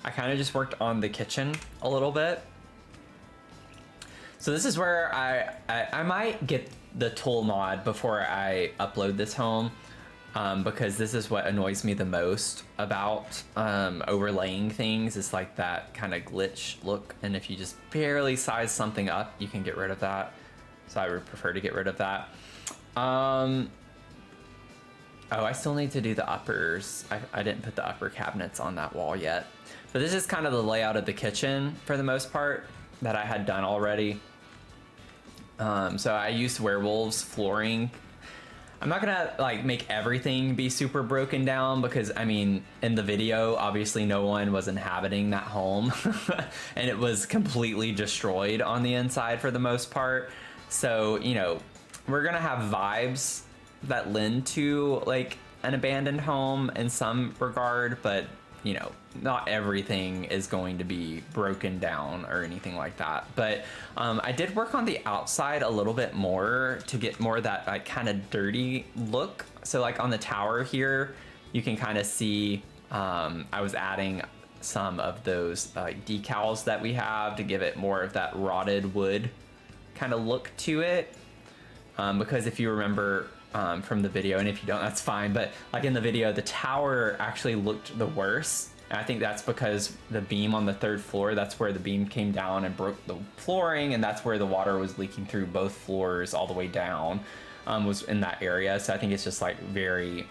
I kind of just worked on the kitchen a little bit. So this is where I might get the tool mod before I upload this home, because this is what annoys me the most about overlaying things. It's like that kind of glitch look, and if you just barely size something up, you can get rid of that. So I would prefer to get rid of that. Oh, I still need to do the uppers. I didn't put the upper cabinets on that wall yet. But this is kind of the layout of the kitchen for the most part that I had done already. So I used werewolves flooring. I'm not gonna like make everything be super broken down because I mean, in the video, obviously no one was inhabiting that home and it was completely destroyed on the inside for the most part. So, you know, we're gonna have vibes that lend to like an abandoned home in some regard, but you know, not everything is going to be broken down or anything like that. But I did work on the outside a little bit more to get more of that like kind of dirty look. So like on the tower here, you can kind of see I was adding some of those decals that we have to give it more of that rotted wood kind of look to it. Because if you remember from the video, and if you don't, that's fine, but like in the video, the tower actually looked the worst. And I think that's because the beam on the 3rd floor, that's where the beam came down and broke the flooring, and that's where the water was leaking through both floors all the way down, was in that area. So I think it's just like very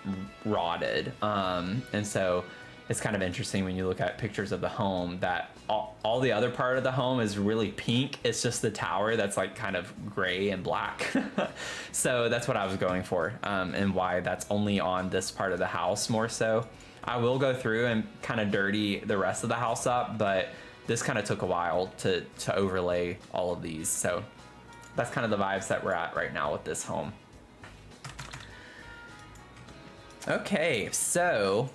rotted. And so it's kind of interesting when you look at pictures of the home that all the other part of the home is really pink. It's just the tower that's like kind of gray and black. So that's what I was going for, and why that's only on this part of the house more so. I will go through and kind of dirty the rest of the house up, but this kind of took a while to overlay all of these. So that's kind of the vibes that we're at right now with this home. Okay, so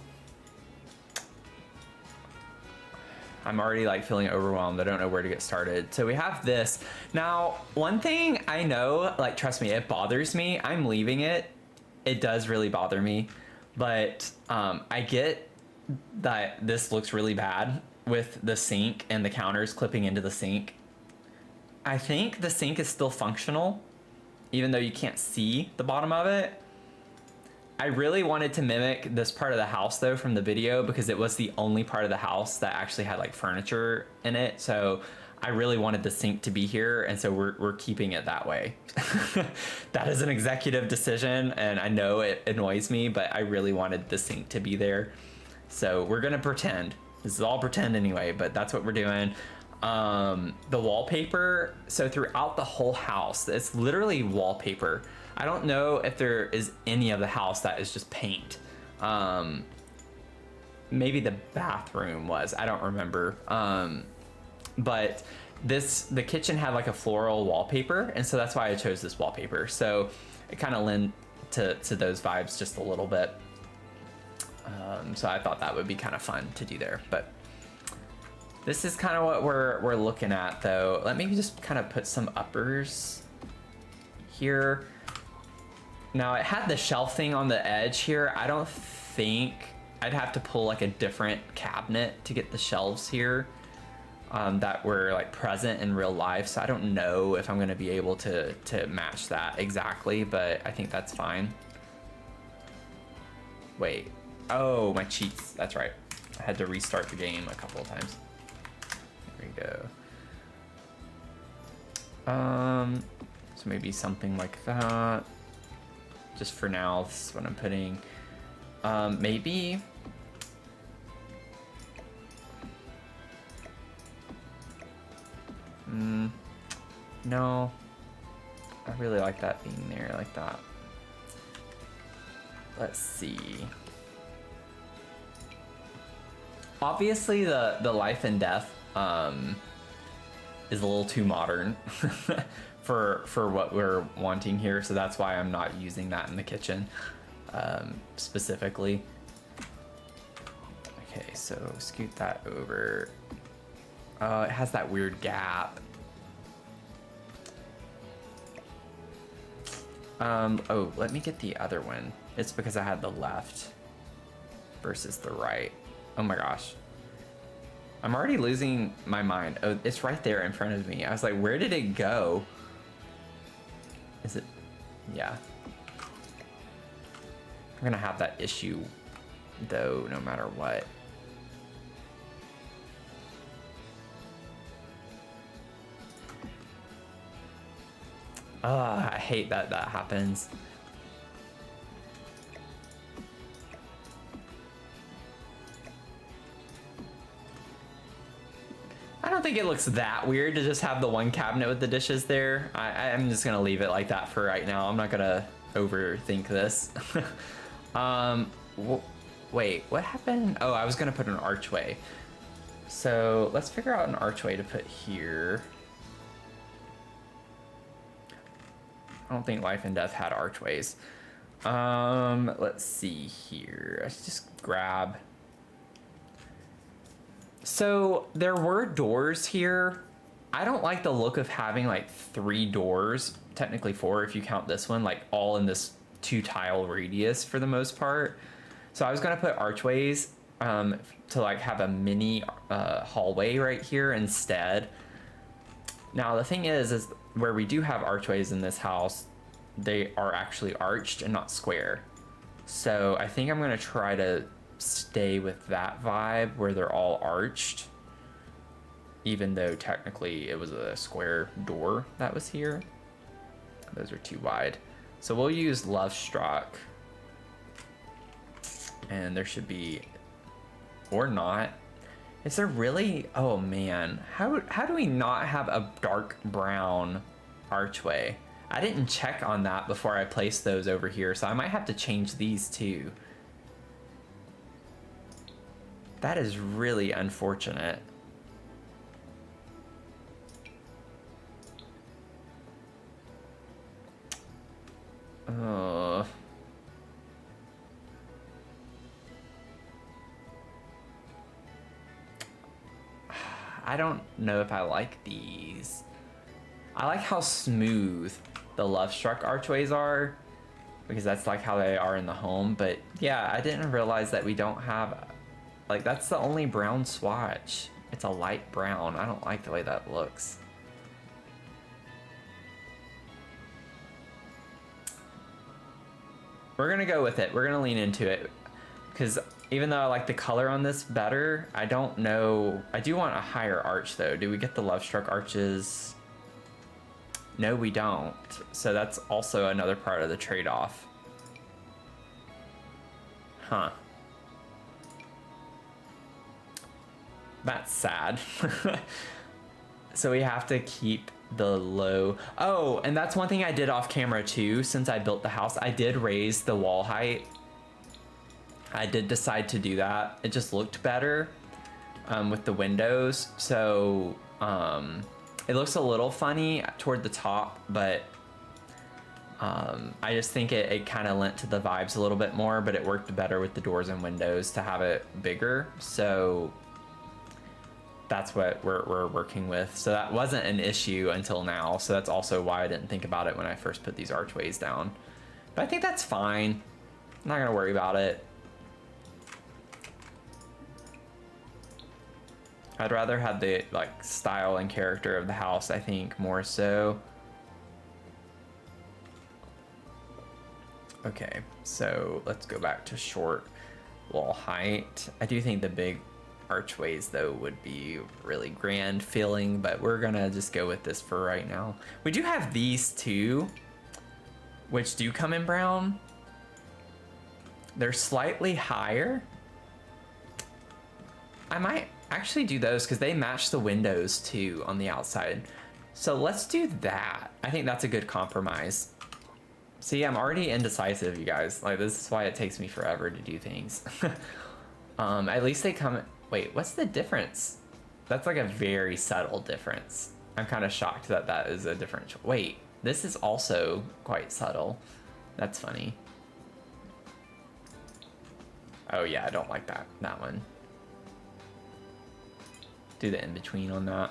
I'm already like feeling overwhelmed. I don't know where to get started. So we have this. Now, one thing I know, like, trust me, it bothers me. I'm leaving it. It does really bother me. But I get that this looks really bad with the sink and the counters clipping into the sink. I think the sink is still functional, even though you can't see the bottom of it. I really wanted to mimic this part of the house though from the video because it was the only part of the house that actually had like furniture in it. So I really wanted the sink to be here, and so we're keeping it that way. That is an executive decision, and I know it annoys me, but I really wanted the sink to be there. So we're gonna pretend. This is all pretend anyway, but that's what we're doing. The wallpaper, so throughout the whole house, it's literally wallpaper. I don't know if there is any of the house that is just paint. Maybe the bathroom was, I don't remember. But the kitchen had like a floral wallpaper, and so that's why I chose this wallpaper. So it kind of lent to those vibes just a little bit. So I thought that would be kind of fun to do there. But this is kind of what we're looking at though. Let me just kind of put some uppers here. Now it had the shelf thing on the edge here. I don't think I'd have to pull like a different cabinet to get the shelves here that were like present in real life. So I don't know if I'm gonna be able to match that exactly, but I think that's fine. Wait, oh, my cheats, that's right. I had to restart the game a couple of times. There we go. So maybe something like that. Just for now, this is what I'm putting. Maybe. No. I really like that being there like that. Let's see. Obviously, the life and death is a little too modern for what we're wanting here, so that's why I'm not using that in the kitchen specifically. Okay, so scoot that over. It has that weird gap. Oh, let me get the other one. It's because I had the left versus the right. Oh my gosh. I'm already losing my mind. Oh, it's right there in front of me. I was like, where did it go? Is it? Yeah. I'm gonna have that issue though, no matter what. I hate that that happens. I don't think it looks that weird to just have the one cabinet with the dishes there. I'm just gonna leave it like that for right now. I'm not gonna overthink this. Wait, what happened? Oh, I was gonna put an archway. So let's figure out an archway to put here. I don't think Life and Death had archways. Let's see here. Let's just grab. So there were doors here. I don't like the look of having like 3 doors, technically 4 if you count this one, like all in this 2 tile radius for the most part. So I was gonna put archways to like have a mini hallway right here instead. Now the thing is where we do have archways in this house, they are actually arched and not square. So I think I'm gonna try to stay with that vibe where they're all arched, even though technically it was a square door that was here. Those are too wide. So we'll use Love Struck. And there should be, or not. Is there really? Oh man, how do we not have a dark brown archway? I didn't check on that before I placed those over here, so I might have to change these too. That is really unfortunate. I don't know if I like these. I like how smooth the Love Struck archways are, because that's like how they are in the home. But yeah, I didn't realize that we don't have, like, that's the only brown swatch. It's a light brown. I don't like the way that looks. We're gonna go with it. We're gonna lean into it, because even though I like the color on this better, I don't know. I do want a higher arch though. Do we get the Love Struck arches? No, we don't. So that's also another part of the trade-off. Huh. That's sad. So we have to keep the low. Oh, and that's one thing I did off camera too. Since I built the house, I did raise the wall height. I did decide to do that. It just looked better with the windows. So it looks a little funny toward the top, but I just think it kind of lent to the vibes a little bit more, but it worked better with the doors and windows to have it bigger. So that's what we're working with. So that wasn't an issue until now. So that's also why I didn't think about it when I first put these archways down. But I think that's fine. I'm not gonna worry about it. I'd rather have the like style and character of the house, I think, more so. Okay, so let's go back to short wall height. I do think the big archways though would be really grand feeling, but we're gonna just go with this for right now. We do have these two, which do come in brown. They're slightly higher. I might actually do those because they match the windows too on the outside. So let's do that. I think that's a good compromise. See, I'm already indecisive, you guys. Like, this is why it takes me forever to do things. At least they come. Wait, what's the difference? That's like a very subtle difference. I'm kind of shocked that that is a different. Wait, this is also quite subtle. That's funny. Oh yeah, I don't like that one. Do the in-between on that.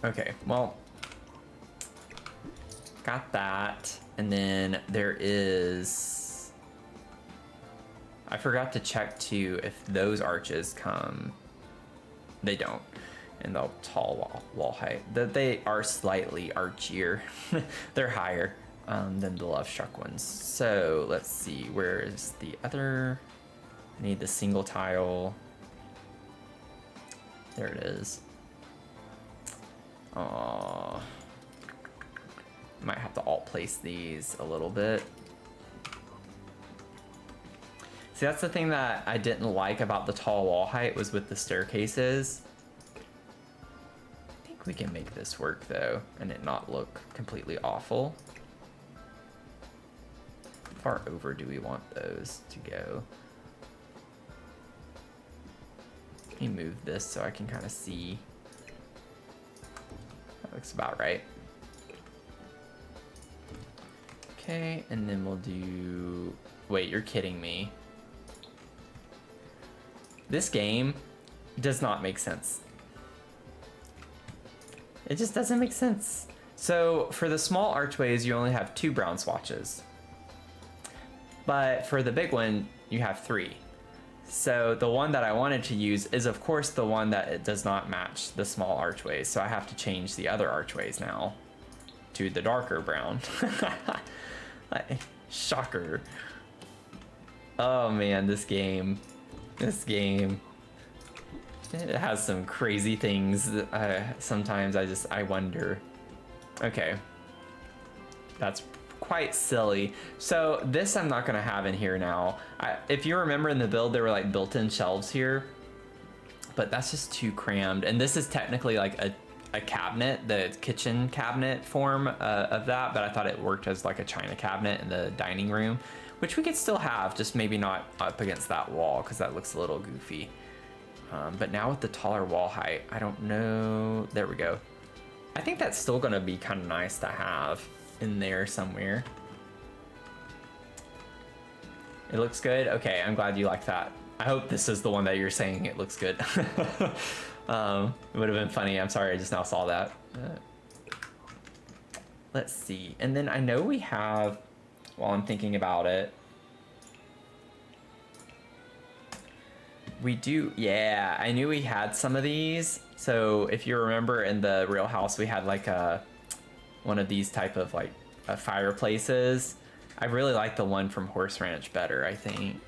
Okay, well, got that. And then there is, I forgot to check too if those arches come. They don't. And the tall wall height. They are slightly archier. They're higher than the love struck ones. So let's see, where is the other? I need the single tile. There it is. Might have to alt place these a little bit. See, that's the thing that I didn't like about the tall wall height was with the staircases. I think we can make this work though, and it not look completely awful. How far over do we want those to go? Let me move this so I can kind of see. That looks about right. Okay, and then we'll do... Wait, you're kidding me. This game does not make sense. It just doesn't make sense. So for the small archways, you only have 2 brown swatches. But for the big one, you have 3. So the one that I wanted to use is of course the one that it does not match the small archways. So I have to change the other archways now to the darker brown. Shocker. Oh man, this game, it has some crazy things. Sometimes I wonder. Okay, that's quite silly. So this I'm not gonna have in here now. If you remember in the build, there were like built-in shelves here, but that's just too crammed. And this is technically like a cabinet, the kitchen cabinet form of that, but I thought it worked as like a china cabinet in the dining room, which we could still have, just maybe not up against that wall because that looks a little goofy. But now with the taller wall height, I don't know. There we go. I think that's still gonna be kind of nice to have in there somewhere. It looks good. Okay, I'm glad you like that. I hope this is the one that you're saying it looks good. It would have been funny. I'm sorry, I just now saw that. Let's see. And then I know we have, while I'm thinking about it, we do, yeah, I knew we had some of these. So if you remember in the real house, we had like one of these type of like fireplaces. I really like the one from Horse Ranch better, I think.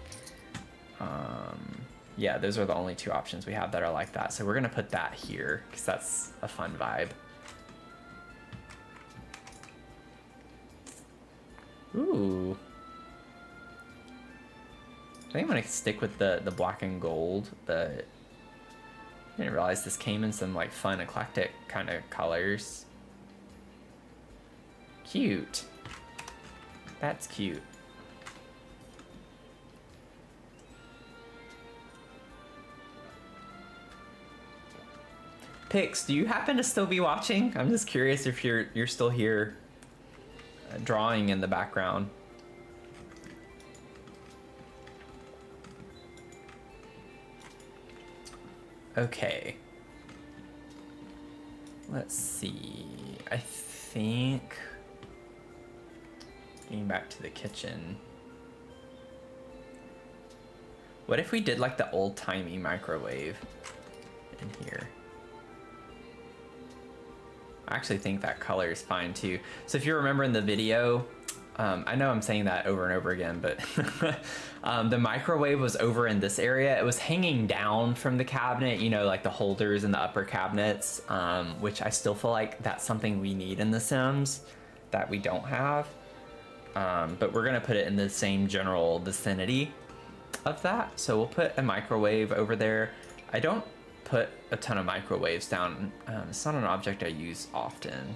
Yeah, those are the only 2 options we have that are like that. So we're gonna put that here because that's a fun vibe. Ooh. I think I'm gonna stick with the black and gold, but I didn't realize this came in some like fun eclectic kind of colors. Cute. That's cute. Pix, do you happen to still be watching? I'm just curious if you're still here, drawing in the background. Okay. Let's see. I think getting back to the kitchen. What if we did like the old-timey microwave in here? I actually think that color is fine too. So if you remember in the video, I know I'm saying that over and over again, but the microwave was over in this area. It was hanging down from the cabinet, you know, like the holders in the upper cabinets, which I still feel like that's something we need in The Sims that we don't have. But we're gonna put it in the same general vicinity of that. So we'll put a microwave over there. I don't put a ton of microwaves down. It's not an object I use often.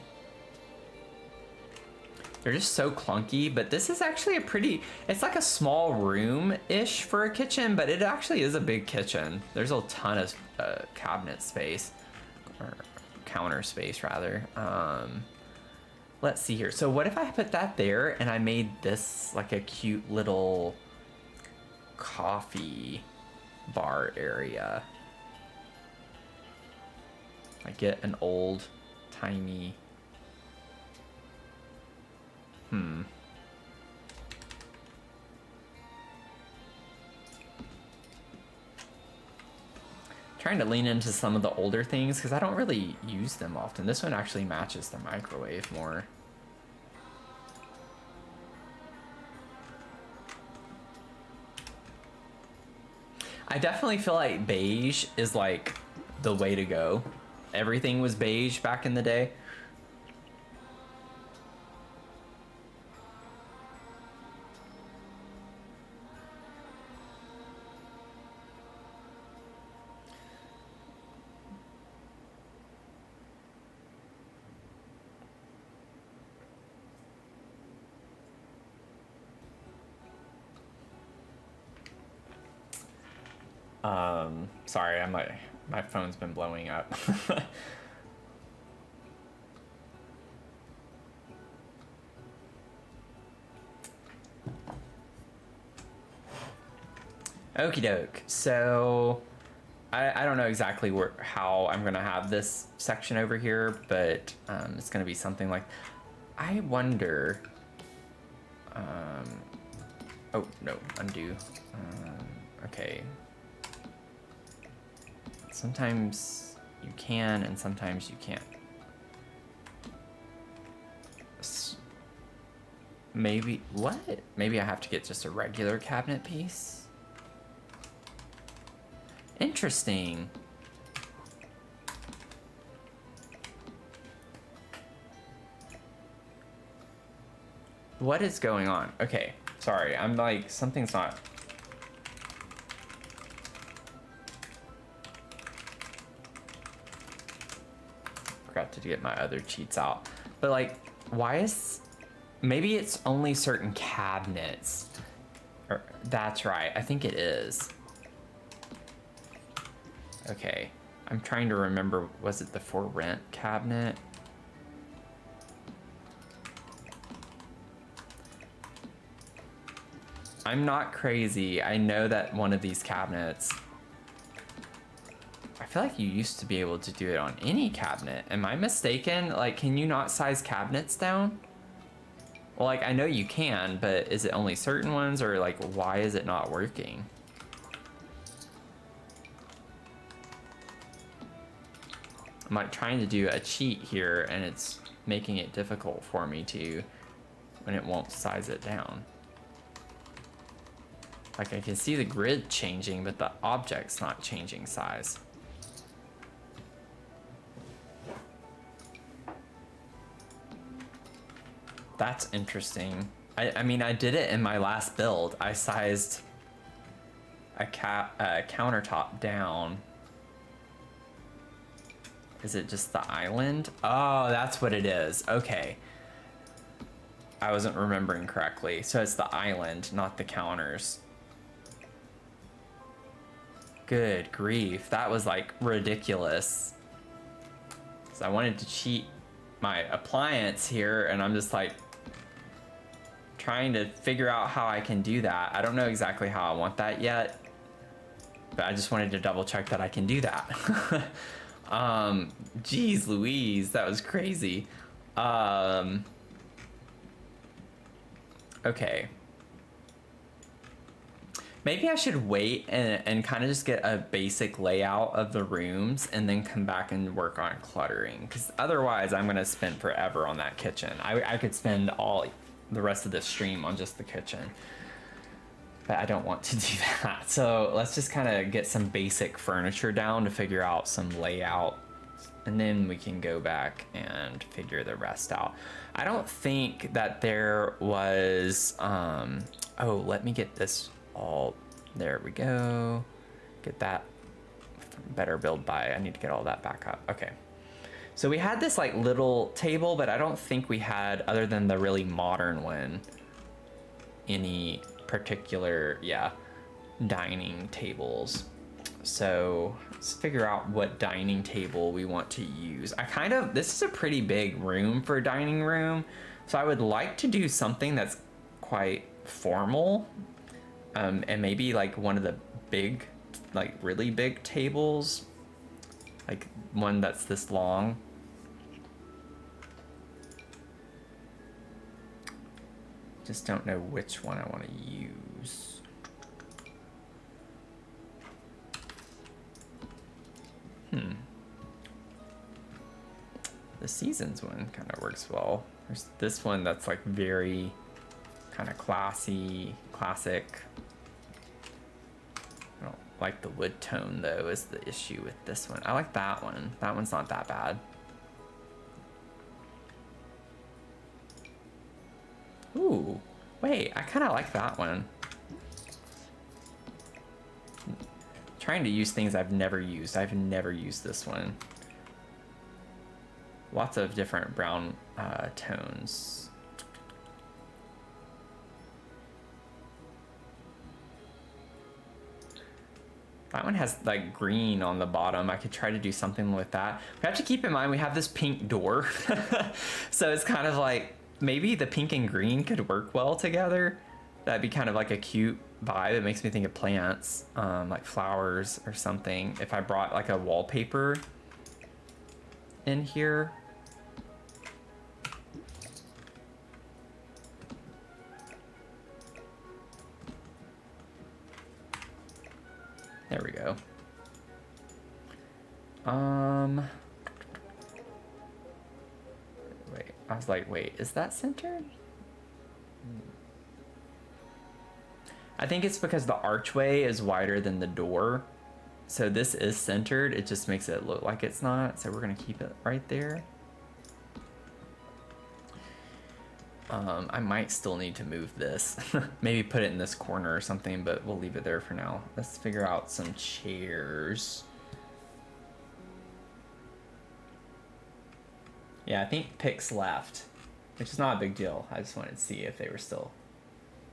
They're just so clunky, but this is actually a pretty, it's like a small room-ish for a kitchen, but it actually is a big kitchen. There's a ton of cabinet space, or counter space rather. Let's see here. So what if I put that there and I made this like a cute little coffee bar area? I get an old timey. Trying to lean into some of the older things because I don't really use them often. This one actually matches the microwave more. I definitely feel like beige is like the way to go. Everything was beige back in the day. Sorry, my phone's been blowing up. Okie doke. So I don't know exactly how I'm gonna have this section over here, but it's gonna be something like, I wonder. Oh no, undo. Okay. Sometimes you can, and sometimes you can't. Maybe what? Maybe I have to get just a regular cabinet piece. Interesting. What is going on? Okay, sorry. I'm like, something's not. Forgot to get my other cheats out. But like, why is, maybe it's only certain cabinets. Or, that's right, I think it is. Okay, I'm trying to remember, was it the for rent cabinet? I'm not crazy. I know that one of these cabinets, I feel like you used to be able to do it on any cabinet. Am I mistaken? Like, can you not size cabinets down? Well, like, I know you can, but is it only certain ones, or like, why is it not working? I'm like trying to do a cheat here, and it's making it difficult for me to, when it won't size it down. Like, I can see the grid changing, but the object's not changing size. That's interesting. I mean, I did it in my last build. I sized a countertop down. Is it just the island? Oh, that's what it is. Okay. I wasn't remembering correctly. So it's the island, not the counters. Good grief. That was like ridiculous. So I wanted to cheat my appliance here, and I'm just like trying to figure out how I can do that. I don't know exactly how I want that yet, but I just wanted to double check that I can do that. Geez Louise, that was crazy. Okay. Maybe I should wait and kind of just get a basic layout of the rooms and then come back and work on cluttering. Because otherwise I'm going to spend forever on that kitchen. I could spend all the rest of this stream on just the kitchen. But I don't want to do that. So let's just kind of get some basic furniture down to figure out some layout. And then we can go back and figure the rest out. I don't think that there was... oh, let me get this... all there we go. Get that better build by. I need to get all that back up. Okay, so we had this like little table, but I don't think we had, other than the really modern one, any particular dining tables. So let's figure out what dining table we want to use. This is a pretty big room for a dining room, so I would like to do something that's quite formal. And maybe like one of the big, like really big tables, like one that's this long. Just don't know which one I want to use. The Seasons one kind of works well. There's this one that's like very kind of classy, classic. I don't like the wood tone though, is the issue with this one. I like that one. That one's not that bad. Ooh, wait, I kind of like that one. Trying to use things I've never used. I've never used this one. Lots of different brown tones. That one has like green on the bottom. I could try to do something with that. We have to keep in mind we have this pink door. So it's kind of like maybe the pink and green could work well together. That'd be kind of like a cute vibe. It makes me think of plants, like flowers or something. If I brought like a wallpaper in here. There we go. Wait, I was like, wait, is that centered? I think it's because the archway is wider than the door. So this is centered. It just makes it look like it's not. So we're gonna keep it right there. I might still need to move this. Maybe put it in this corner or something, but we'll leave it there for now. Let's figure out some chairs. Yeah, I think Pix left, which is not a big deal. I just wanted to see if they were still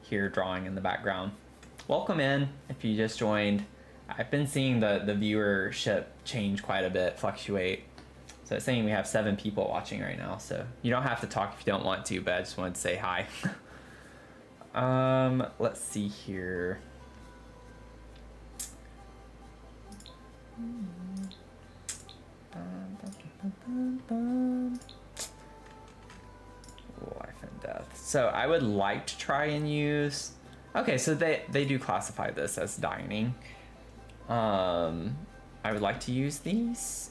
here drawing in the background. Welcome in if you just joined. I've been seeing the viewership change quite a bit, fluctuate. So it's saying we have 7 people watching right now, so you don't have to talk if you don't want to, but I just wanted to say hi. Let's see here. Life and death. So I would like to try and use... Okay, so they do classify this as dining. I would like to use these.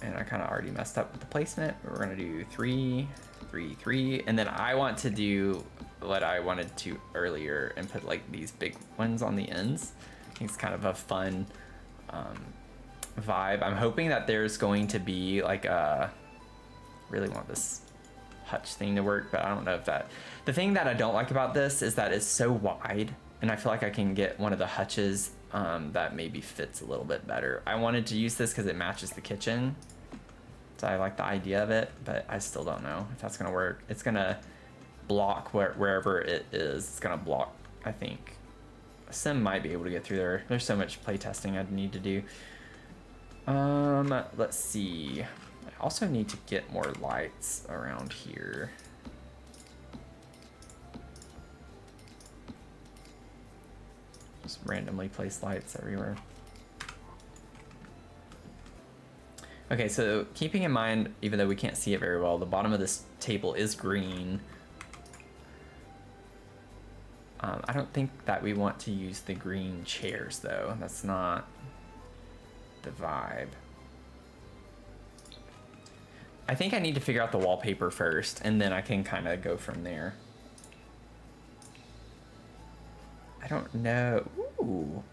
And I kind of already messed up with the placement. We're gonna do 3, 3, 3, and then I want to do what I wanted to earlier and put like these big ones on the ends. I think it's kind of a fun vibe. I'm hoping that there's going to be like a, really want this hutch thing to work, but I don't know if that, the thing that I don't like about this is that it's so wide, and I feel like I can get one of the hutches that maybe fits a little bit better. I wanted to use this because it matches the kitchen, so I like the idea of it, but I still don't know if that's gonna work. It's gonna block wherever it is. It's gonna block, I think. Sim might be able to get through there. There's so much playtesting I'd need to do. Let's see. I also need to get more lights around here. Just randomly place lights everywhere. Okay, so keeping in mind, even though we can't see it very well, the bottom of this table is green. I don't think that we want to use the green chairs though. That's not the vibe. I think I need to figure out the wallpaper first, and then I can kind of go from there. I don't know. Ooh.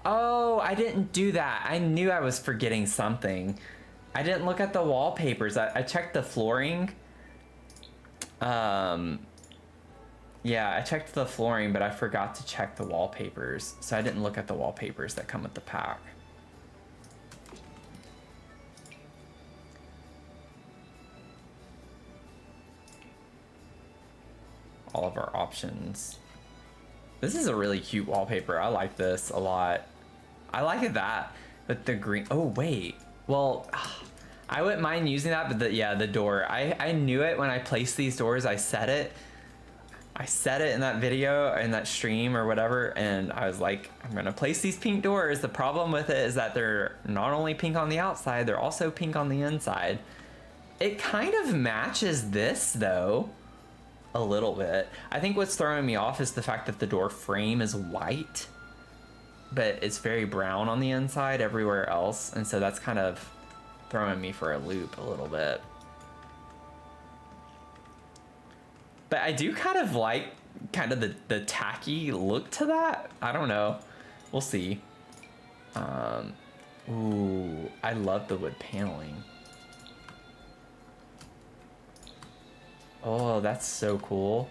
Oh, I didn't do that. I knew I was forgetting something. I didn't look at the wallpapers. I checked the flooring. Yeah, I checked the flooring, but I forgot to check the wallpapers. So I didn't look at the wallpapers that come with the pack. All of our options. This is a really cute wallpaper. I like this a lot. I like that, but the green, oh wait. Well, I wouldn't mind using that, but yeah, the door. I knew it when I placed these doors. I said it in that video, in that stream or whatever, and I was like, I'm gonna place these pink doors. The problem with it is that they're not only pink on the outside, they're also pink on the inside. It kind of matches this though, a little bit. I think what's throwing me off is the fact that the door frame is white. but it's very brown on the inside everywhere else, and so that's kind of throwing me for a loop a little bit. But I do kind of like the tacky look to that. I don't know. We'll see. Ooh, I love the wood paneling. Oh, that's so cool.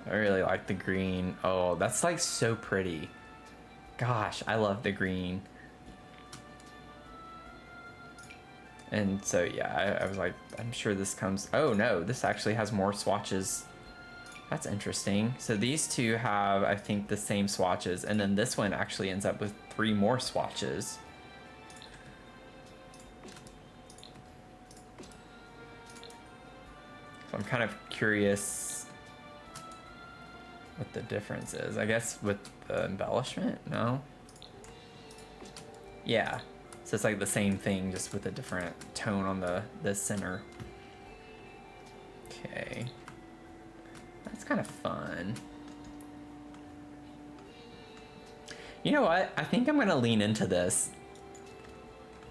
I really like the green. Oh, that's like so pretty. Gosh, I love the green. And so, yeah, I was like, I'm sure this comes... Oh, no, this actually has more swatches. That's interesting. So these two have, I think, the same swatches. And then this one actually ends up with 3 more swatches. So I'm kind of curious what the difference is. I guess with the embellishment? No? Yeah. So it's like the same thing, just with a different tone on the center. Okay. That's kind of fun. You know what? I think I'm gonna lean into this.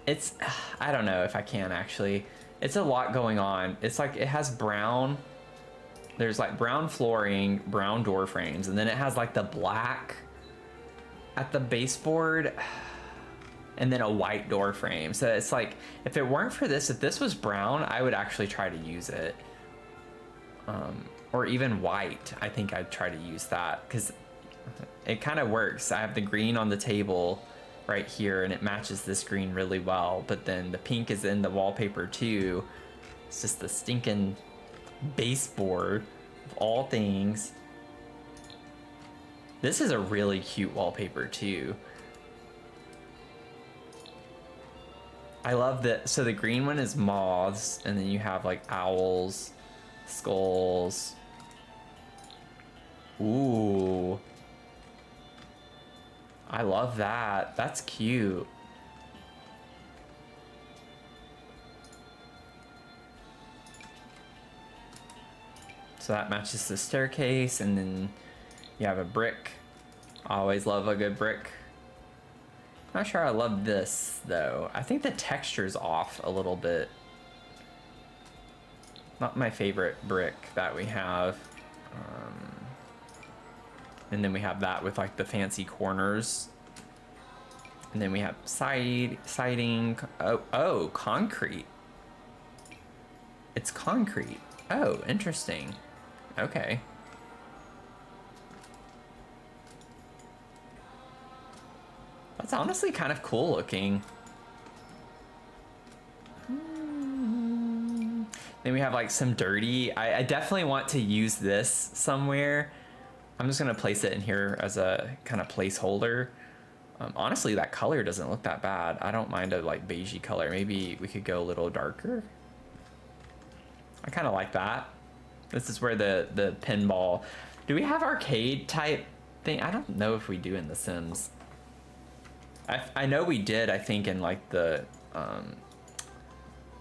It's, I don't know if I can actually. It's a lot going on. It's like, it has brown, there's like brown flooring, brown door frames, and then it has like the black at the baseboard, and then a white door frame. So it's like, if it weren't for this, if this was brown, I would actually try to use it. Or even white, I think I'd try to use that, because it kind of works. I have the green on the table right here, and it matches this green really well, but then the pink is in the wallpaper too. It's just the stinking baseboard of all things. This is a really cute wallpaper too. I love that. So the green one is moths, and then you have like owls, skulls. Ooh. I love that. That's cute. So that matches the staircase, and then you have a brick. I always love a good brick. Not sure I love this though. I think the texture's off a little bit. Not my favorite brick that we have. And then we have that with like the fancy corners. And then we have siding. Oh, concrete. It's concrete. Oh, interesting. Okay. That's honestly kind of cool looking. Then we have like some dirty. I definitely want to use this somewhere. I'm just gonna place it in here as a kind of placeholder. Honestly, that color doesn't look that bad. I don't mind a like beigey color. Maybe we could go a little darker. I kind of like that. This is where the pinball. Do we have arcade type thing? I don't know if we do in The Sims. I know we did, I think, in like the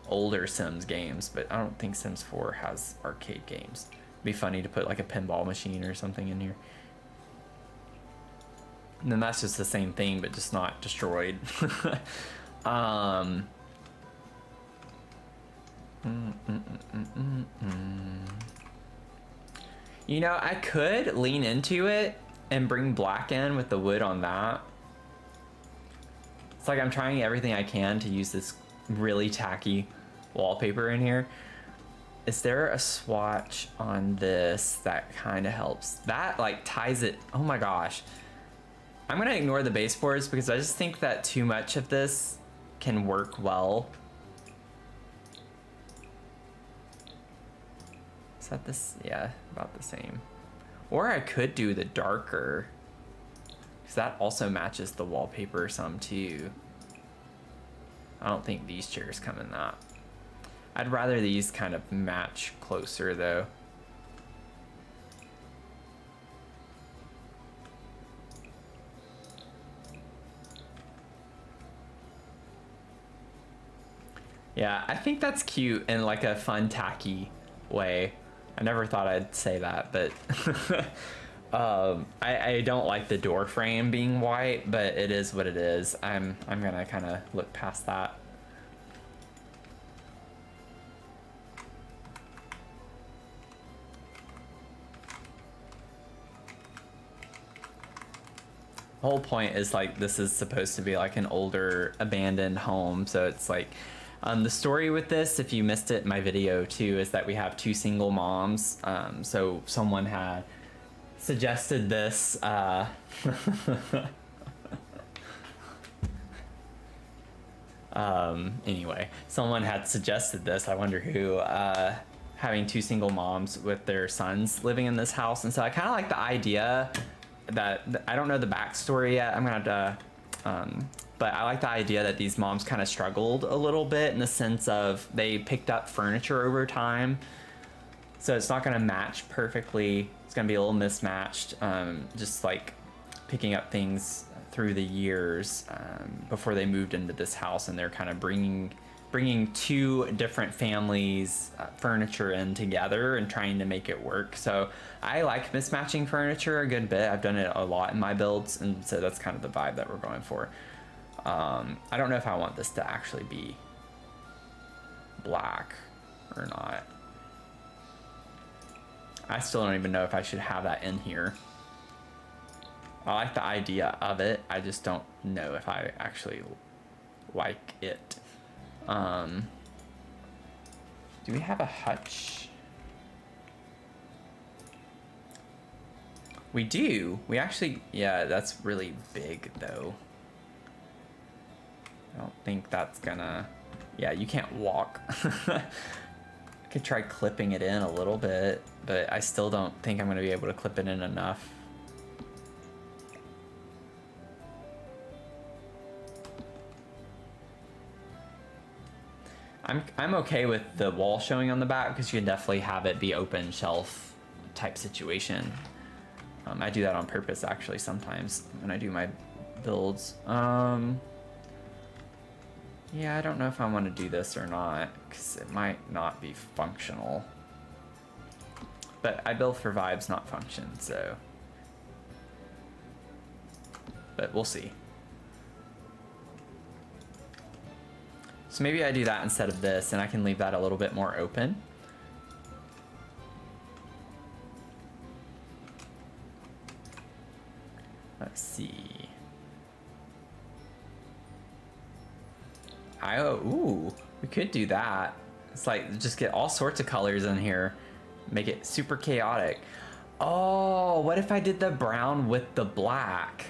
older Sims games, but I don't think Sims 4 has arcade games. It'd be funny to put like a pinball machine or something in here. And then that's just the same thing, but just not destroyed. You know, I could lean into it and bring black in with the wood on that. It's like I'm trying everything I can to use this really tacky wallpaper in here. Is there a swatch on this that kind of helps? That like ties it. Oh my gosh. I'm gonna ignore the baseboards because I just think that too much of this can work well. Is that this? Yeah, about the same. Or I could do the darker, because that also matches the wallpaper some too. I don't think these chairs come in that. I'd rather these kind of match closer though. Yeah, I think that's cute in like a fun, tacky way. I never thought I'd say that, but I don't like the door frame being white, but it is what it is. I'm gonna kind of look past that. The whole point is like this is supposed to be like an older abandoned home, so it's like the story with this, if you missed it in my video too, is that we have two single moms. So someone had suggested this. Anyway, someone had suggested this. I wonder who. Having two single moms with their sons living in this house, and so I kind of like the idea that I don't know the backstory yet. I'm gonna have to. But I like the idea that these moms kind of struggled a little bit in the sense of they picked up furniture over time. So it's not going to match perfectly. It's going to be a little mismatched. Just like picking up things through the years before they moved into this house. And they're kind of bringing two different families' furniture in together and trying to make it work. So I like mismatching furniture a good bit. I've done it a lot in my builds. And so that's kind of the vibe that we're going for. I don't know if I want this to actually be black or not. I still don't even know if I should have that in here. I like the idea of it. I just don't know if I actually like it. Do we have a hutch? We do. We actually, yeah, that's really big though. I don't think that's gonna... Yeah, you can't walk. I could try clipping it in a little bit, but I still don't think I'm gonna be able to clip it in enough. I'm okay with the wall showing on the back because you can definitely have it be open shelf type situation. I do that on purpose actually sometimes when I do my builds. Yeah, I don't know if I want to do this or not, because it might not be functional. But I build for vibes, not function, so... But we'll see. So maybe I do that instead of this, and I can leave that a little bit more open. Let's see. Ooh, we could do that. It's like, just get all sorts of colors in here. Make it super chaotic. Oh, what if I did the brown with the black?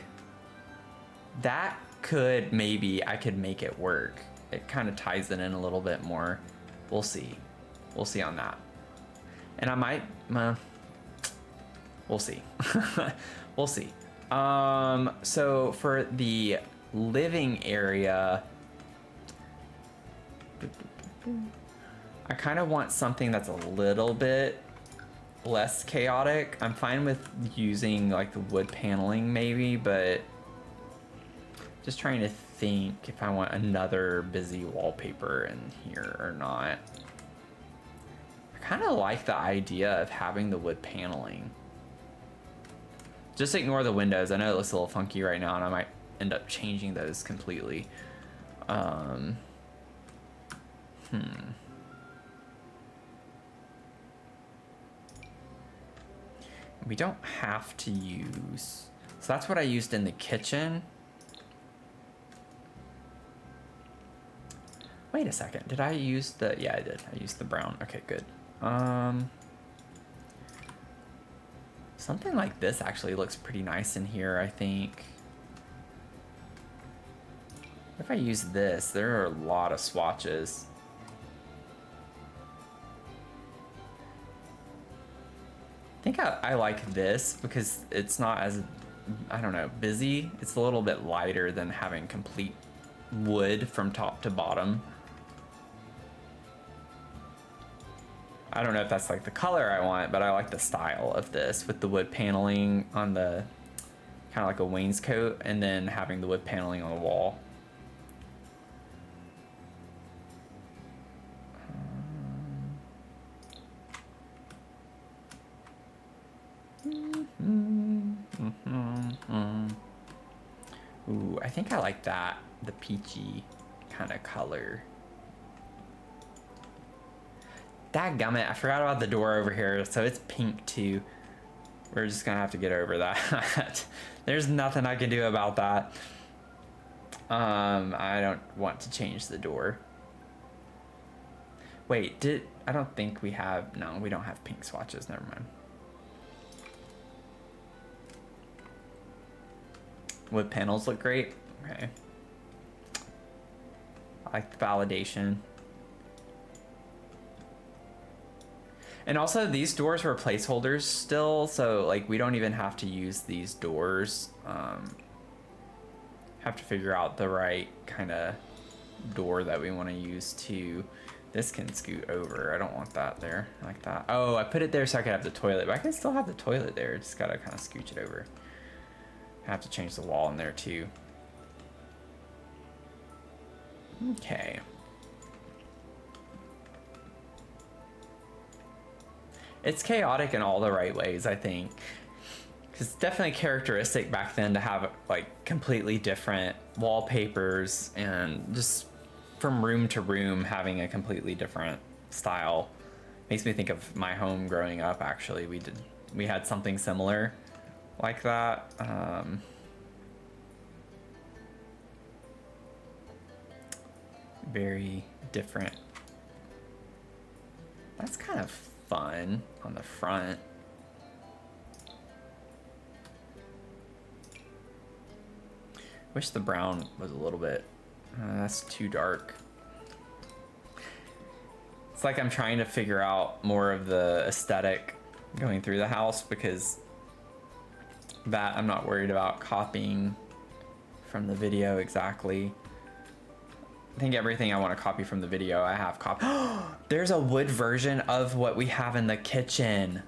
That could, maybe, I could make it work. It kind of ties it in a little bit more. We'll see. We'll see on that. And I might, we'll see. We'll see. So for the living area, I kind of want something that's a little bit less chaotic. I'm fine with using like the wood paneling maybe, but just trying to think if I want another busy wallpaper in here or not. I kind of like the idea of having the wood paneling. Just ignore the windows. I know it looks a little funky right now and I might end up changing those completely. We don't have to use... So that's what I used in the kitchen. Wait a second. Did I use the... Yeah, I did. I used the brown. Okay, good. Something like this actually looks pretty nice in here, I think. If I use this, there are a lot of swatches. I think I like this because it's not as, I don't know, busy. It's a little bit lighter than having complete wood from top to bottom. I don't know if that's like the color I want, but I like the style of this with the wood paneling on the, kind of like a wainscot, and then having the wood paneling on the wall. think I like that, the peachy kind of color. Dadgummit, I forgot about the door over here, so it's pink too. We're just gonna have to get over that. There's nothing I can do about that. I don't want to change the door. Wait, I don't think we have, no, we don't have pink swatches, never mind. Wood panels look great, okay. I like the validation. And also these doors were placeholders still, so like we don't even have to use these doors. Have to figure out the right kind of door that we want to use too. This can scoot over. I don't want that there like that. Oh, I put it there so I could have the toilet, but I can still have the toilet there. Just gotta kind of scooch it over. I have to change the wall in there too. Okay. It's chaotic in all the right ways, I think. It's definitely characteristic back then to have like completely different wallpapers and just from room to room having a completely different style. Makes me think of my home growing up. Actually, we had something similar like that. Very different. That's kind of fun on the front. Wish the brown was a little bit, that's too dark. It's like I'm trying to figure out more of the aesthetic going through the house, because that I'm not worried about copying from the video exactly. I think everything I want to copy from the video I have copied. There's a wood version of what we have in the kitchen.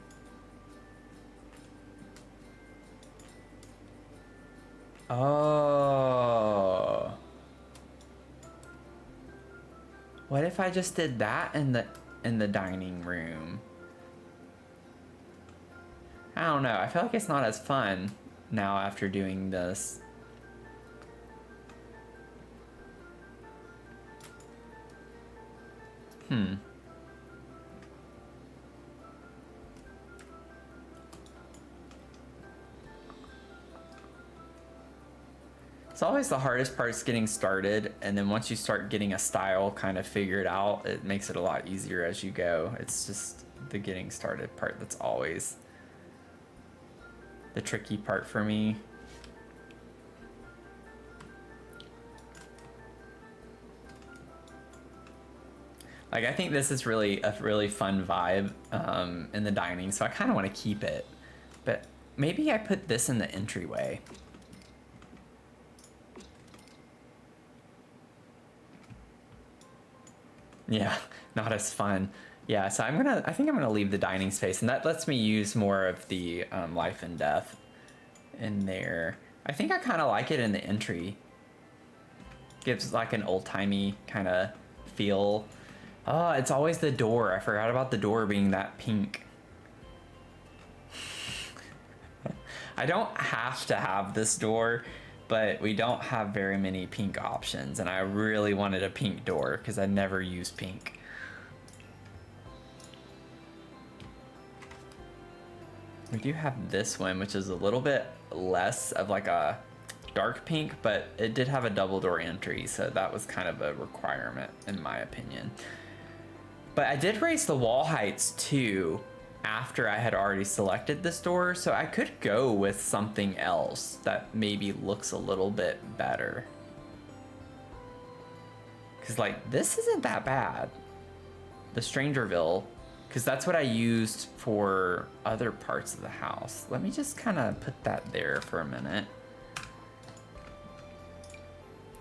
Oh. What if I just did that in the dining room? I don't know. I feel like it's not as fun now after doing this. It's always the hardest part is getting started, and then once you start getting a style kind of figured out, it makes it a lot easier as you go. It's just the getting started part that's always the tricky part for me. Like, I think this is really a really fun vibe in the dining, so I kind of want to keep it. But maybe I put this in the entryway. Yeah, not as fun. Yeah, so I think I'm gonna leave the dining space, and that lets me use more of the life and death in there. I think I kind of like it in the entry. Gives like an old-timey kind of feel. Oh, it's always the door. I forgot about the door being that pink. I don't have to have this door, but we don't have very many pink options, and I really wanted a pink door because I never use pink. We do have this one, which is a little bit less of like a dark pink, but it did have a double door entry, so that was kind of a requirement in my opinion. But I did raise the wall heights too after I had already selected this door, so I could go with something else that maybe looks a little bit better. Because like, this isn't that bad. The Strangerville, because that's what I used for other parts of the house. Let me just kind of put that there for a minute.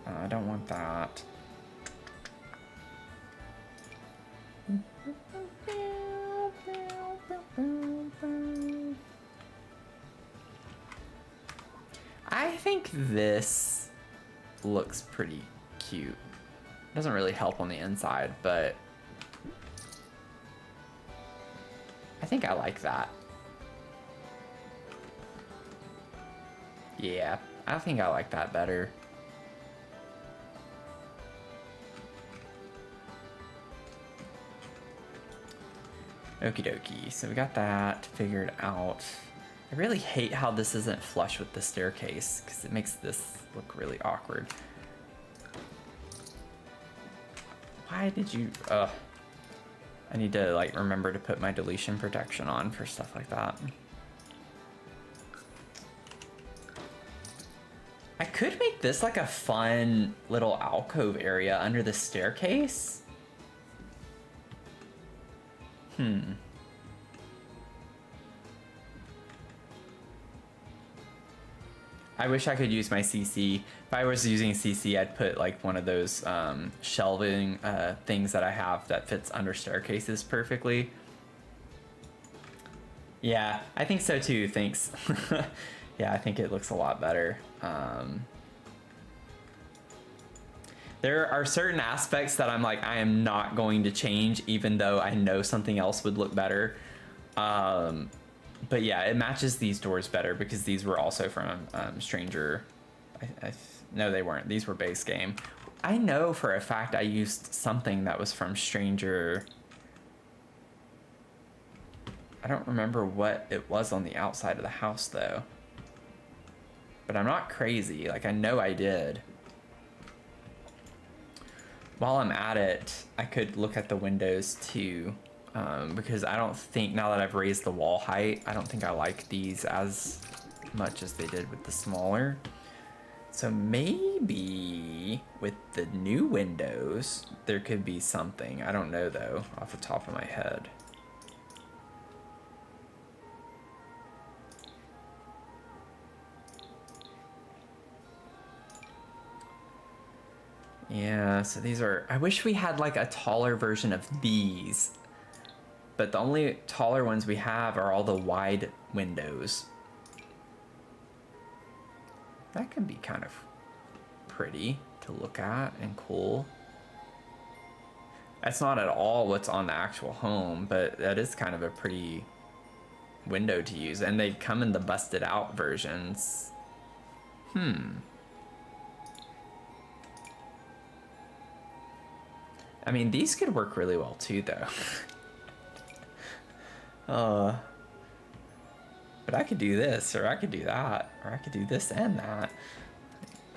I don't want that. I think this looks pretty cute. Doesn't really help on the inside, but I think I like that. Yeah, I think I like that better. Okie dokie. So we got that figured out. I really hate how this isn't flush with the staircase because it makes this look really awkward. Why did you... I need to like remember to put my deletion protection on for stuff like that. I could make this like a fun little alcove area under the staircase. I wish I could use my CC. If I was using CC, I'd put like one of those shelving things that I have that fits under staircases perfectly. Yeah, I think so too, thanks. Yeah, I think it looks a lot better. There are certain aspects that I'm like, I am not going to change, even though I know something else would look better. But yeah, it matches these doors better because these were also from Stranger. No, they weren't. These were base game. I know for a fact I used something that was from Stranger. I don't remember what it was on the outside of the house though. But I'm not crazy. Like, I know I did. While I'm at it, I could look at the windows too, because I don't think, now that I've raised the wall height, I don't think I like these as much as they did with the smaller. So maybe with the new windows, there could be something. I don't know though, off the top of my head. Yeah, so these are, I wish we had like a taller version of these, but the only taller ones we have are all the wide windows. That could be kind of pretty to look at and cool. That's not at all what's on the actual home, but that is kind of a pretty window to use, and they come in the busted out versions. I mean, these could work really well too, though. But I could do this, or I could do that, or I could do this and that.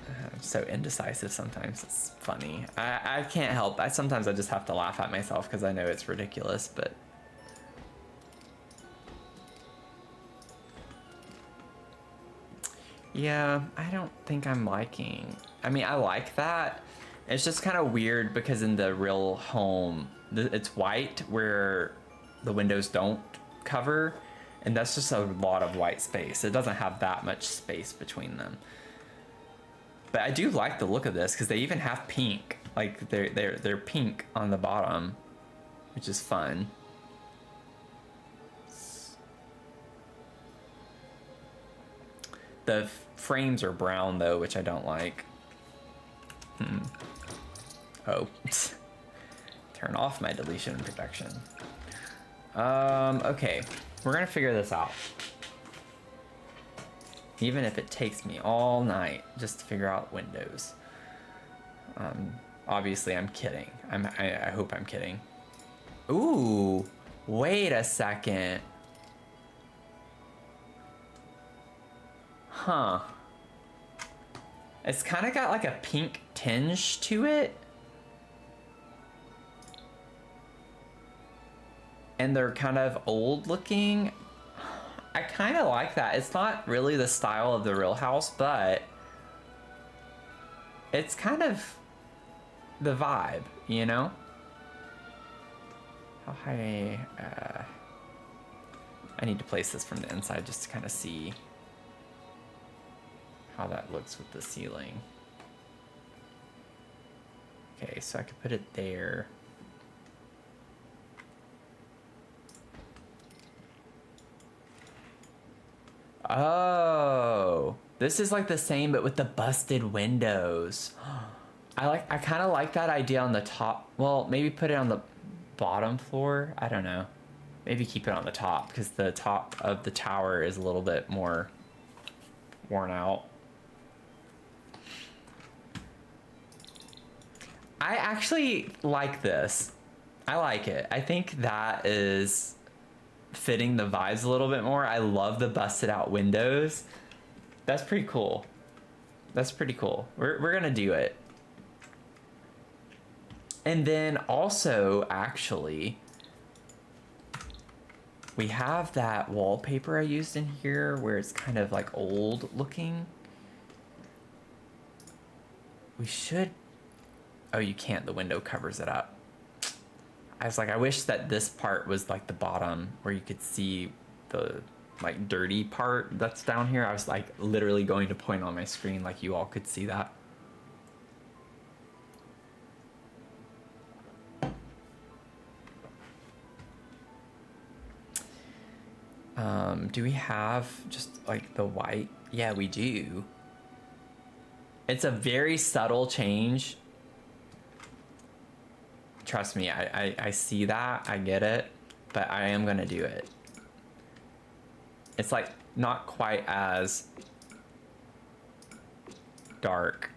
I'm so indecisive sometimes. It's funny. I can't help. Sometimes I just have to laugh at myself because I know it's ridiculous, but... Yeah, I don't think I'm liking... I mean, I like that. It's just kind of weird because in the real home, it's white where the windows don't cover, and that's just a lot of white space. It doesn't have that much space between them. But I do like the look of this because they even have pink. Like they're pink on the bottom, which is fun. The frames are brown though, which I don't like. Oh, turn off my deletion protection. Okay, we're gonna figure this out. Even if it takes me all night just to figure out windows. Obviously I'm kidding. I hope I'm kidding. Ooh, wait a second. Huh. It's kind of got like a pink tinge to it. And they're kind of old looking. I kind of like that. It's not really the style of the real house, but it's kind of the vibe, you know? How high? I need to place this from the inside just to kind of see how that looks with the ceiling. Okay, so I could put it there. Oh, this is like the same but with the busted windows. I kind of like that idea on the top. Well, maybe put it on the bottom floor. I don't know. Maybe keep it on the top because the top of the tower is a little bit more worn out. I actually like this. I like it. I think that is fitting the vibes a little bit more. I love the busted out windows. That's pretty cool. That's pretty cool. We're gonna do it. And then also, actually, we have that wallpaper I used in here where it's kind of like old looking. We should, oh, you can't, the window covers it up. I was like, I wish that this part was like the bottom where you could see the like dirty part that's down here. I was like literally going to point on my screen like you all could see that. Do we have just like the white? Yeah, we do. It's a very subtle change. Trust me, I see that, I get it, but I am gonna do it. It's like not quite as dark,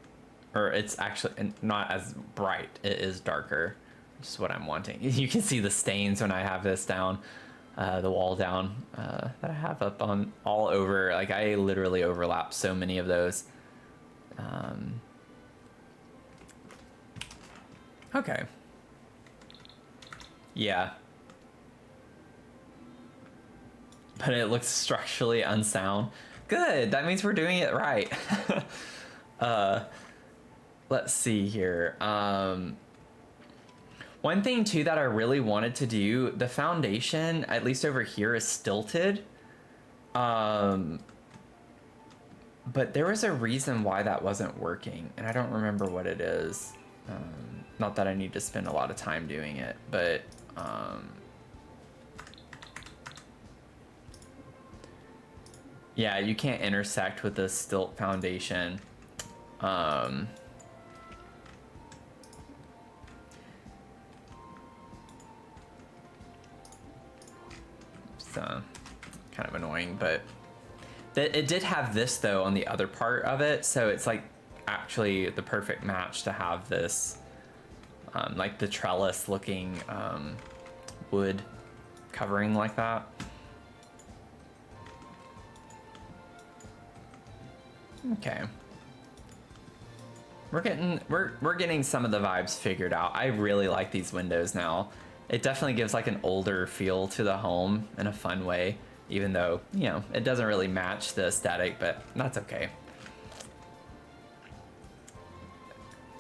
or it's actually not as bright. It is darker, which is what I'm wanting. You can see the stains when I have this down, the wall down that I have up on all over. Like I literally overlap so many of those. Okay. Yeah. But it looks structurally unsound. Good, that means we're doing it right. Let's see here. One thing too that I really wanted to do, the foundation, at least over here, is stilted. But there was a reason why that wasn't working, and I don't remember what it is. Not that I need to spend a lot of time doing it, but yeah, you can't intersect with the stilt foundation. So kind of annoying, but it did have this though on the other part of it, so it's like actually the perfect match to have this like the trellis looking wood covering like that. Okay, we're getting some of the vibes figured out. I really like these windows now. It definitely gives like an older feel to the home in a fun way, even though, you know, it doesn't really match the aesthetic, but that's okay.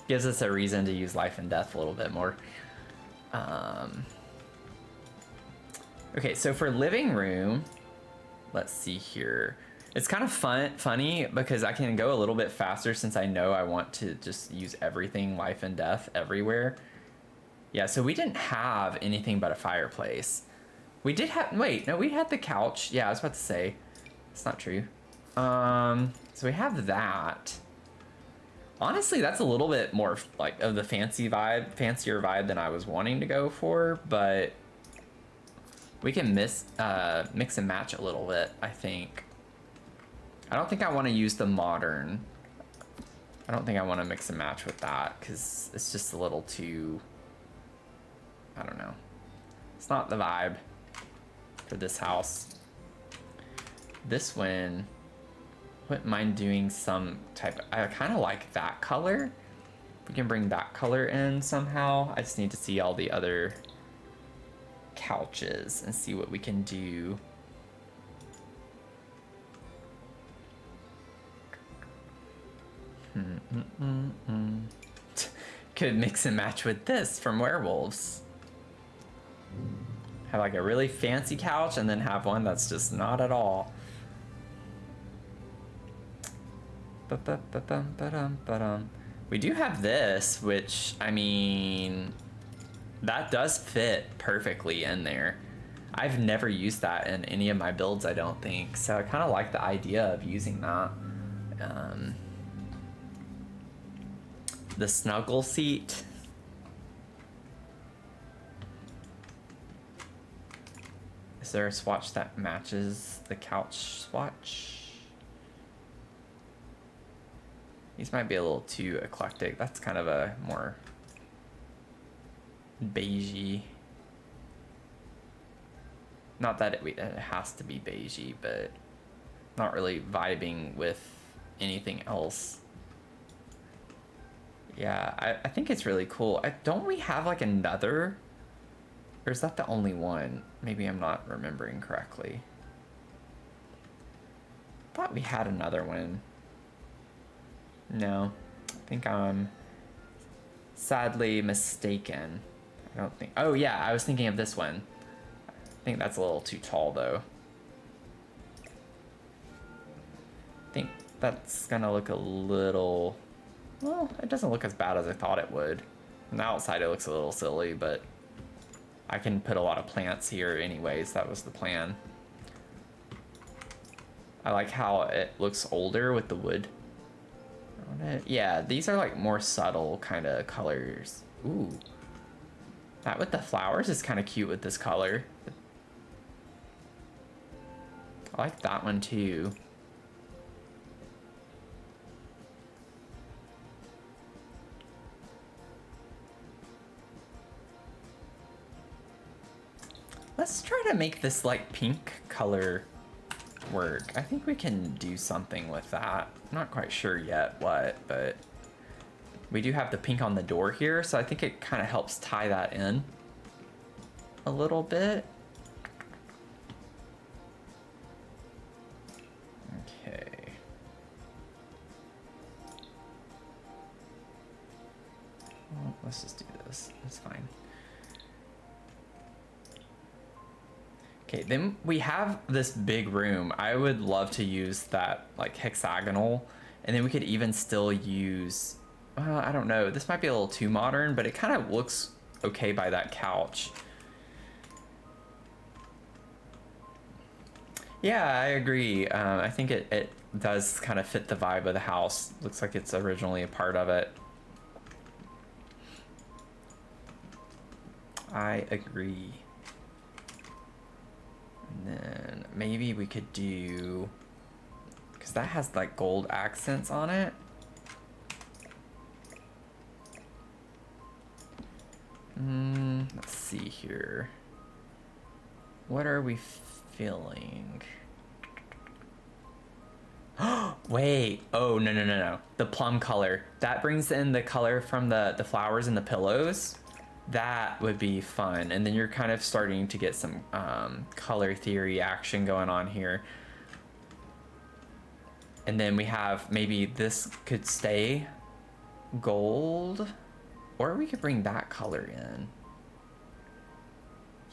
Gives us a reason to use life and death a little bit more. Okay, so for living room, let's see here. It's kind of funny because I can go a little bit faster since I know I want to just use everything life and death everywhere. Yeah, so we didn't have anything but a fireplace. We did have, wait, no, we had the couch. Yeah, I was about to say, it's not true. So we have that. Honestly, that's a little bit more like of the fancier vibe than I was wanting to go for, but we can mix and match a little bit, I think. I don't think I want to use the modern. I don't think I want to mix and match with that because it's just a little too, I don't know. It's not the vibe for this house. This one, wouldn't mind doing some type of, I kind of like that color. We can bring that color in somehow. I just need to see all the other couches and see what we can do. Could mix and match with this from Werewolves. Have like a really fancy couch and then have one that's just not at all. We do have this, which, I mean, that does fit perfectly in there. I've never used that in any of my builds, I don't think. So I kind of like the idea of using that. The snuggle seat. Is there a swatch that matches the couch swatch? These might be a little too eclectic. That's kind of a more beigey. Not that it has to be beigey, but not really vibing with anything else. Yeah, I think it's really cool. Don't we have like another? Or is that the only one? Maybe I'm not remembering correctly. Thought we had another one. No, I think I'm sadly mistaken. I don't think. Oh yeah, I was thinking of this one. I think that's a little too tall though. I think that's gonna look a little. Well, it doesn't look as bad as I thought it would. On the outside, it looks a little silly, but I can put a lot of plants here anyways. That was the plan. I like how it looks older with the wood on it. Yeah, these are like more subtle kind of colors. Ooh. That with the flowers is kind of cute with this color. I like that one too. Let's try to make this like pink color work. I think we can do something with that. Not quite sure yet what, but we do have the pink on the door here, so I think it kind of helps tie that in a little bit. Okay. Well, let's just do this. That's fine. Okay, then we have this big room. I would love to use that like hexagonal, and then we could even still use, I don't know, this might be a little too modern, but it kind of looks okay by that couch. Yeah, I agree. I think it does kind of fit the vibe of the house. Looks like it's originally a part of it. I agree. And then maybe we could do, because that has like gold accents on it. Let's see here. What are we feeling? Wait, oh, no. The plum color. That brings in the color from the flowers and the pillows. That would be fun. And then you're kind of starting to get some color theory action going on here. And then we have, maybe this could stay gold, or we could bring that color in.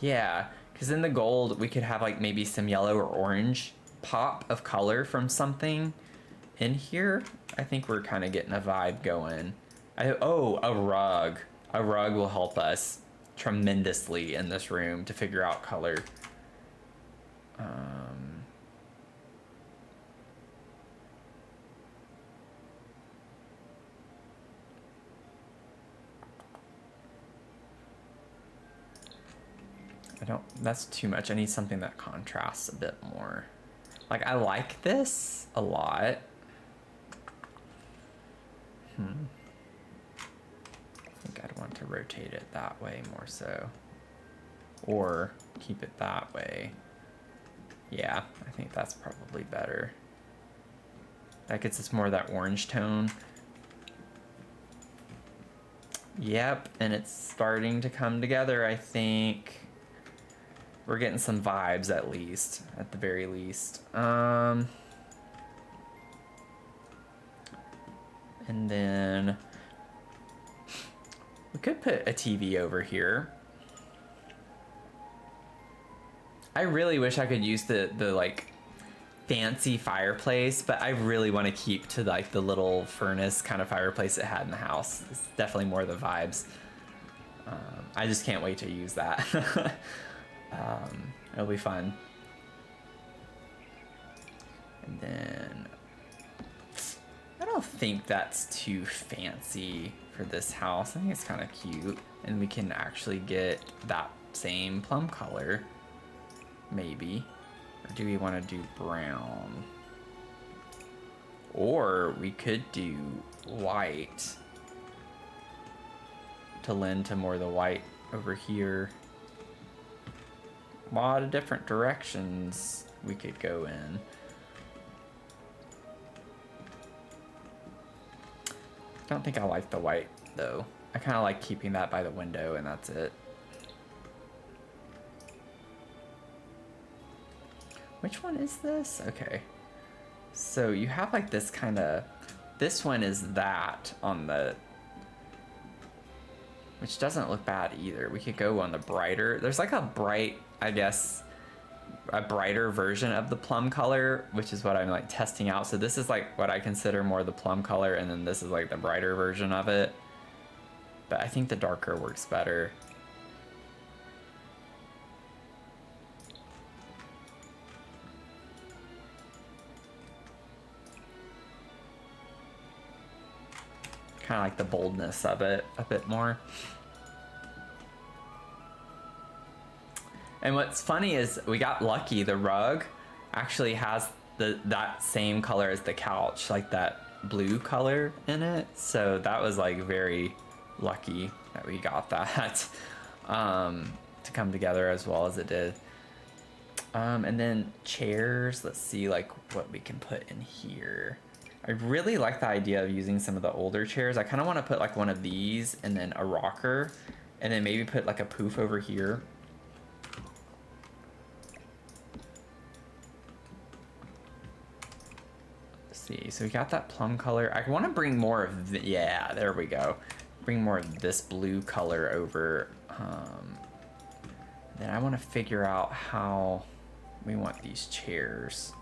Yeah, because in the gold, we could have like maybe some yellow or orange pop of color from something in here. I think we're kind of getting a vibe going. Oh, a rug. A rug will help us tremendously in this room to figure out color. That's too much. I need something that contrasts a bit more. Like, I like this a lot. I think I'd want to rotate it that way more so. Or keep it that way. Yeah, I think that's probably better. That gets us more of that orange tone. Yep, and it's starting to come together, I think. We're getting some vibes at least, at the very least. And then we could put a TV over here. I really wish I could use the like fancy fireplace, but I really want to keep to like the little furnace kind of fireplace it had in the house. It's definitely more the vibes. I just can't wait to use that. It'll be fun. And then I don't think that's too fancy for this house. I think it's kind of cute, and we can actually get that same plum color, maybe. Or do we want to do brown? Or we could do white to lend to more of the white over here. a lot of different directions we could go in. I don't think I like the white though. I kind of like keeping that by the window and that's it. Which one is this? Okay. So you have like this kind of, this one is that on the, which doesn't look bad either. We could go on the brighter, there's like a bright, I guess, a brighter version of the plum color, which is what I'm like testing out. So this is like what I consider more the plum color, and then this is like the brighter version of it. But I think the darker works better. Kind of like the boldness of it a bit more. And what's funny is we got lucky. The rug actually has that same color as the couch, like that blue color in it. So that was like very lucky that we got that to come together as well as it did. And then chairs, let's see like what we can put in here. I really like the idea of using some of the older chairs. I kind of want to put like one of these and then a rocker and then maybe put like a poof over here. Let's see, so we got that plum color. I want to bring more of the, yeah, there we go. Bring more of this blue color over. Then I want to figure out how we want these chairs.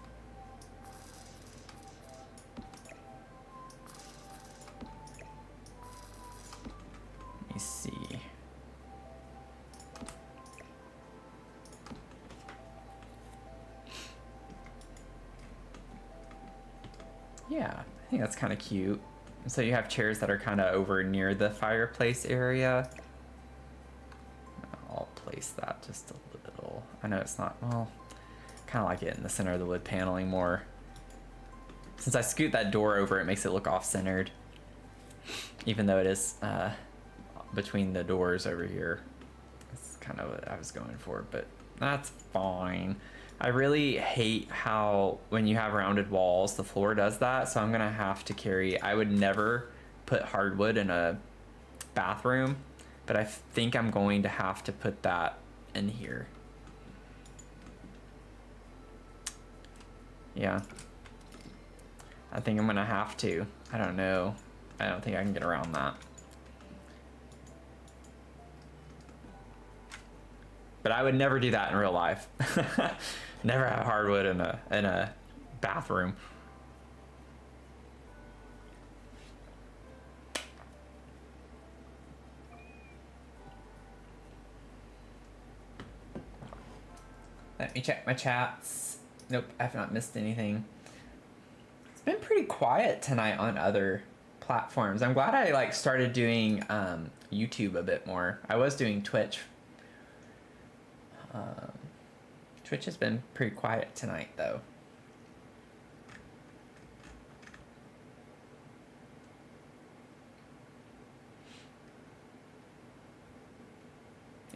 Let me see. Yeah, I think that's kind of cute. So you have chairs that are kind of over near the fireplace area. I'll place that just a little. I know it's not, well, kind of like it in the center of the wood paneling more. Since I scoot that door over, it makes it look off-centered. Even though it is between the doors over here. That's kind of what I was going for, but that's fine. I really hate how when you have rounded walls, the floor does that. So I'm gonna have to carry, I would never put hardwood in a bathroom, but I think I'm going to have to put that in here. Yeah. I think I'm gonna have to. I don't know. I don't think I can get around that. But I would never do that in real life. Never have hardwood in a bathroom. Let me check my chats. Nope, I've not missed anything. It's been pretty quiet tonight on other platforms. I'm glad I like started doing YouTube a bit more. I was doing Twitch. Twitch has been pretty quiet tonight though.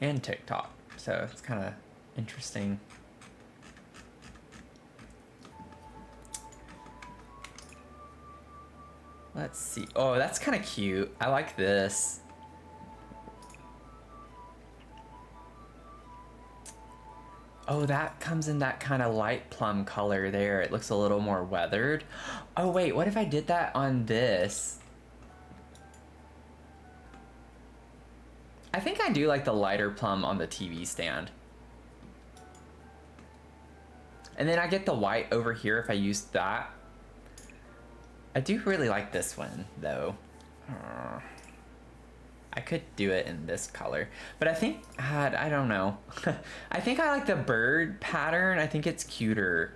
And TikTok, so it's kind of interesting. Let's see. Oh, that's kind of cute. I like this. Oh, that comes in that kind of light plum color there. It looks a little more weathered. Oh, wait, what if I did that on this? I think I do like the lighter plum on the TV stand. And then I get the white over here if I use that. I do really like this one, though. I could do it in this color, but I think, I don't know. I think I like the bird pattern. I think it's cuter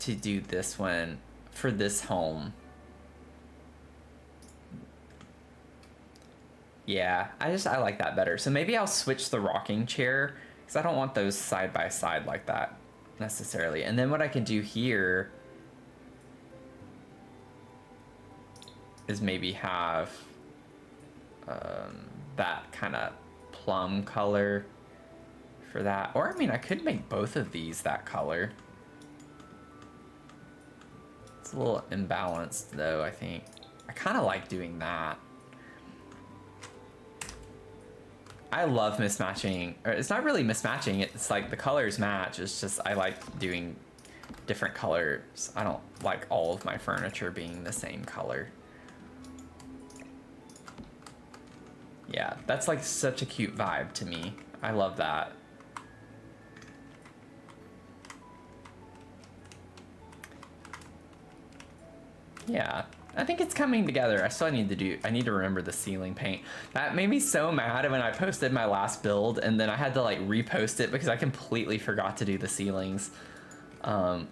to do this one for this home. Yeah, I like that better. So maybe I'll switch the rocking chair because I don't want those side by side like that necessarily. And then what I can do here is maybe have that kind of plum color for that. Or, I mean, I could make both of these that color. It's a little imbalanced, though, I think. I kind of like doing that. I love mismatching. Or it's not really mismatching. It's like the colors match. It's just I like doing different colors. I don't like all of my furniture being the same color. Yeah, that's like such a cute vibe to me. I love that. Yeah, I think it's coming together. I need to remember the ceiling paint. That made me so mad when I posted my last build and then I had to like repost it because I completely forgot to do the ceilings. I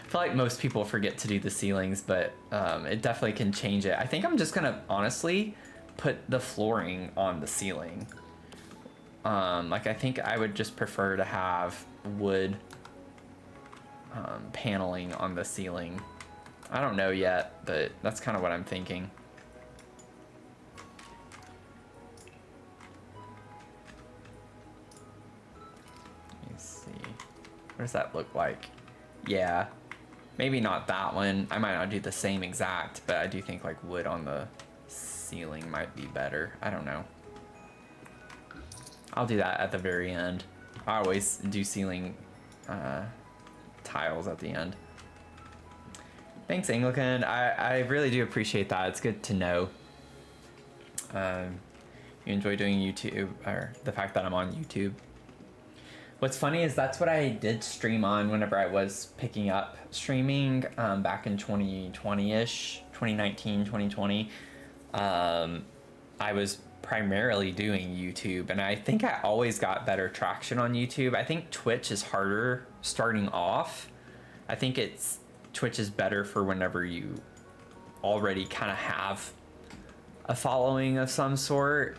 feel like most people forget to do the ceilings, but it definitely can change it. I think I'm just gonna honestly put the flooring on the ceiling. Like I think I would just prefer to have wood paneling on the ceiling. I don't know yet, but that's kind of what I'm thinking. Let me see. What does that look like? Yeah, maybe not that one. I might not do the same exact, but I do think like wood on the ceiling might be better. I don't know. I'll do that at the very end. I always do ceiling tiles at the end. Thanks, Anglican. I really do appreciate that. It's good to know. You enjoy doing YouTube, or the fact that I'm on YouTube. What's funny is that's what I did stream on whenever I was picking up streaming back in 2020-ish, 2019, 2020. I was primarily doing YouTube, and I think I always got better traction on YouTube. I think Twitch is harder starting off. I think Twitch is better for whenever you already kind of have a following of some sort.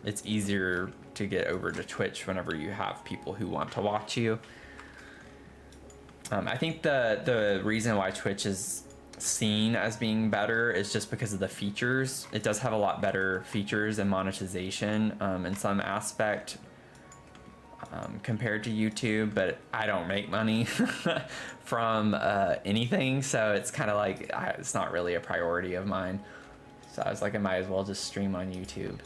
It's easier to get over to Twitch whenever you have people who want to watch you. I think the reason why Twitch is seen as being better is just because of the features. It does have a lot better features and monetization in some aspect compared to YouTube, but I don't make money from anything, so it's kind of like it's not really a priority of mine. So I was like, I might as well just stream on YouTube.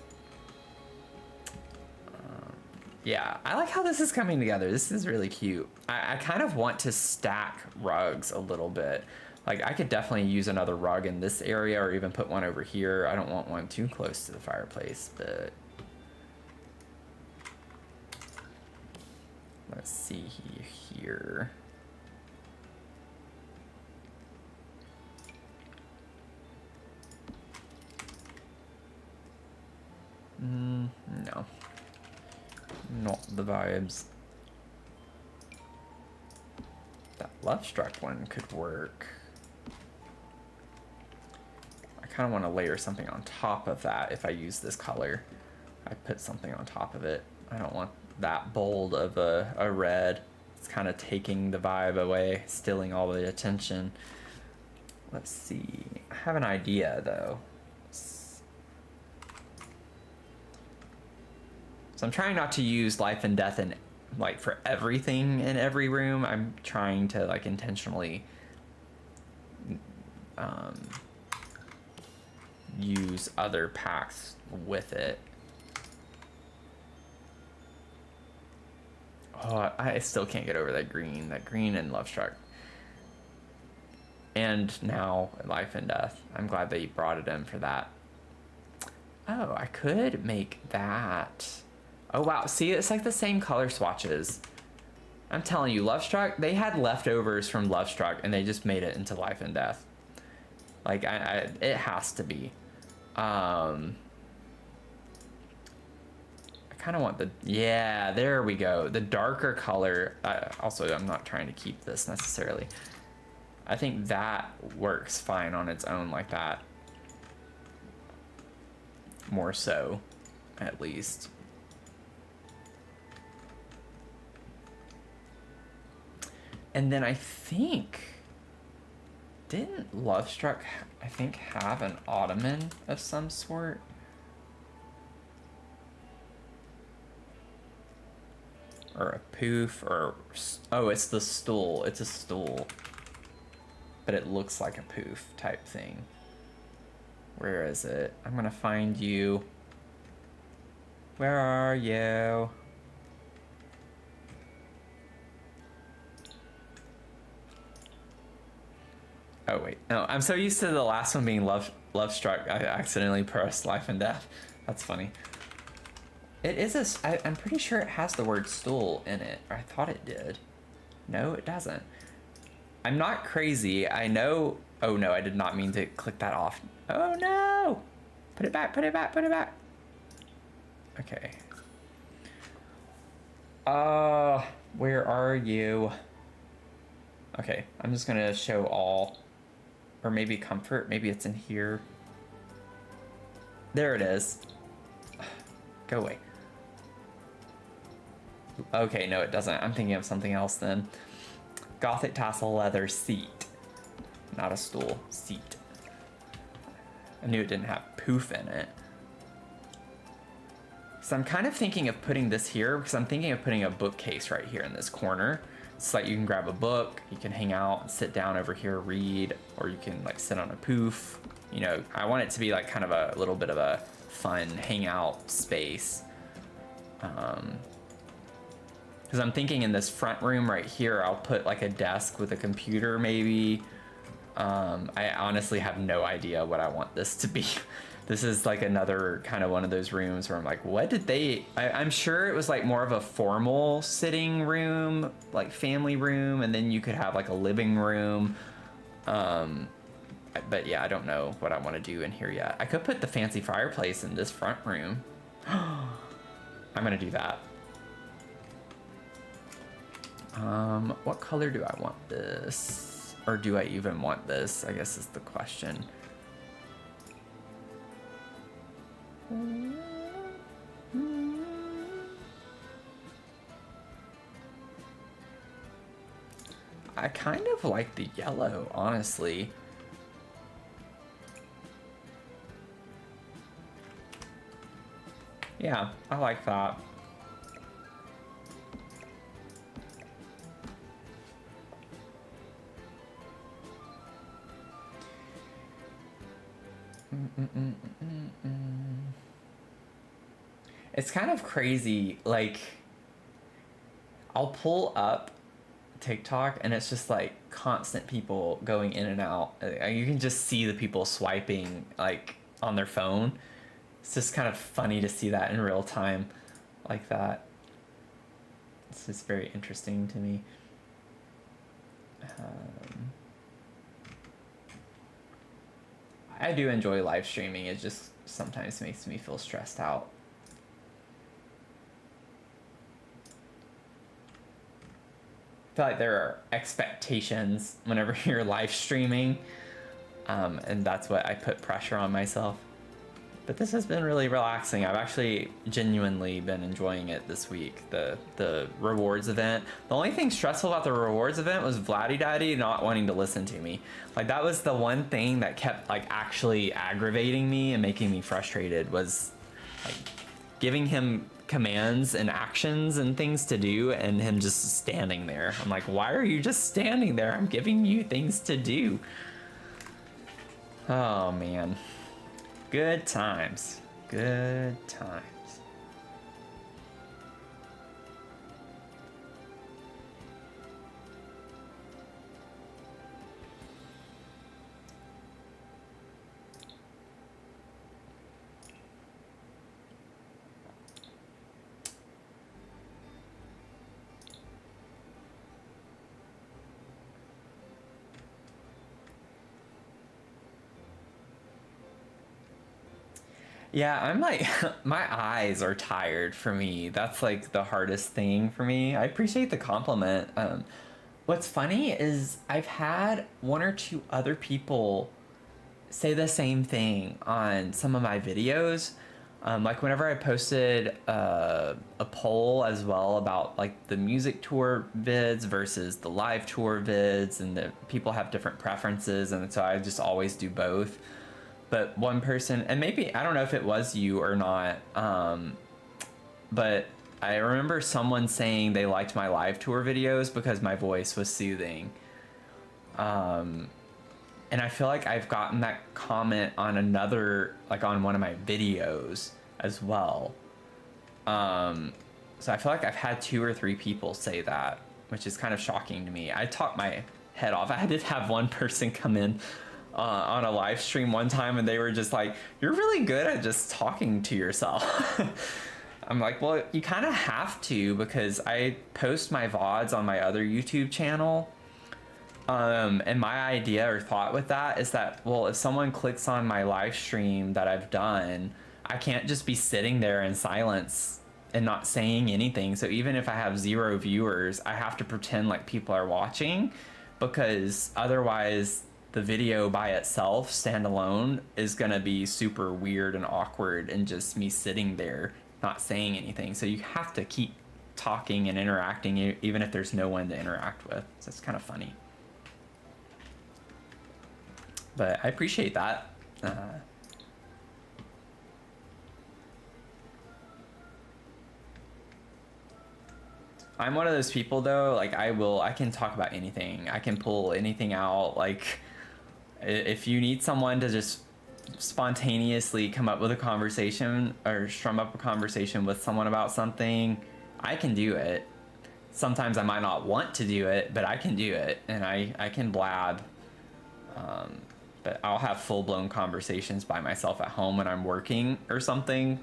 Yeah, I like how this is coming together. This is really cute. I kind of want to stack rugs a little bit. Like I could definitely use another rug in this area or even put one over here. I don't want one too close to the fireplace, but let's see here. No. Not the vibes. That Love Struck one could work. I kind of want to layer something on top of that if I use this color. I put something on top of it. I don't want that bold of a red. It's kind of taking the vibe away, stealing all the attention. Let's see. I have an idea though. So I'm trying not to use life and death in like for everything in every room. I'm trying to like intentionally use other packs with it. Oh, I still can't get over that green. That green and Love Struck. And now Life and Death. I'm glad that you brought it in for that. Oh, I could make that. Oh wow, see, it's like the same color swatches. I'm telling you, Love Struck, they had leftovers from Love Struck and they just made it into Life and Death. Like, it has to be. I kind of want the, yeah, there we go. The darker color, also, I'm not trying to keep this necessarily. I think that works fine on its own like that. More so, at least. And then I think, didn't Love Struck, I think, have an ottoman of some sort? or a poof, or oh, it's the stool. It's a stool, but it looks like a poof type thing. Where is it? I'm gonna find you. Where are you? Oh wait, no, I'm so used to the last one being love struck. I accidentally pressed life and death. That's funny. It is I'm pretty sure it has the word stool in it. Or I thought it did. No, it doesn't. I'm not crazy. I know. Oh no, I did not mean to click that off. Oh no! Put it back, put it back, put it back. Okay. Where are you? Okay, I'm just gonna show all. Or maybe comfort, maybe it's in here. There it is. Go away. Okay, no it doesn't. I'm thinking of something else then. Gothic tassel leather seat. Not a stool, seat. I knew it didn't have poof in it. So I'm kind of thinking of putting this here because I'm thinking of putting a bookcase right here in this corner. It's like you can grab a book, you can hang out and sit down over here, read, or you can like sit on a poof. You know, I want it to be like kind of a little bit of a fun hangout space. Because I'm thinking in this front room right here, I'll put like a desk with a computer maybe. I honestly have no idea what I want this to be. This is like another kind of one of those rooms where I'm like, what did they... I'm sure it was like more of a formal sitting room, like family room, and then you could have like a living room. But yeah, I don't know what I want to do in here yet. I could put the fancy fireplace in this front room. I'm gonna do that. What color do I want this? Or do I even want this, I guess is the question. I kind of like the yellow, honestly. Yeah, I like that. It's kind of crazy, like, I'll pull up TikTok and it's just like constant people going in and out. You can just see the people swiping like on their phone. It's just kind of funny to see that in real time like that. It's just very interesting to me. I do enjoy live streaming. It just sometimes makes me feel stressed out. I feel like there are expectations whenever you're live streaming, and that's what I put pressure on myself. But this has been really relaxing. I've actually genuinely been enjoying it this week. The rewards event. The only thing stressful about the rewards event was Vladdy Daddy not wanting to listen to me. Like that was the one thing that kept like actually aggravating me and making me frustrated, was like giving him commands and actions and things to do and him just standing there. I'm like, why are you just standing there? I'm giving you things to do. Oh man. Good times. Good times. Yeah, I'm like, my eyes are tired for me. That's like the hardest thing for me. I appreciate the compliment. What's funny is I've had one or two other people say the same thing on some of my videos. Like whenever I posted a poll as well about like the music tour vids versus the live tour vids, and the people have different preferences, and so I just always do both. But one person, and maybe, I don't know if it was you or not, but I remember someone saying they liked my live tour videos because my voice was soothing. And I feel like I've gotten that comment on another, like on one of my videos as well. So I feel like I've had 2 or 3 people say that, which is kind of shocking to me. I talked my head off. I did have one person come in on a live stream one time, and they were just like, "You're really good at just talking to yourself." I'm like, well, you kind of have to, because I post my VODs on my other YouTube channel. And my idea or thought with that is that, well, if someone clicks on my live stream that I've done, I can't just be sitting there in silence and not saying anything. So even if I have 0 viewers, I have to pretend like people are watching, because otherwise the video by itself, standalone, is gonna be super weird and awkward and just me sitting there not saying anything. So you have to keep talking and interacting even if there's no one to interact with. So it's kind of funny. But I appreciate that. I'm one of those people though, like I can talk about anything. I can pull anything out. Like if you need someone to just spontaneously come up with a conversation or strum up a conversation with someone about something, I can do it. Sometimes I might not want to do it, but I can do it, and I can blab. But I'll have full-blown conversations by myself at home when I'm working or something.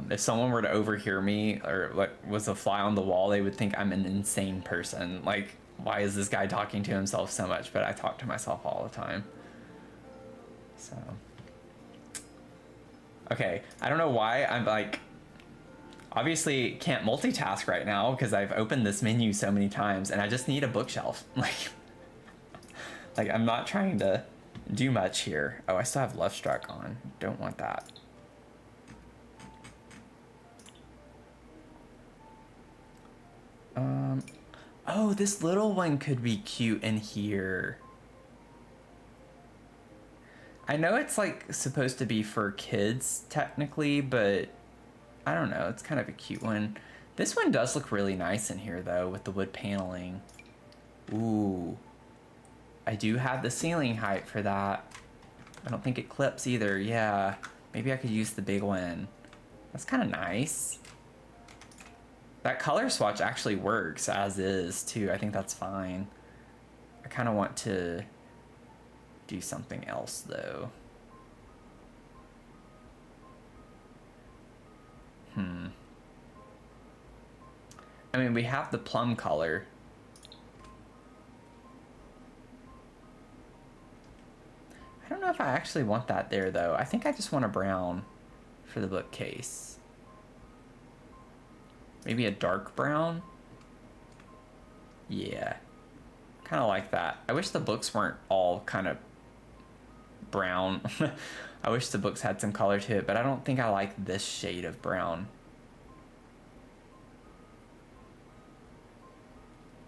If someone were to overhear me or like was a fly on the wall, they would think I'm an insane person. Like, why is this guy talking to himself so much? But I talk to myself all the time. So, okay, I don't know why I'm like, obviously can't multitask right now because I've opened this menu so many times, and I just need a bookshelf. Like I'm not trying to do much here. Oh, I still have left struck on. Don't want that. Oh, this little one could be cute in here. I know it's like supposed to be for kids technically, but I don't know. It's kind of a cute one. This one does look really nice in here though, with the wood paneling. Ooh. I do have the ceiling height for that. I don't think it clips either. Yeah, maybe I could use the big one. That's kind of nice. That color swatch actually works as is too. I think that's fine. I kind of want to do something else though. I mean, we have the plum color. I don't know if I actually want that there though. I think I just want a brown for the bookcase. Maybe a dark brown? Yeah, kind of like that. I wish the books weren't all kind of brown. I wish the books had some color to it, but I don't think I like this shade of brown.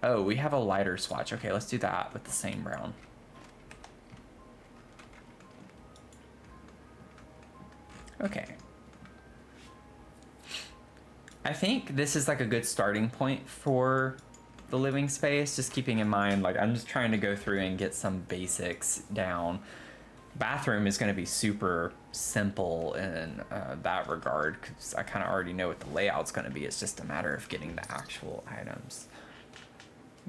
Oh, we have a lighter swatch. Okay, let's do that with the same brown. Okay. I think this is like a good starting point for the living space, just keeping in mind, like I'm just trying to go through and get some basics down. Bathroom is going to be super simple in that regard, because I kind of already know what the layout's going to be. It's just a matter of getting the actual items.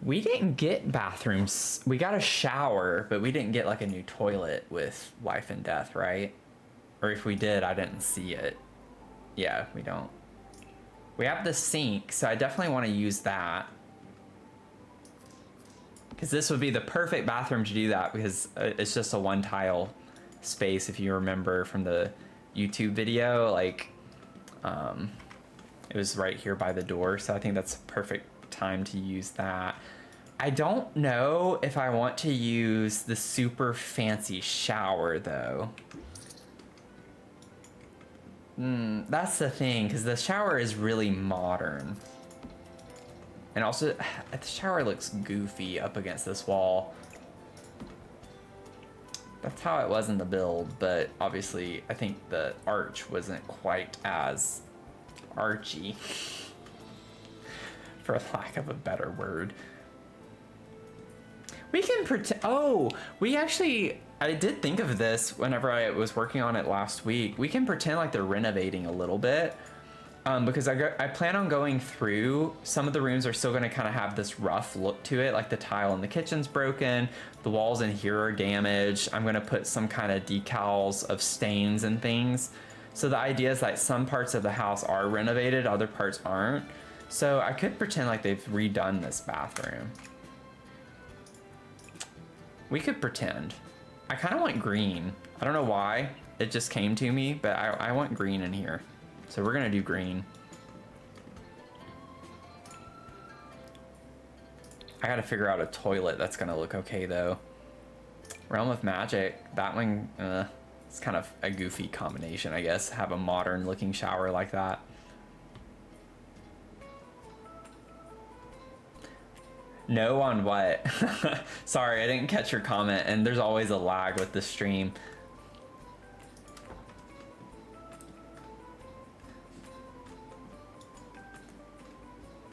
We didn't get bathrooms. We got a shower, but we didn't get like a new toilet with life and death, right? Or if we did, I didn't see it. Yeah, we don't. We have the sink, so I definitely want to use that. Because this would be the perfect bathroom to do that, because it's just a one tile space, if you remember from the YouTube video. Like, it was right here by the door, so I think that's a perfect time to use that. I don't know if I want to use the super fancy shower though. That's the thing, because the shower is really modern. And also, the shower looks goofy up against this wall. That's how it was in the build, but obviously I think the arch wasn't quite as Archie. For lack of a better word. We can pretend. Oh, we actually. I did think of this whenever I was working on it last week. We can pretend like they're renovating a little bit. Because I plan on going through. Some of the rooms are still going to kind of have this rough look to it. Like the tile in the kitchen's broken. The walls in here are damaged. I'm going to put some kind of decals of stains and things. So the idea is that some parts of the house are renovated, other parts aren't. So I could pretend like they've redone this bathroom. We could pretend. I kind of want green. I don't know why. It just came to me, but I want green in here. So we're gonna do green. I gotta figure out a toilet that's gonna look okay though. Realm of Magic, that one, it's kind of a goofy combination, I guess. Have a modern looking shower like that. No on what? Sorry, I didn't catch your comment, and there's always a lag with the stream.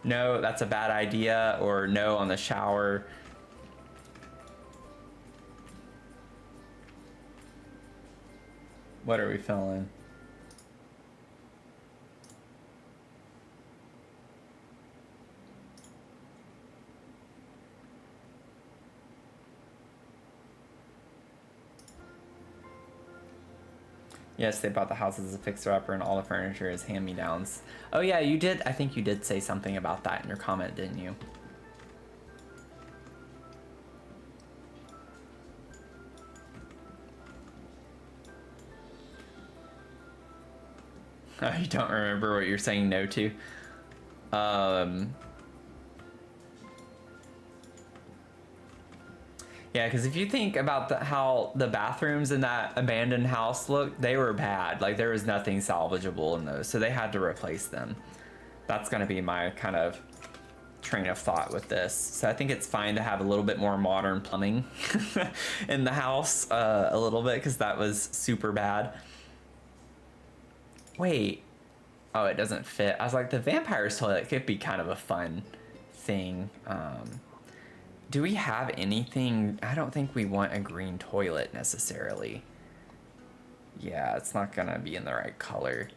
No, that's a bad idea, or no on the shower. What are we feeling? Yes, they bought the house as a fixer-upper and all the furniture is hand-me-downs. Oh yeah, you did. I think you did say something about that in your comment, didn't you? Oh, you don't remember what you're saying no to? Yeah, because if you think about how the bathrooms in that abandoned house looked, they were bad. Like, there was nothing salvageable in those, so they had to replace them. That's going to be my kind of train of thought with this. So I think it's fine to have a little bit more modern plumbing in the house, a little bit, because that was super bad. Wait. Oh, it doesn't fit. I was like, the vampire's toilet could be kind of a fun thing. Do we have anything? I don't think we want a green toilet necessarily. Yeah, it's not gonna be in the right color.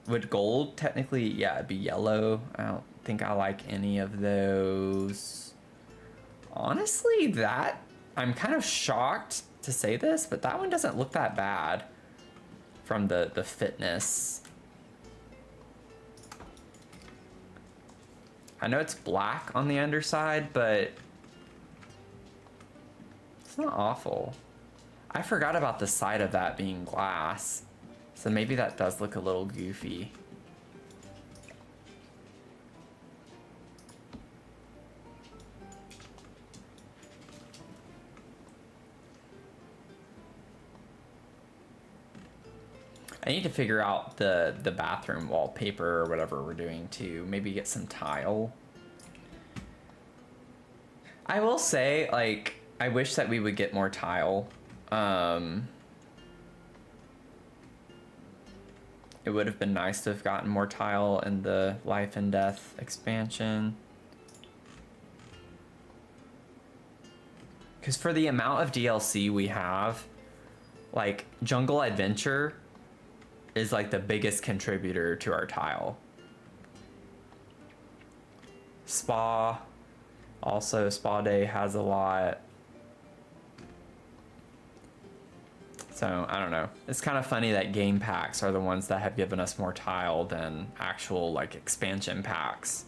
Would gold technically, yeah, it'd be yellow. I don't think I like any of those. Honestly, that, I'm kind of shocked to say this, but that one doesn't look that bad from the fitness. I know it's black on the underside, but it's not awful. I forgot about the side of that being glass, so maybe that does look a little goofy. I need to figure out the bathroom wallpaper or whatever we're doing too. Maybe get some tile. I will say, like, I wish that we would get more tile. It would have been nice to have gotten more tile in the Life and Death expansion. Because for the amount of DLC we have, like, Jungle Adventure is like the biggest contributor to our tile. Spa, also Spa Day has a lot. So I don't know. It's kind of funny that game packs are the ones that have given us more tile than actual like expansion packs.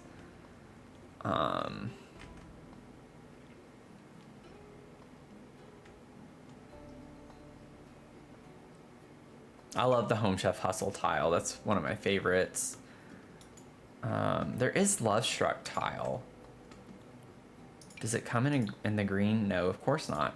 I love the Home Chef Hustle tile. That's one of my favorites. There is Love Struck tile. Does it come in the green? No, of course not.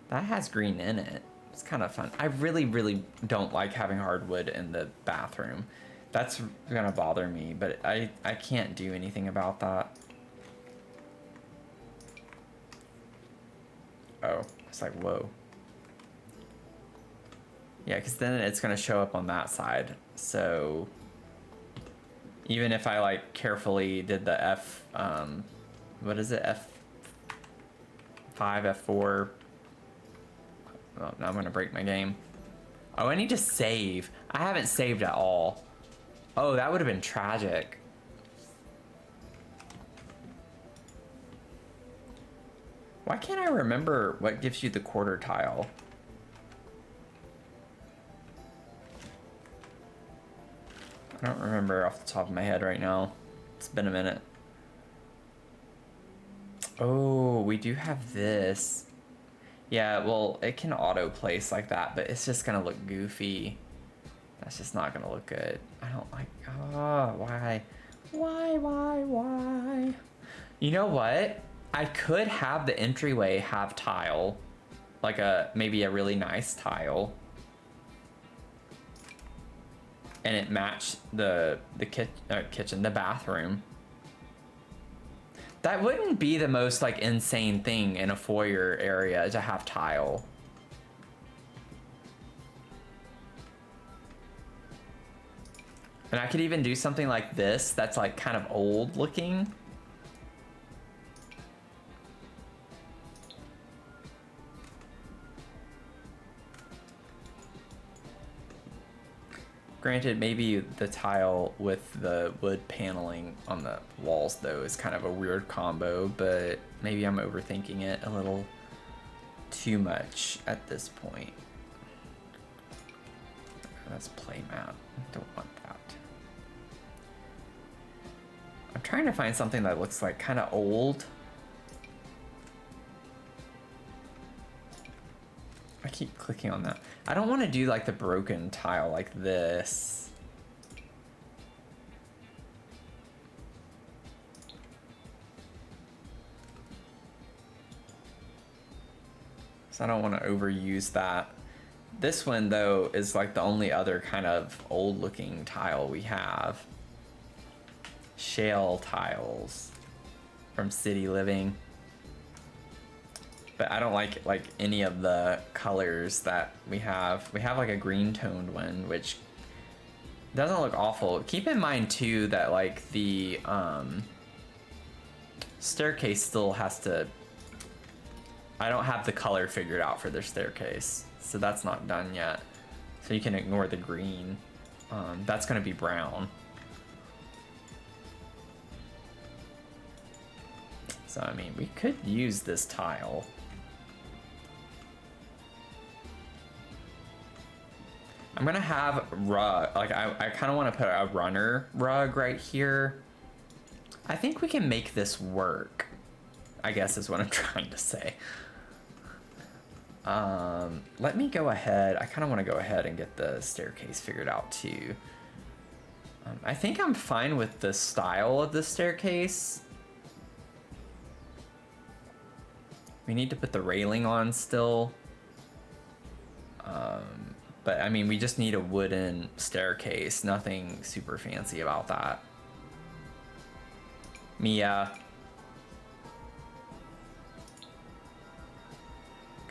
That has green in it. It's kind of fun. I really, really don't like having hardwood in the bathroom. That's gonna bother me, but I can't do anything about that. Oh, It's like, whoa. Yeah, because then it's going to show up on that side. So even if I like carefully did the F, what is it? F5, F4. Oh, now I'm going to break my game. Oh, I need to save. I haven't saved at all. Oh, that would have been tragic. Why can't I remember what gives you the quarter tile? I don't remember off the top of my head right now. It's been a minute. Oh, we do have this. Yeah, well, it can auto place like that, but it's just gonna look goofy. That's just not gonna look good. I don't like, oh, why? Why? You know what? I could have the entryway have tile. Like maybe a really nice tile. And it matched the kitchen, the bathroom. That wouldn't be the most like insane thing in a foyer area to have tile. And I could even do something like this that's like kind of old looking. Granted, maybe the tile with the wood paneling on the walls, though, is kind of a weird combo, but maybe I'm overthinking it a little too much at this point. That's playmat. I don't want that. I'm trying to find something that looks like kind of old. I keep clicking on that. I don't want to do like the broken tile like this. So I don't want to overuse that. This one though is like the only other kind of old looking tile we have. Shale tiles from City Living. But I don't like any of the colors that we have. We have like a green toned one, which doesn't look awful. Keep in mind too that like the staircase still has to, I don't have the color figured out for their staircase, so that's not done yet. So you can ignore the green. That's gonna be brown. So I mean, we could use this tile. I'm gonna have rug, like I kind of want to put a runner rug right here. I think we can make this work, I guess is what I'm trying to say. Let me go ahead. I kind of want to go ahead and get the staircase figured out too. I think I'm fine with the style of the staircase. We need to put the railing on still. But I mean, we just need a wooden staircase. Nothing super fancy about that. Mia.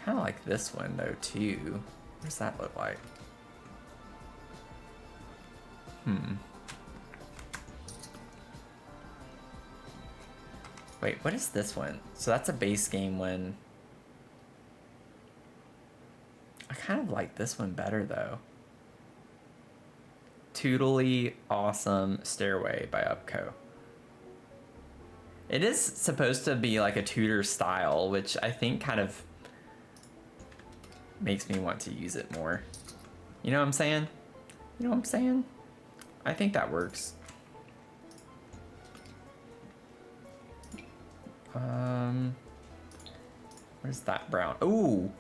Kind of like this one though too. What does that look like? Wait, what is this one? So that's a base game one. I kind of like this one better though. Tootly Awesome Stairway by Upco. It is supposed to be like a Tudor style, which I think kind of makes me want to use it more. You know what I'm saying? You know what I'm saying? I think that works. Where's that brown? Ooh,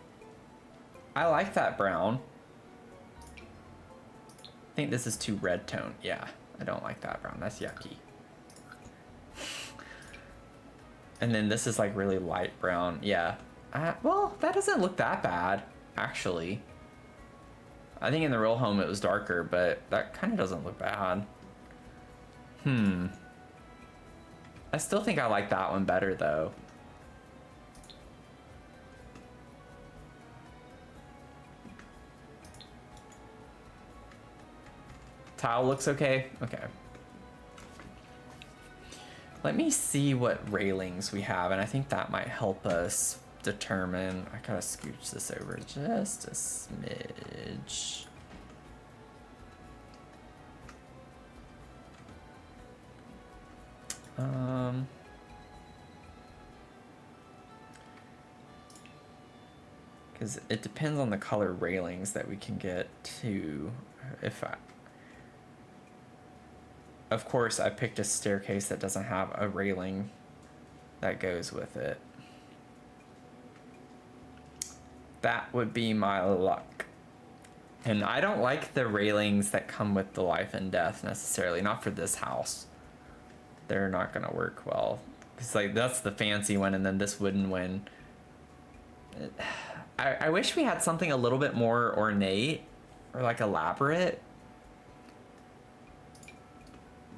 I like that brown. I think this is too red tone. Yeah, I don't like that brown. That's yucky. And then this is like really light brown. Yeah. Well, that doesn't look that bad, actually. I think in the real home it was darker, but that kind of doesn't look bad. I still think I like that one better, though. Tile looks okay? Okay. Let me see what railings we have, and I think that might help us determine. I gotta scooch this over just a smidge. Because it depends on the color railings that we can get to. Of course, I picked a staircase that doesn't have a railing that goes with it. That would be my luck. And I don't like the railings that come with the life and death necessarily, not for this house. They're not gonna work well. It's like, that's the fancy one, and then this wooden one. I wish we had something a little bit more ornate or like elaborate.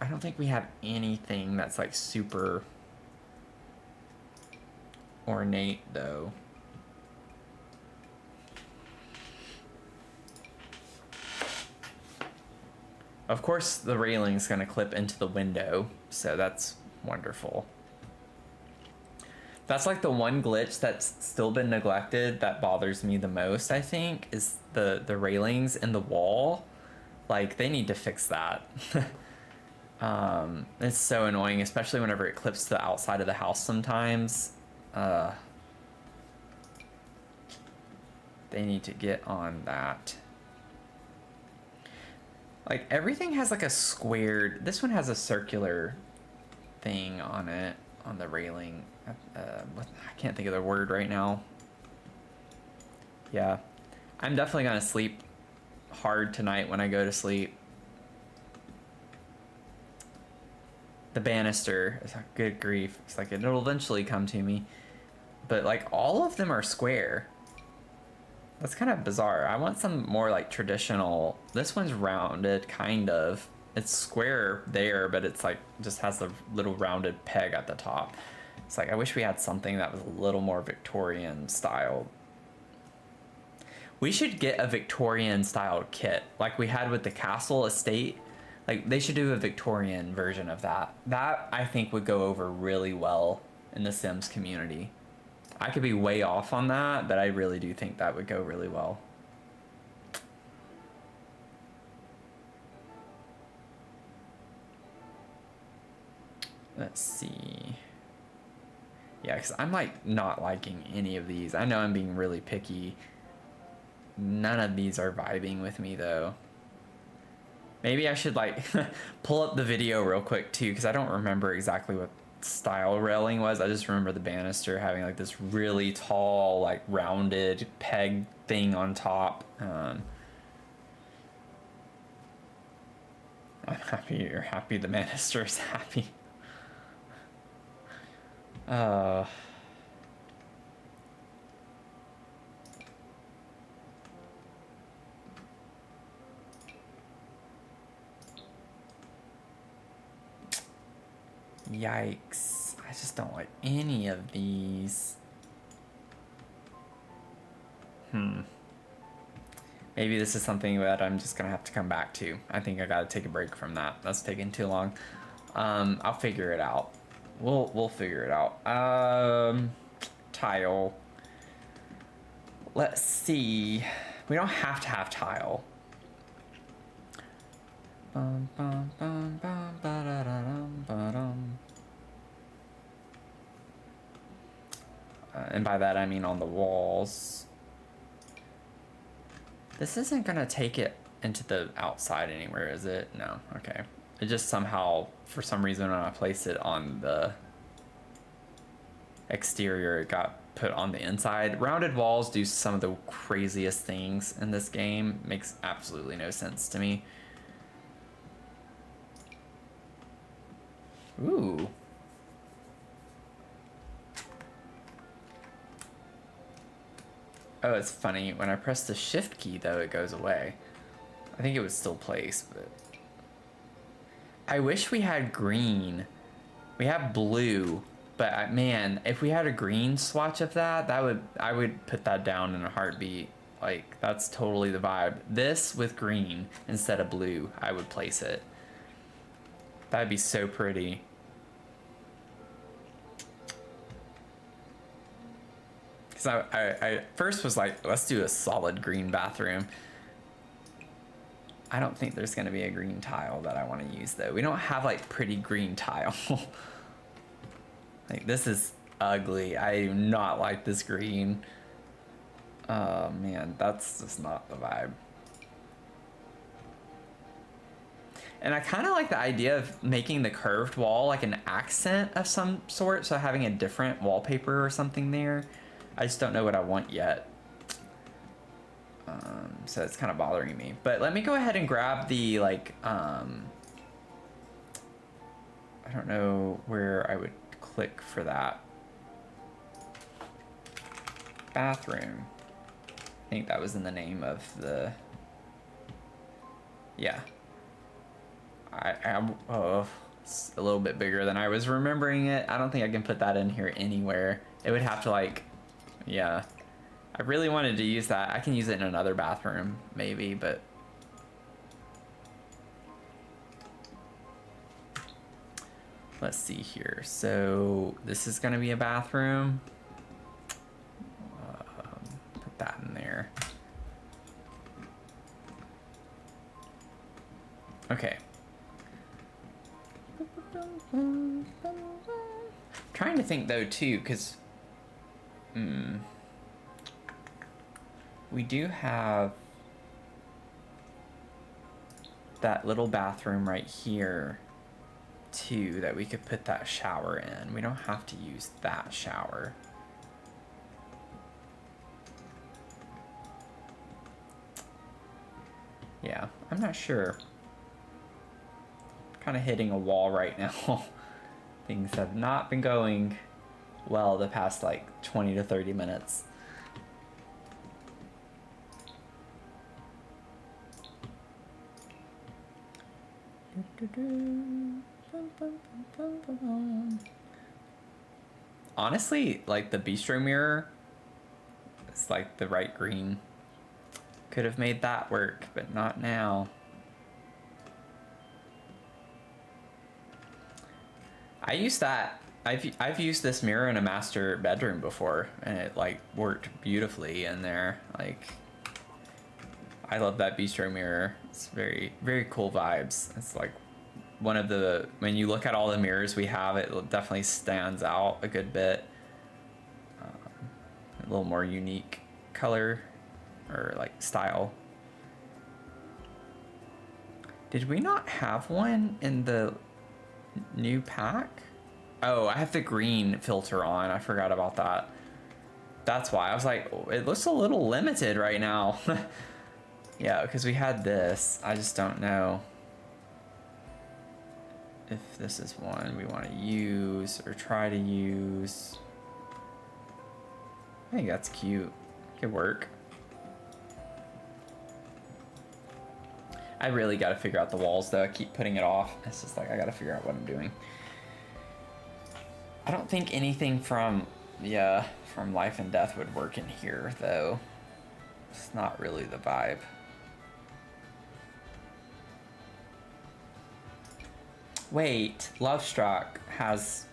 I don't think we have anything that's like super ornate though. Of course, the railing's gonna clip into the window, so that's wonderful. That's like the one glitch that's still been neglected that bothers me the most, I think, is the railings in the wall. Like, they need to fix that. It's so annoying, especially whenever it clips to the outside of the house sometimes. They need to get on that. Like, everything has like a squared... This one has a circular thing on it, on the railing. I can't think of the word right now. Yeah. I'm definitely gonna sleep hard tonight when I go to sleep. The banister, good grief. It's like it'll eventually come to me. But like all of them are square. That's kind of bizarre. I want some more like traditional. This one's rounded, kind of. It's square there, but it's like just has a little rounded peg at the top. It's like I wish we had something that was a little more Victorian style. We should get a Victorian style kit like we had with the castle estate. Like they should do a Victorian version of that. That I think would go over really well in the Sims community. I could be way off on that, but I really do think that would go really well. Let's see. Yeah, because I'm like not liking any of these. I know I'm being really picky. None of these are vibing with me though. Maybe I should like pull up the video real quick too, because I don't remember exactly what style railing was. I just remember the banister having like this really tall, like rounded peg thing on top. I'm happy you're happy. The banister is happy. Yikes. I just don't like any of these. Maybe this is something that I'm just gonna have to come back to. I think I gotta take a break from that. That's taking too long. I'll figure it out. We'll figure it out. Tile. Let's see. We don't have to have tile. And by that I mean on the walls. This isn't gonna take it into the outside anywhere, is it? No, okay. It just somehow, for some reason, when I place it on the exterior, it got put on the inside. Rounded walls do some of the craziest things in this game. Makes absolutely no sense to me. Ooh. Oh, it's funny. When I press the shift key, though, it goes away. I think it was still placed, but... I wish we had green. We have blue, but man, if we had a green swatch of that, I would put that down in a heartbeat. Like, that's totally the vibe. This with green instead of blue, I would place it. That'd be so pretty. Because I first was like, let's do a solid green bathroom. I don't think there's going to be a green tile that I want to use, though. We don't have, like, pretty green tile. Like, this is ugly. I do not like this green. Oh, man. That's just not the vibe. And I kind of like the idea of making the curved wall, like, an accent of some sort. So having a different wallpaper or something there. I just don't know what I want yet. So it's kind of bothering me. But let me go ahead and grab the, like, I don't know where I would click for that. Bathroom. I think that was in the name of the... Yeah. Oh, it's a little bit bigger than I was remembering it. I don't think I can put that in here anywhere. It would have to, like... Yeah. I really wanted to use that. I can use it in another bathroom, maybe, but... Let's see here. So, this is going to be a bathroom. Put that in there. Okay. Trying to think, though, too, because... we do have that little bathroom right here too that we could put that shower in. We don't have to use that shower. Yeah, I'm not sure. Kind of hitting a wall right now. Things have not been going well the past like 20 to 30 minutes. Honestly, like the bistro mirror, it's like the right green. Could have made that work, but not now. I used that. I've used this mirror in a master bedroom before, and it like worked beautifully in there. Like, I love that bistro mirror. It's very, very cool vibes. It's like one of the, when you look at all the mirrors we have, it definitely stands out a good bit. A little more unique color or like style. Did we not have one in the new pack? Oh, I have the green filter on. I forgot about that. That's why I was like, oh, it looks a little limited right now. Yeah, because we had this. I just don't know if this is one we want to use or try to use. I think that's cute. Could work. I really got to figure out the walls though. I keep putting it off. It's just like, I got to figure out what I'm doing. I don't think anything from Life and Death would work in here though. It's not really the vibe. Wait, Love Struck has...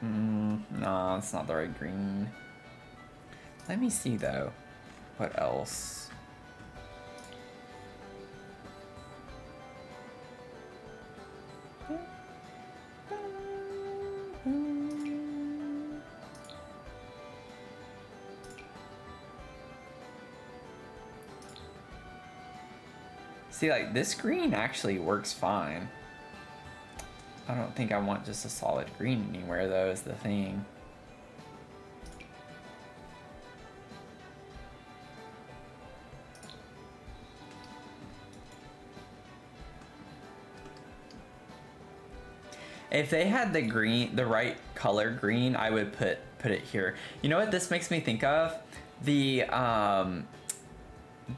no, it's not the right green. Let me see, though. What else? See, like, this green actually works fine. I don't think I want just a solid green anywhere, though, is the thing. If they had the green, the right color green, I would put it here. You know what this makes me think of? The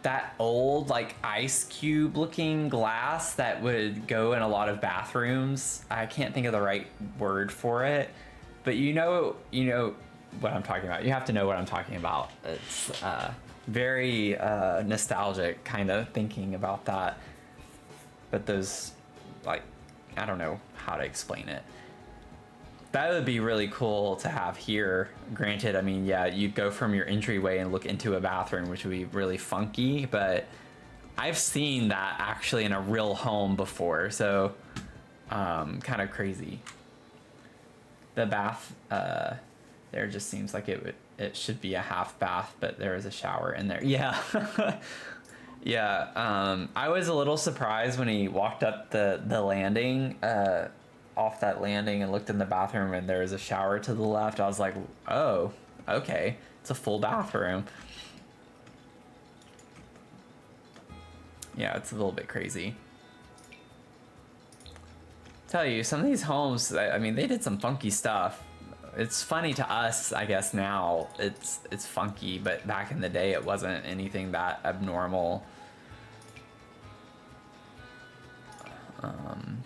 that old like ice cube looking glass that would go in a lot of bathrooms. I can't think of the right word for it, but you know what I'm talking about. You have to know what I'm talking about. It's very nostalgic kind of thinking about that. But those, like, I don't know how to explain it. That would be really cool to have here. Granted, I mean, yeah, you'd go from your entryway and look into a bathroom, which would be really funky, but I've seen that actually in a real home before, so kind of crazy. The bath there just seems like it should be a half bath, but there is a shower in there. Yeah. Yeah, I was a little surprised when he walked up the landing, off that landing, and looked in the bathroom and there was a shower to the left. I was like, oh, okay, it's a full bathroom. Yeah, it's a little bit crazy. Tell you, some of these homes, I mean, they did some funky stuff. It's funny to us, I guess now it's funky, but back in the day it wasn't anything that abnormal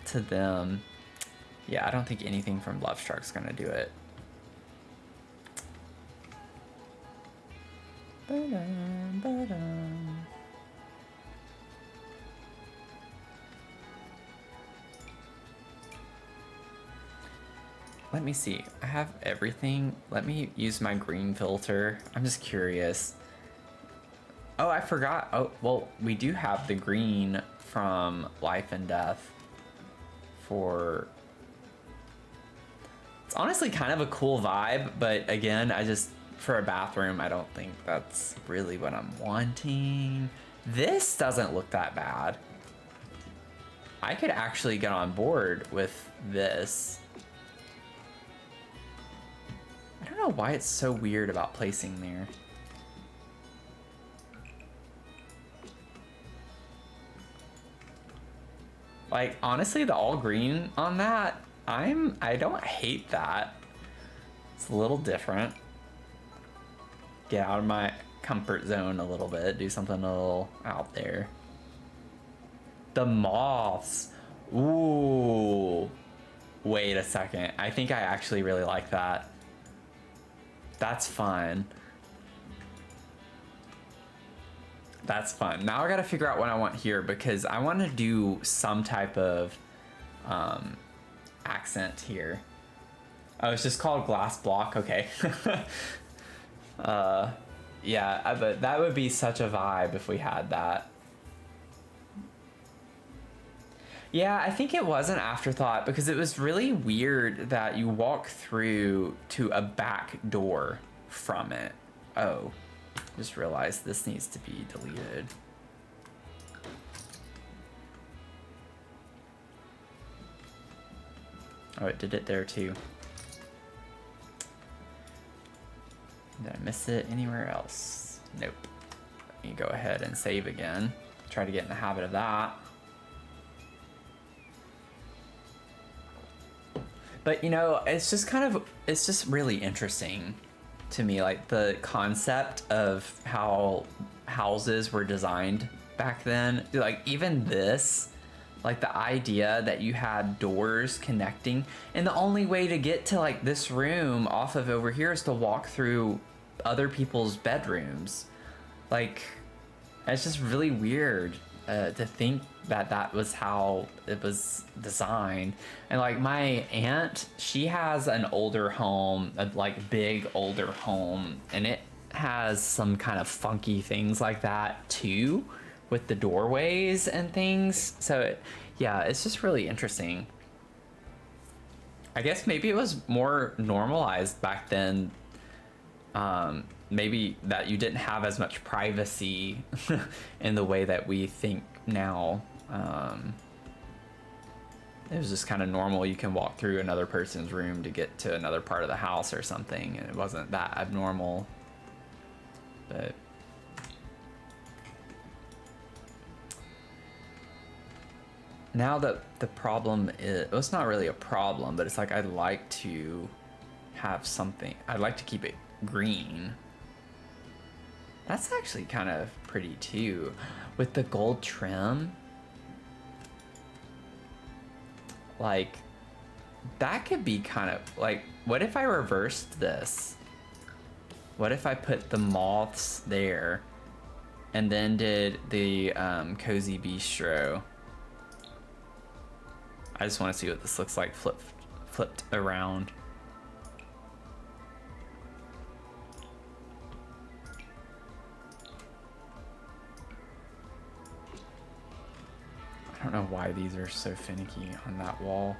to them. Yeah, I don't think anything from Love Struck's gonna do it. Ba-dum, ba-dum. Let me see. I have everything. Let me use my green filter. I'm just curious. Oh, I forgot. Oh, well, we do have the green from Life and Death for... It's honestly kind of a cool vibe, but again, for a bathroom, I don't think that's really what I'm wanting. This doesn't look that bad. I could actually get on board with this. I don't know why it's so weird about placing there. Like, honestly, the all green on that, I don't hate that. It's a little different. Get out of my comfort zone a little bit, do something a little out there. The moths. Ooh. Wait a second. I think I actually really like that. That's fun. That's fun. Now I gotta figure out what I want here because I want to do some type of accent here. Oh, it's just called glass block. Okay. Yeah, but that would be such a vibe if we had that. Yeah, I think it was an afterthought because it was really weird that you walk through to a back door from it. Oh, just realized this needs to be deleted. Oh, it did it there too. Did I miss it anywhere else? Nope. Let me go ahead and save again. Try to get in the habit of that. But you know, it's just really interesting to me, like the concept of how houses were designed back then. Like even this, like the idea that you had doors connecting and the only way to get to like this room off of over here is to walk through other people's bedrooms. Like, it's just really weird to think that that was how it was designed. And like my aunt, she has an older home, a like big older home, and it has some kind of funky things like that too, with the doorways and things. So yeah, it's just really interesting. I guess maybe it was more normalized back then. Maybe that you didn't have as much privacy in the way that we think now. It was just kind of normal. You can walk through another person's room to get to another part of the house or something, and it wasn't that abnormal. But now the problem is, well, it's not really a problem, but it's like I'd like to have something. I'd like to keep it green. That's actually kind of pretty too, with the gold trim. Like, that could be kind of like, what if I reversed this? What if I put the moths there and then did the Cozy Bistro. I just want to see what this looks like flipped around. I don't know why these are so finicky on that wall.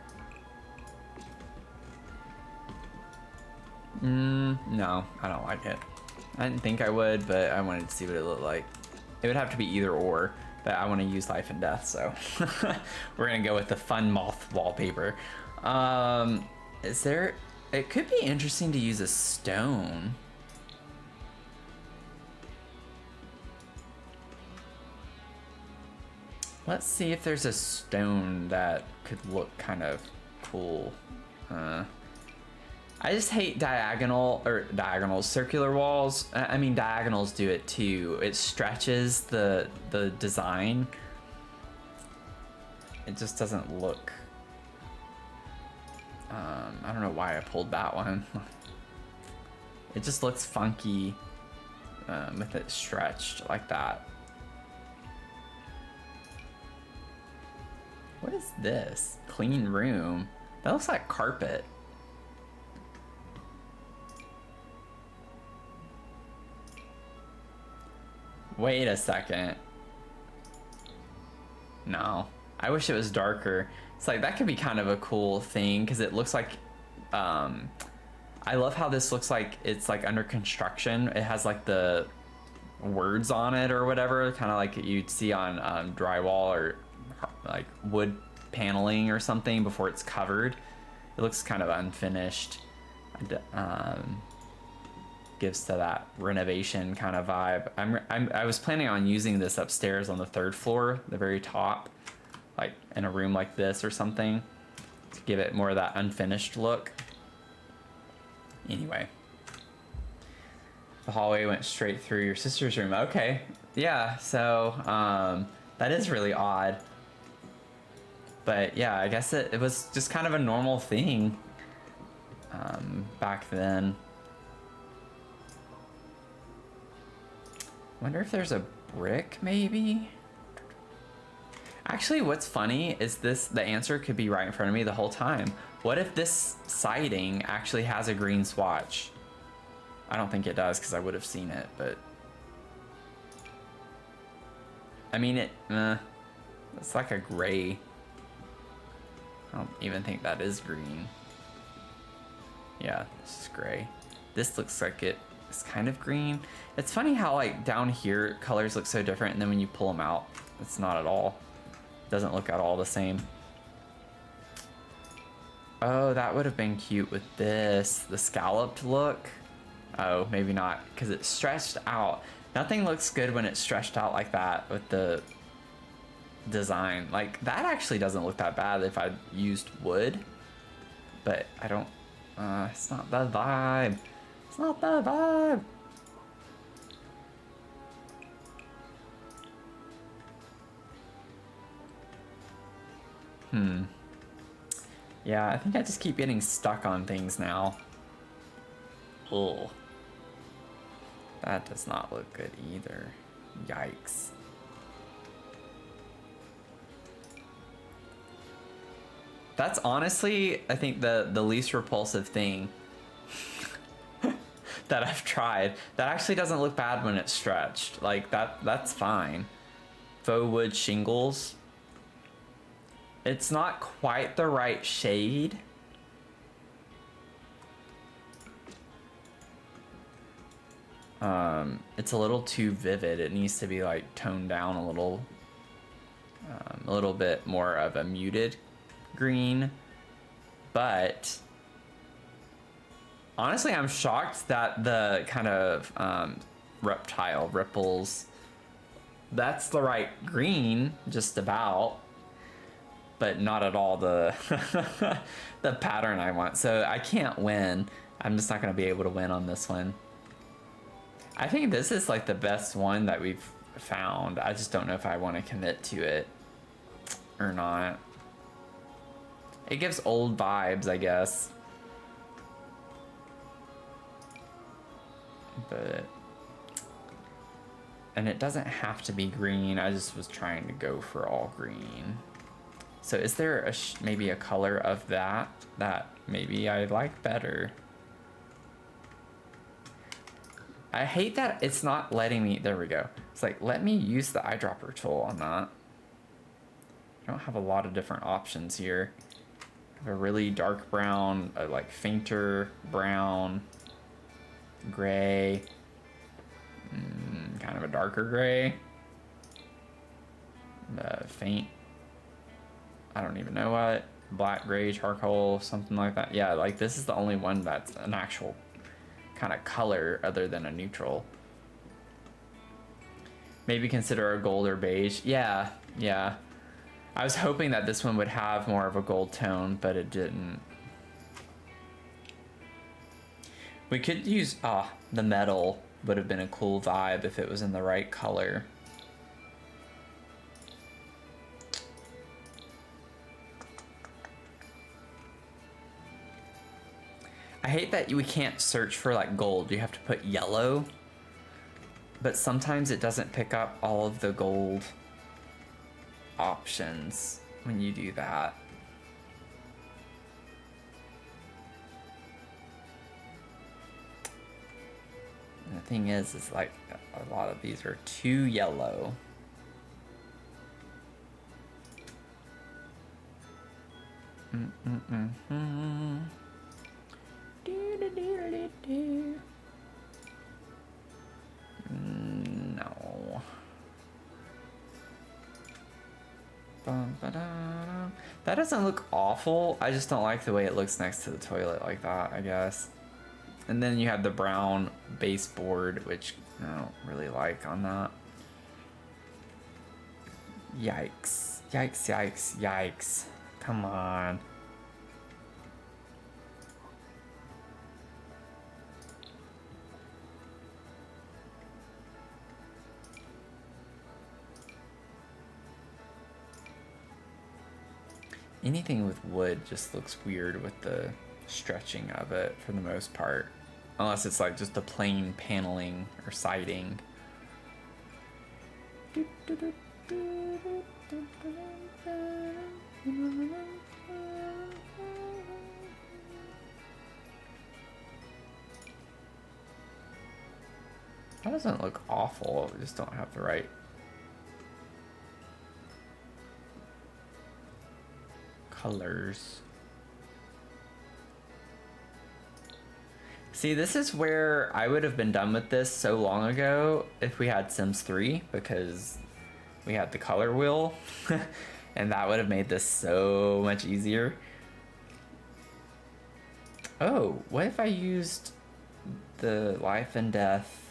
No, I don't like it. I didn't think I would, but I wanted to see what it looked like. It would have to be either or, but I want to use life and death, so we're gonna go with the fun moth wallpaper. Is there? It could be interesting to use a stone. Let's see if there's a stone that could look kind of cool. I just hate circular walls. I mean, diagonals do it too. It stretches the design. It just doesn't look. I don't know why I pulled that one. It just looks funky with it stretched like that. What is this? Clean room. That looks like carpet. Wait a second. No. I wish it was darker. It's like that could be kind of a cool thing because it looks like I love how this looks like it's like under construction. It has like the words on it or whatever, kind of like you'd see on drywall or like wood paneling or something before it's covered. It looks kind of unfinished. Gives to that renovation kind of vibe. I was planning on using this upstairs on the 3rd floor, the very top, like in a room like this or something, to give it more of that unfinished look. Anyway, the hallway went straight through your sister's room. Okay, yeah, so that is really odd. But yeah, I guess it was just kind of a normal thing back then. Wonder if there's a brick, maybe? Actually, what's funny is the answer could be right in front of me the whole time. What if this siding actually has a green swatch? I don't think it does because I would have seen it, but... I mean, it's like a gray. I don't even think that is green. Yeah, this is gray. This looks like it's kind of green. It's funny how like down here colors look so different, and then when you pull them out, it's not at all. It doesn't look at all the same. Oh, that would have been cute with this, the scalloped look. Oh, maybe not, because it's stretched out. Nothing looks good when it's stretched out like that with the design. Like that actually doesn't look that bad if I used wood, but I don't, it's not the vibe. It's not the vibe. Yeah, I think I just keep getting stuck on things now. Ugh. That does not look good either. Yikes. That's honestly, I think the least repulsive thing that I've tried. That actually doesn't look bad when it's stretched. Like that's fine. Faux wood shingles. It's not quite the right shade. It's a little too vivid. It needs to be like toned down a little bit more of a muted green. But honestly, I'm shocked that the kind of reptile ripples, that's the right green, just about, but not at all the the pattern I want. So I can't win. I'm just not going to be able to win on this one. I think this is like the best one that we've found. I just don't know if I want to commit to it or not. It gives old vibes, I guess. But And it doesn't have to be green. I just was trying to go for all green. So is there a maybe a color of that maybe I like better? I hate that it's not letting me, there we go. It's like, let me use the eyedropper tool on that. I don't have a lot of different options here. I have a really dark brown, a like fainter brown, gray, kind of a darker gray, faint, I don't even know what, black, gray, charcoal, something like that. Yeah, like this is the only one that's an actual kind of color other than a neutral. Maybe consider a gold or beige. Yeah, yeah. I was hoping that this one would have more of a gold tone, but it didn't. We could use, the metal would have been a cool vibe if it was in the right color. I hate that we can't search for like gold. You have to put yellow, but sometimes it doesn't pick up all of the gold options when you do that. And the thing is like a lot of these are too yellow. No. That doesn't look awful. I just don't like the way it looks next to the toilet like that, I guess. And then you have the brown baseboard, which I don't really like on that. Yikes. Yikes, yikes, yikes. Come on. Anything with wood just looks weird with the stretching of it for the most part. Unless it's like just a plain paneling or siding. That doesn't look awful, we just don't have the right colors. See, this is where I would have been done with this so long ago if we had Sims 3, because we had the color wheel and that would have made this so much easier. Oh, what if I used the life and death?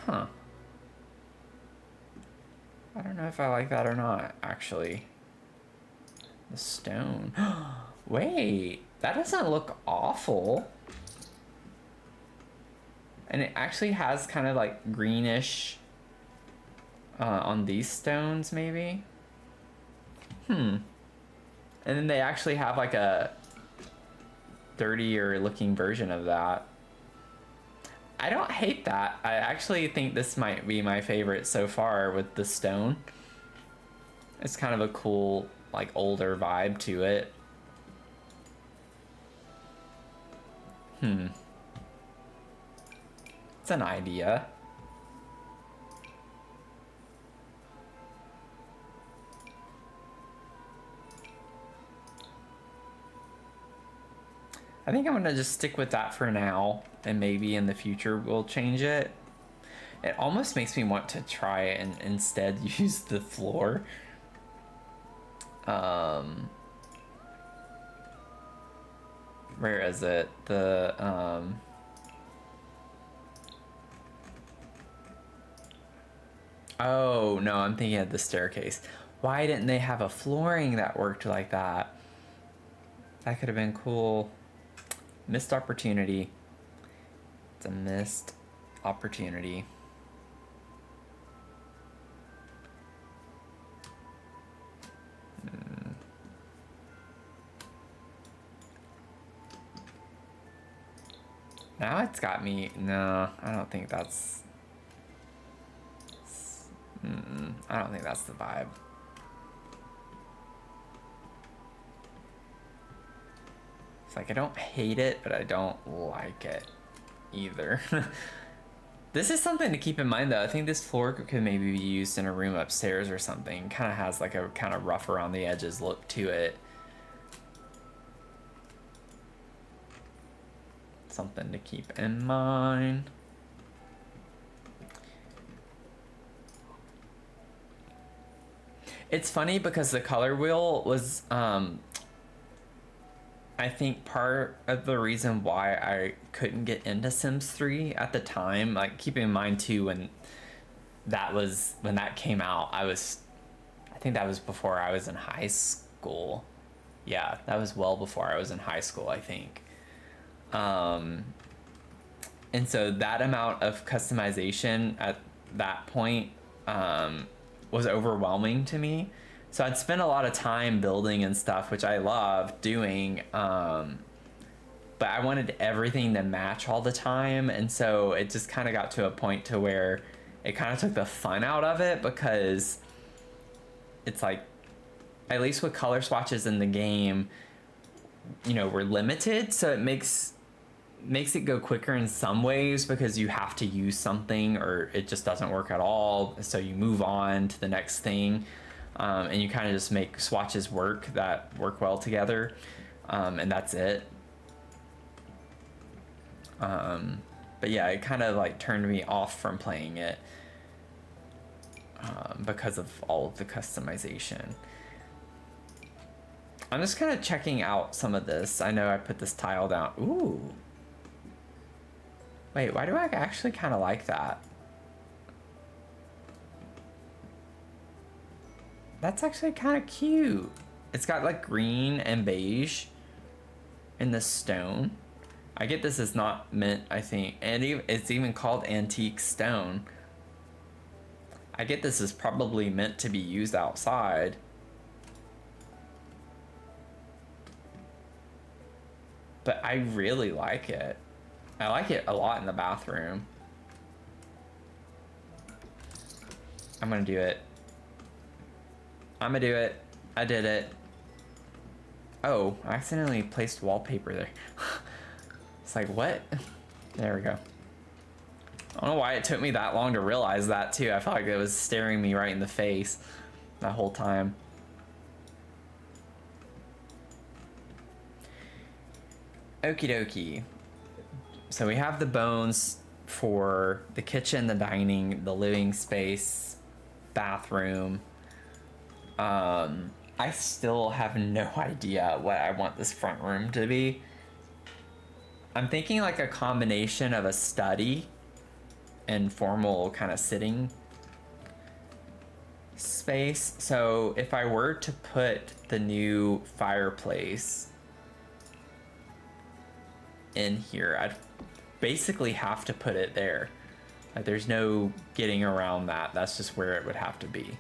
Huh. I don't know if I like that or not, actually. The stone. Wait, that doesn't look awful. And it actually has kind of like greenish on these stones, maybe. And then they actually have like a dirtier looking version of that. I don't hate that. I actually think this might be my favorite so far with the stone. It's kind of a cool, like, older vibe to it. It's an idea. I think I'm gonna just stick with that for now, and maybe in the future we'll change it. It almost makes me want to try it and instead use the floor. Where is it? The oh no, I'm thinking of the staircase. Why didn't they have a flooring that worked like that? That could have been cool. Missed opportunity. It's a missed opportunity. Now it's got me. No, I don't think that's. I don't think that's the vibe. It's like I don't hate it, but I don't like it either. This is something to keep in mind though. I think this floor could maybe be used in a room upstairs or something. Kind of has like a kind of rough around the edges look to it. Something to keep in mind. It's funny because the color wheel was I think part of the reason why I couldn't get into Sims 3 at the time, like keeping in mind too when that came out, I think that was before I was in high school. Yeah, that was well before I was in high school, I think. And so that amount of customization at that point was overwhelming to me. So I'd spent a lot of time building and stuff, which I love doing, but I wanted everything to match all the time, and so it just kind of got to a point to where it kind of took the fun out of it, because it's like, at least with color swatches in the game, you know, we're limited, so it makes it go quicker in some ways because you have to use something or it just doesn't work at all, so you move on to the next thing. And you kind of just make swatches that work well together, and that's it. But yeah, it kind of like turned me off from playing it because of all of the customization. I'm just kind of checking out some of this. I know I put this tile down. Ooh. Wait, why do I actually kind of like that? That's actually kind of cute. It's got like green and beige in the stone. I get this is not meant, I think, and it's even called antique stone. I get this is probably meant to be used outside. But I really like it. I like it a lot in the bathroom. I'm gonna do it. I'm gonna do it. I did it. Oh, I accidentally placed wallpaper there. It's like, what? There we go. I don't know why it took me that long to realize that too. I felt like it was staring me right in the face that whole time. Okie dokie. So we have the bones for the kitchen, the dining, the living space, bathroom. I still have no idea what I want this front room to be. I'm thinking like a combination of a study and formal kind of sitting space. So if I were to put the new fireplace in here, I'd basically have to put it there. Like, there's no getting around that. That's just where it would have to be.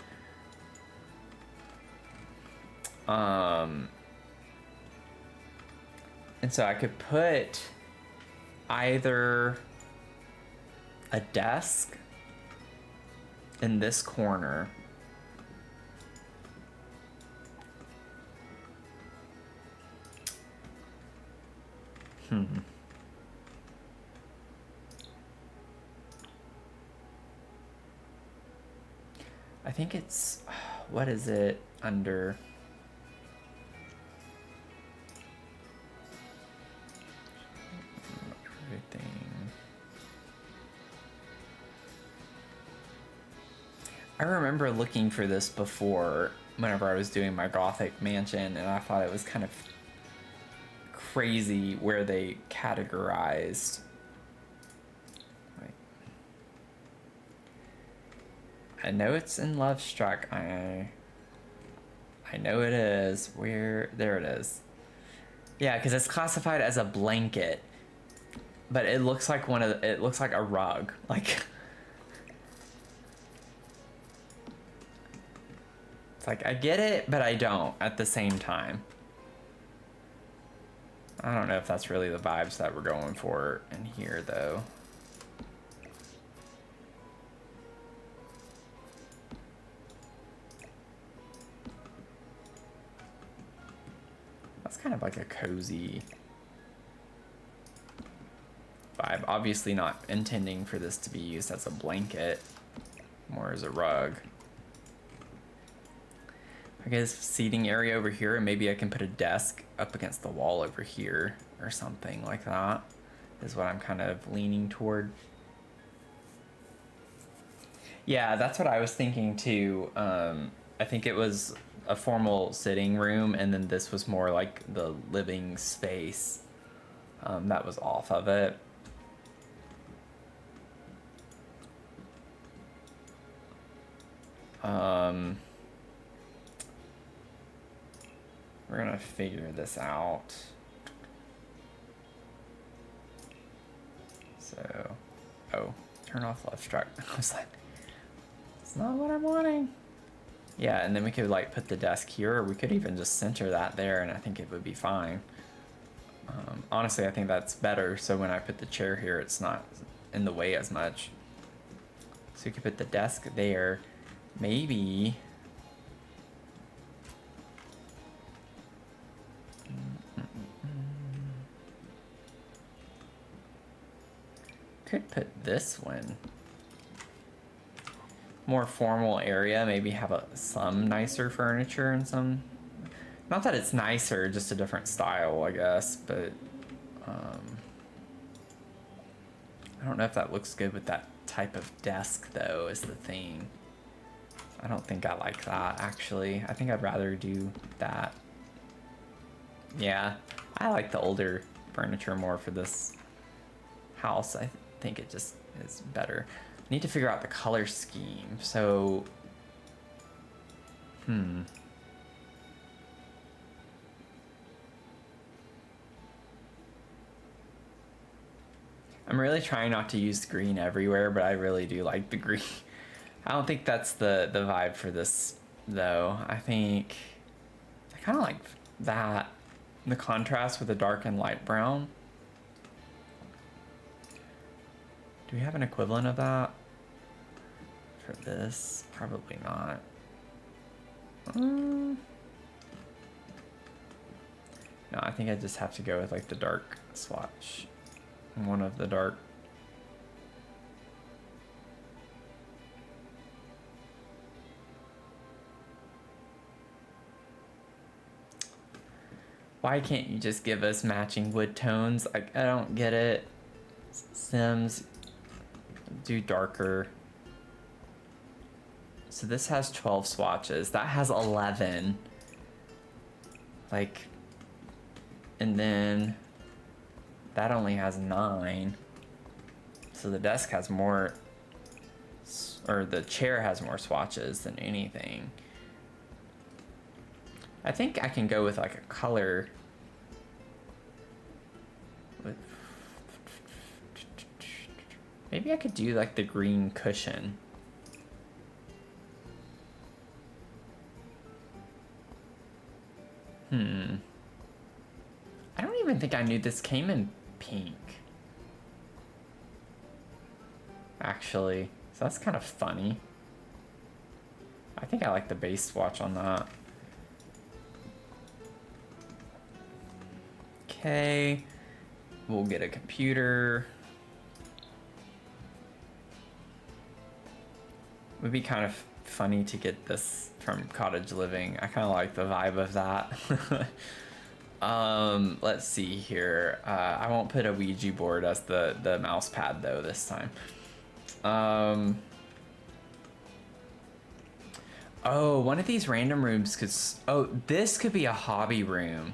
And so I could put either a desk in this corner, I think it's, what is it under? Everything. I remember looking for this before whenever I was doing my Gothic mansion, and I thought it was kind of crazy where they categorized. I know it's in Love Struck. I know it is. Where? There it is. Yeah, because it's classified as a blanket, but it looks like it looks like a rug. Like, it's like I get it, but I don't at the same time. I don't know if that's really the vibes that we're going for in here, though. That's kind of like a cozy vibe. Obviously not intending for this to be used as a blanket, more as a rug. I guess seating area over here, and maybe I can put a desk up against the wall over here or something like that is what I'm kind of leaning toward. Yeah, that's what I was thinking too. I think it was a formal sitting room, and then this was more like the living space that was off of it. We're gonna figure this out. So, oh, turn off left track. I was like, it's not what I'm wanting. Yeah, and then we could like put the desk here, or we could even just center that there, and I think it would be fine. Honestly, I think that's better, so when I put the chair here, it's not in the way as much. So you could put the desk there, maybe. Could put this one. More formal area, maybe have some nicer furniture and some, not that it's nicer, just a different style, I guess, but I don't know if that looks good with that type of desk though, is the thing. I don't think I like that, actually. I think I'd rather do that. Yeah, I like the older furniture more for this house. I think it just is better. Need to figure out the color scheme. So, I'm really trying not to use green everywhere, but I really do like the green. I don't think that's the vibe for this, though. I think I kind of like that, the contrast with the dark and light brown. Do we have an equivalent of that for this? Probably not. No, I think I just have to go with like the dark swatch. One of the dark. Why can't you just give us matching wood tones? I don't get it. Sims, do darker. So this has 12 swatches. That has 11. Like, and then that only has 9. So the desk has more, or the chair has more swatches than anything. I think I can go with like a color. Maybe I could do like the green cushion. I don't even think I knew this came in pink. Actually, so that's kind of funny. I think I like the base swatch on that. Okay, we'll get a computer. Would be kind of funny to get this from Cottage Living. I kind of like the vibe of that. Let's see here. I won't put a Ouija board as the mouse pad though this time. Oh, one of these random rooms could, oh, this could be a hobby room.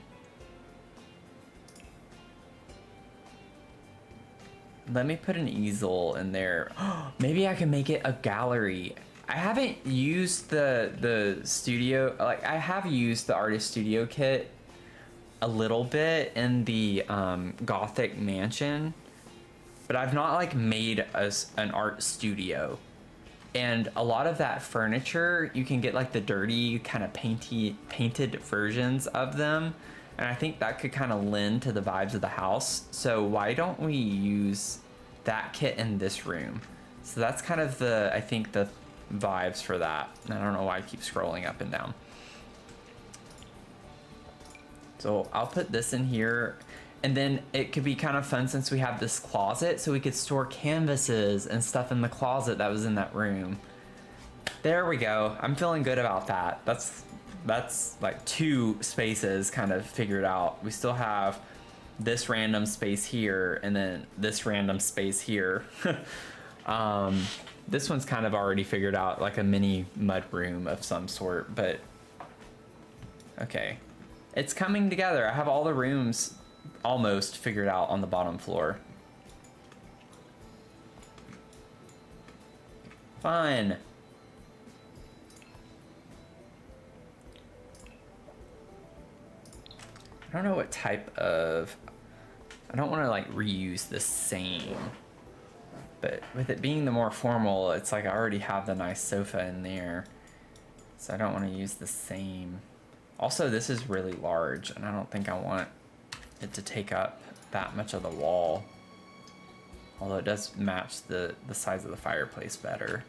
Let me put an easel in there. Maybe I can make it a gallery. I haven't used the studio, like I have used the artist studio kit a little bit in the Gothic mansion, but I've not like made an art studio. And a lot of that furniture, you can get like the dirty kind of painted versions of them. And I think that could kind of lend to the vibes of the house. So why don't we use that kit in this room? So that's kind of the, I think, the vibes for that. And I don't know why I keep scrolling up and down. So I'll put this in here. And then it could be kind of fun since we have this closet, so we could store canvases and stuff in the closet that was in that room. There we go. I'm feeling good about that. That's like 2 spaces kind of figured out. We still have this random space here and then this random space here. This one's kind of already figured out, like a mini mud room of some sort, but okay. It's coming together. I have all the rooms almost figured out on the bottom floor. Fun. I don't know what type of, I don't want to like reuse the same, but with it being the more formal, it's like I already have the nice sofa in there, so I don't want to use the same. Also, this is really large and I don't think I want it to take up that much of the wall, although it does match the size of the fireplace better.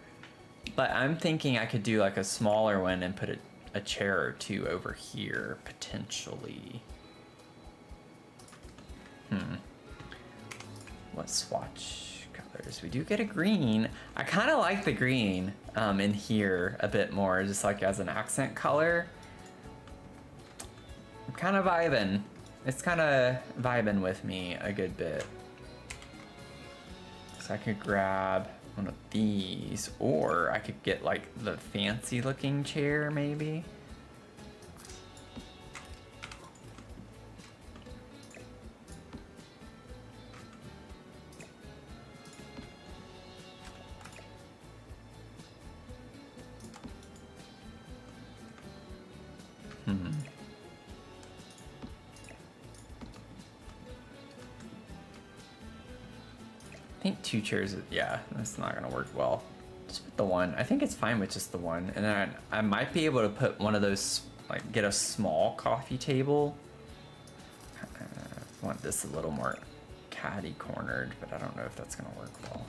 But I'm thinking I could do like a smaller one and put a chair or 2 over here potentially. Let's swatch colors. We do get a green. I kind of like the green in here a bit more, just like as an accent color. I'm kind of vibing. It's kind of vibing with me a good bit. So I could grab one of these, or I could get like the fancy looking chair maybe. I think 2 chairs, yeah, that's not gonna work well. Just put the one. I think it's fine with just the one. And then I might be able to put one of those, like get a small coffee table. I want this a little more caddy cornered, but I don't know if that's gonna work well.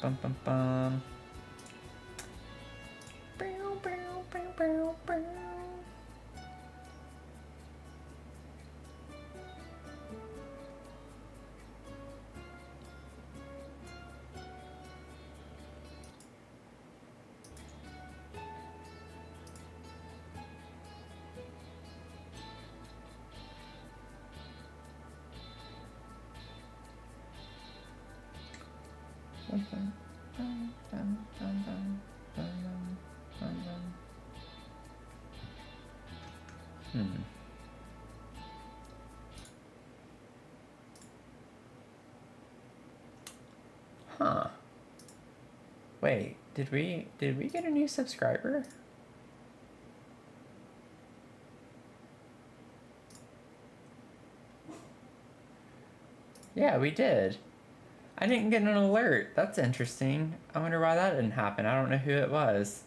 Bum bum bum. Bow, bow, bow, bow, bow. Huh. Wait, did we get a new subscriber? Yeah, we did. I didn't get an alert. That's interesting. I wonder why that didn't happen. I don't know who it was.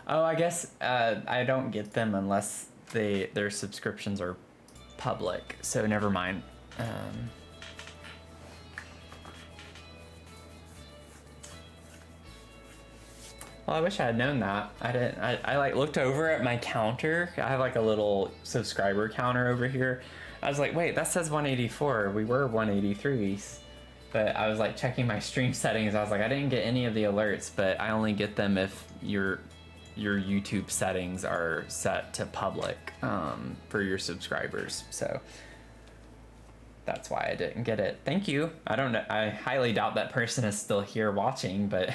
Oh, I guess I don't get them unless their subscriptions are public. So never mind. Well, I wish I had known that. I didn't. I like looked over at my counter. I have like a little subscriber counter over here. I was like, wait, that says 184. We were 183. But I was like checking my stream settings. I was like, I didn't get any of the alerts, but I only get them if your YouTube settings are set to public for your subscribers. So that's why I didn't get it. Thank you. I don't know. I highly doubt that person is still here watching, but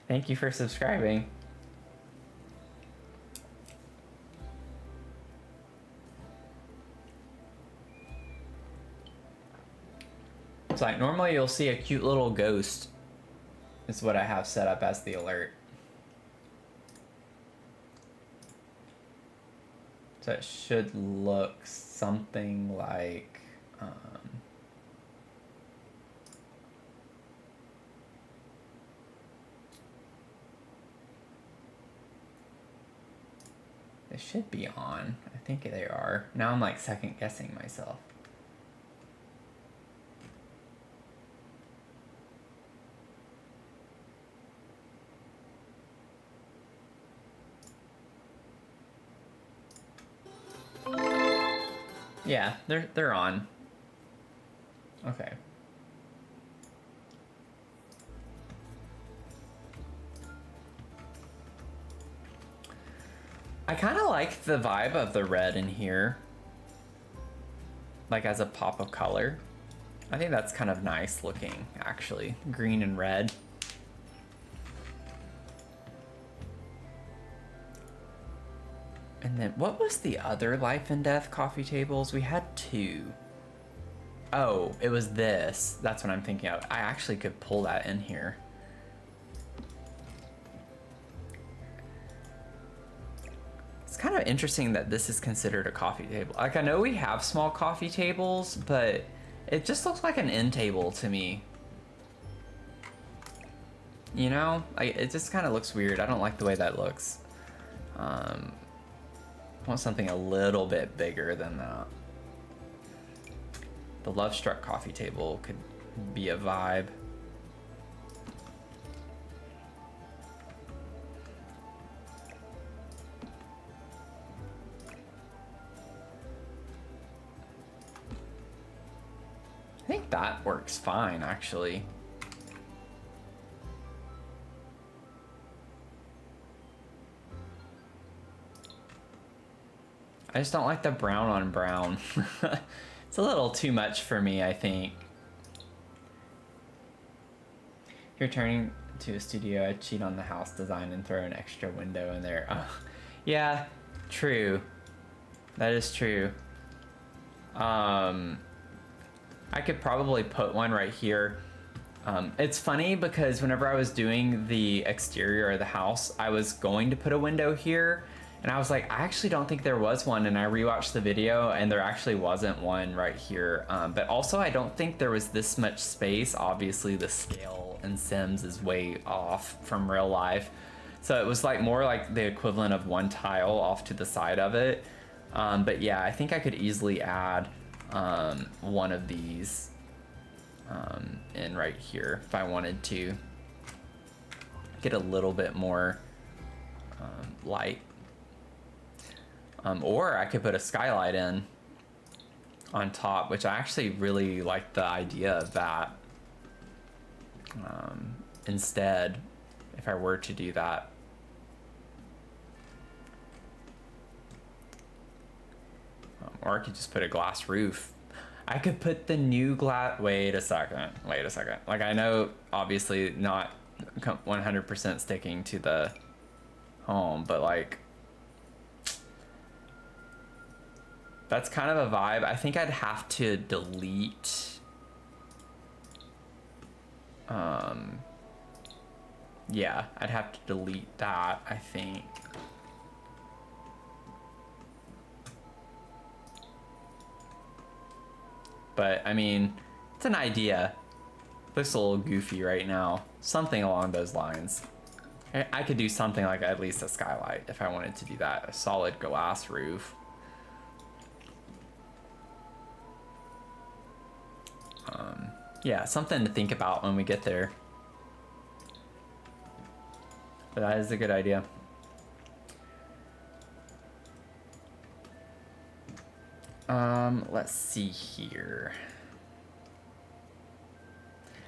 thank you for subscribing. It's like normally you'll see a cute little ghost is what I have set up as the alert. So it should look something like They should be on. I think they are. Now I'm like second guessing myself. Yeah, they're on. Okay. I kind of like the vibe of the red in here. Like as a pop of color. I think that's kind of nice looking, actually. Green and red. And then, what was the other life and death coffee tables? We had two. Oh, it was this. That's what I'm thinking of. I actually could pull that in here. It's kind of interesting that this is considered a coffee table. Like, I know we have small coffee tables, but it just looks like an end table to me. You know? Like, it just kind of looks weird. I don't like the way that looks. I want something a little bit bigger than that. The Love Struck coffee table could be a vibe. I think that works fine, actually. I just don't like the brown on brown. It's a little too much for me, I think. If you're turning to a studio, I'd cheat on the house design and throw an extra window in there. Oh, yeah, true. That is true. I could probably put one right here. It's funny because whenever I was doing the exterior of the house, I was going to put a window here. And I was like, I actually don't think there was one. And I rewatched the video and there actually wasn't one right here. But also I don't think there was this much space. Obviously the scale in Sims is way off from real life. So it was like more like the equivalent of one tile off to the side of it. But yeah, I think I could easily add one of these in right here if I wanted to get a little bit more light. Or I could put a skylight in on top, which I actually really like the idea of that. Instead, if I were to do that. Or I could just put a glass roof. I could put the new glass. Wait a second. Like, I know, obviously, not 100% sticking to the home, but like, that's kind of a vibe. I think I'd have to delete. Yeah, I'd have to delete that, I think. But, I mean, it's an idea. Looks a little goofy right now. Something along those lines. I could do something like at least a skylight if I wanted to do that. A solid glass roof. Yeah, something to think about when we get there. But that is a good idea. Let's see here.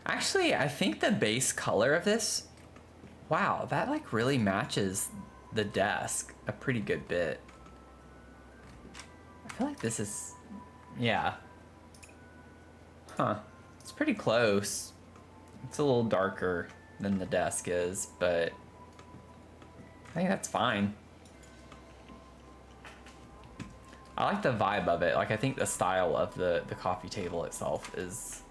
Actually, I think the base color of this, wow, that like really matches the desk a pretty good bit. I feel like this is, yeah. Huh, it's pretty close. It's a little darker than the desk is, but I think that's fine. I like the vibe of it. Like, I think the style of the coffee table itself is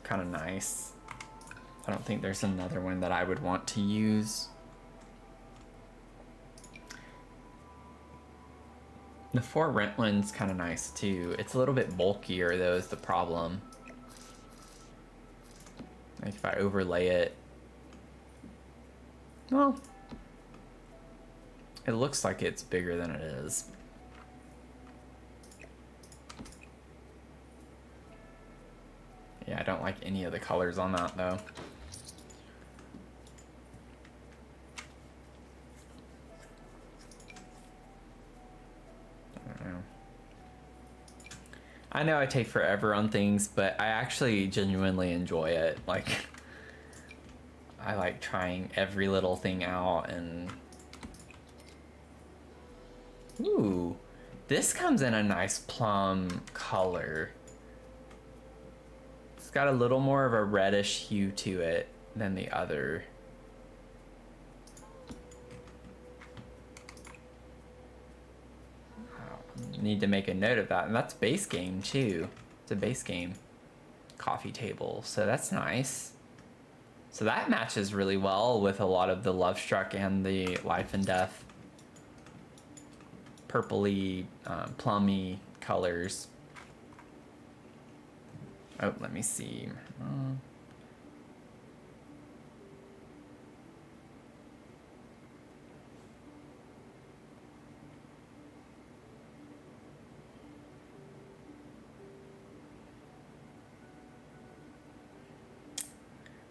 kind of nice. I don't think there's another one that I would want to use. The For Rent one's kind of nice too. It's a little bit bulkier though, is the problem. Like if I overlay it, well, It looks like it's bigger than it is. Yeah, I don't like any of the colors on that though. I don't know. I know I take forever on things, but I actually genuinely enjoy it. Like, I like trying every little thing out. And ooh, this comes in a nice plum color. It's got a little more of a reddish hue to it than the other. Need to make a note of that. And that's base game too. It's a base game coffee table, so that's nice. So that matches really well with a lot of the Love Struck and the Life and Death purpley, plummy colors. Oh, let me see.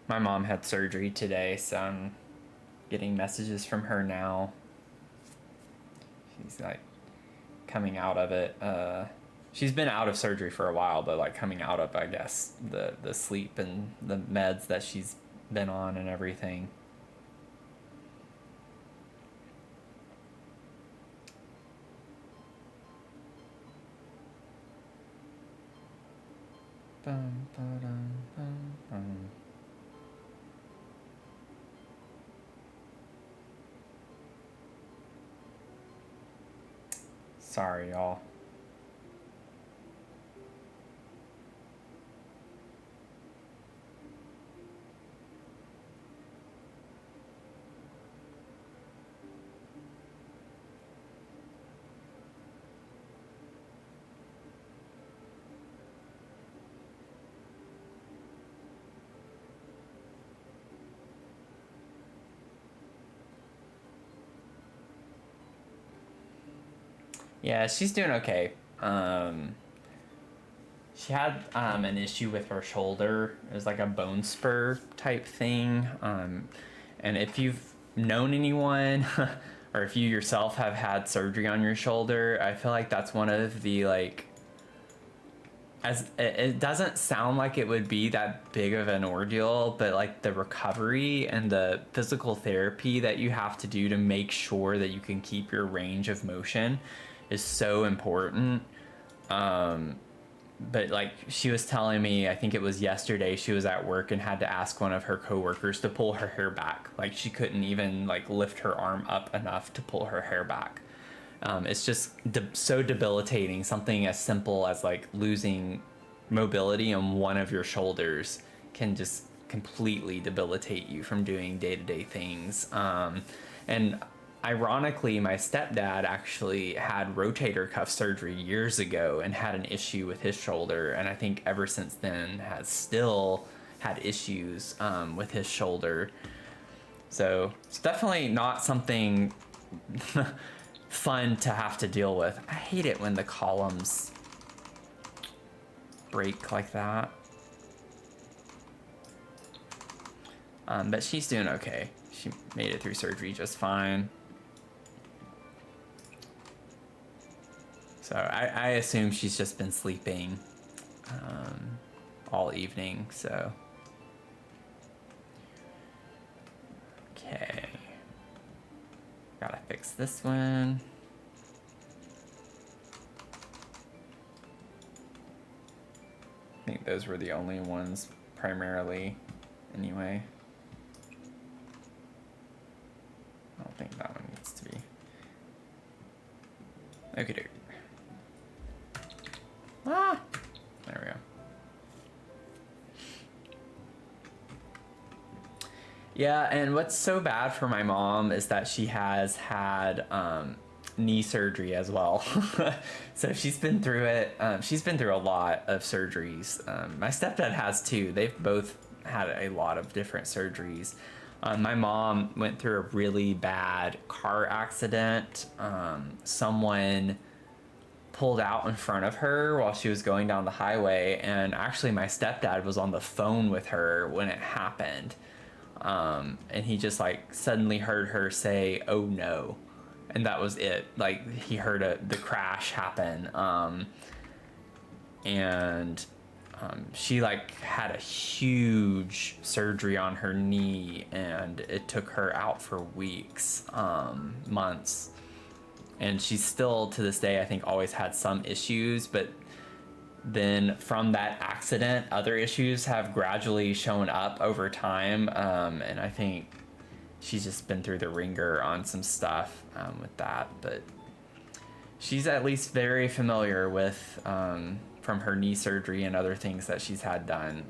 My mom had surgery today, so I'm getting messages from her now. She's like coming out of it. She's been out of surgery for a while, but like coming out of, I guess, the sleep and the meds that she's been on and everything. Bum, ba-dum, bum, bum. Sorry, y'all. Yeah, she's doing okay. She had an issue with her shoulder. It was like a bone spur type thing. And if you've known anyone, or if you yourself have had surgery on your shoulder, I feel like that's one of the like. As it doesn't sound like it would be that big of an ordeal, but like the recovery and the physical therapy that you have to do to make sure that you can keep your range of motion is so important. But like she was telling me, I think it was yesterday, she was at work and had to ask one of her coworkers to pull her hair back. Like she couldn't even like lift her arm up enough to pull her hair back. It's just so debilitating. Something as simple as like losing mobility on one of your shoulders can just completely debilitate you from doing day-to-day things. And ironically, my stepdad actually had rotator cuff surgery years ago and had an issue with his shoulder. And I think ever since then has still had issues with his shoulder. So it's definitely not something fun to have to deal with. I hate it when the columns break like that. But she's doing okay. She made it through surgery just fine. So I assume she's just been sleeping all evening, so. Okay. Gotta fix this one. I think those were the only ones primarily anyway. I don't think that one needs to be. Okay, dude. Ah! There we go. Yeah, and what's so bad for my mom is that she has had knee surgery as well. So she's been through it. She's been through a lot of surgeries. My stepdad has too. They've both had a lot of different surgeries. My mom went through a really bad car accident. Someone pulled out in front of her while she was going down the highway, and actually my stepdad was on the phone with her when it happened. And he just like suddenly heard her say, "Oh no," and that was it. Like he heard the crash happen, and she like had a huge surgery on her knee, and it took her out for weeks, months, and she's still to this day I think always had some issues, but then from that accident other issues have gradually shown up over time, and I think she's just been through the ringer on some stuff with that, but she's at least very familiar with from her knee surgery and other things that she's had done,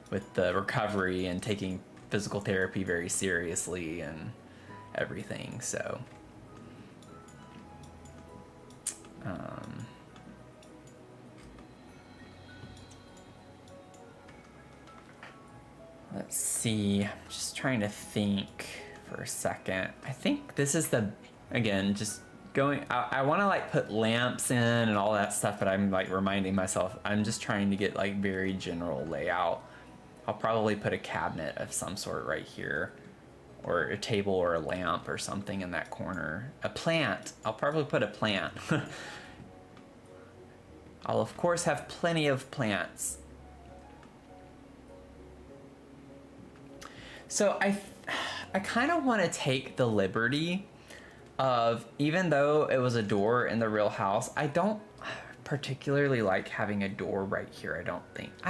with the recovery and taking physical therapy very seriously and everything. So let's see, I'm just trying to think for a second. I think this is again, just going, I want to like put lamps in and all that stuff, but I'm like reminding myself, I'm just trying to get like very general layout. I'll probably put a cabinet of some sort right here, or a table or a lamp or something in that corner. A plant, I'll probably put a plant. I'll of course have plenty of plants. So I kind of want to take the liberty of, even though it was a door in the real house, I don't particularly like having a door right here, I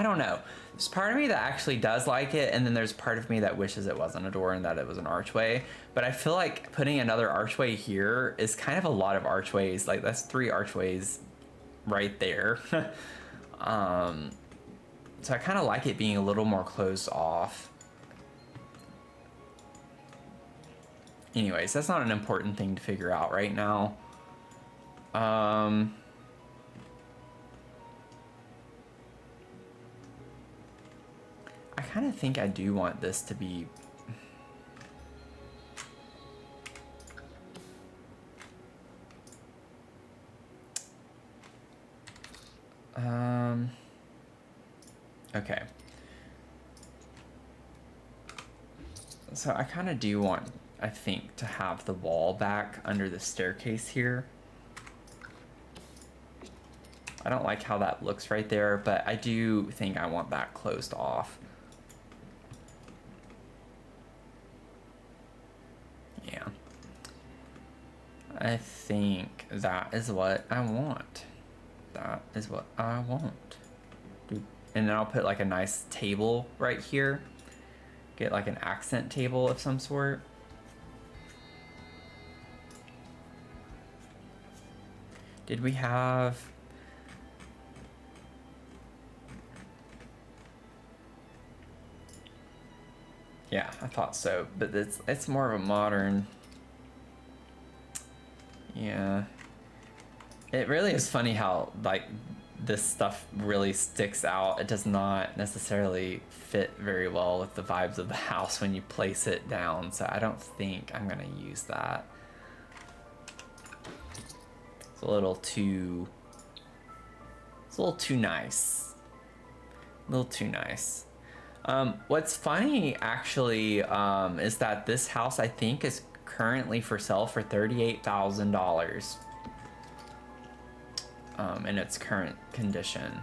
don't know. There's part of me that actually does like it, and then there's part of me that wishes it wasn't a door and that it was an archway. But I feel like putting another archway here is kind of a lot of archways. Like that's 3 archways right there. So I kind of like it being a little more closed off. Anyways, that's not an important thing to figure out right now. I kind of think I do want this to be... Okay. So I kind of do want, I think, to have the wall back under the staircase here. I don't like how that looks right there, but I do think I want that closed off. Yeah. I think that is what I want. That is what I want. And then I'll put like a nice table right here. Get like an accent table of some sort. Did we have... Yeah, I thought so, but it's more of a modern... Yeah. It really is funny how like this stuff really sticks out. It does not necessarily fit very well with the vibes of the house when you place it down, so I don't think I'm gonna use that. It's a little too nice. A little too nice. What's funny actually is that this house I think is currently for sale for $38,000 in its current condition.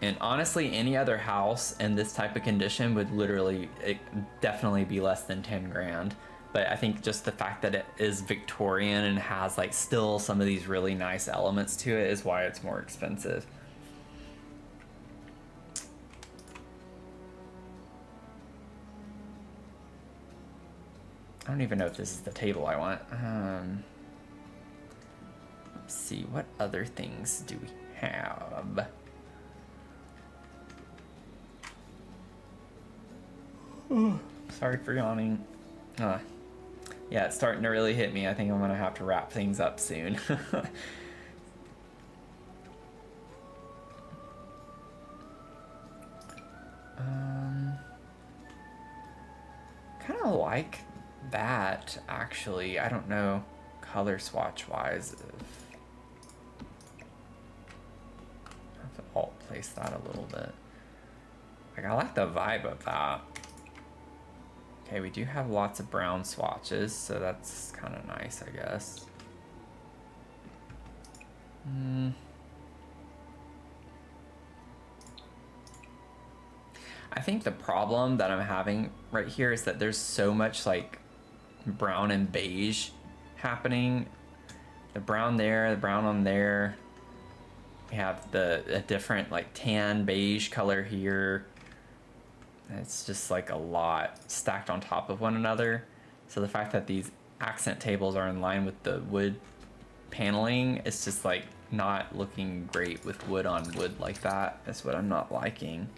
And honestly, any other house in this type of condition would definitely be less than 10 grand. But I think just the fact that it is Victorian and has like still some of these really nice elements to it is why it's more expensive. I don't even know if this is the table I want. Let's see, what other things do we have? Sorry for yawning. Yeah, it's starting to really hit me. I think I'm gonna have to wrap things up soon. like that, actually. I don't know color swatch wise if I have to alt place that a little bit. Like, I like the vibe of that. Okay, we do have lots of brown swatches, so that's kind of nice, I guess. I think the problem that I'm having right here is that there's so much like brown and beige happening. The brown there, the brown on there. We have a different like tan beige color here. It's just like a lot stacked on top of one another. So the fact that these accent tables are in line with the wood paneling, it's just like not looking great with wood on wood like that. That's what I'm not liking.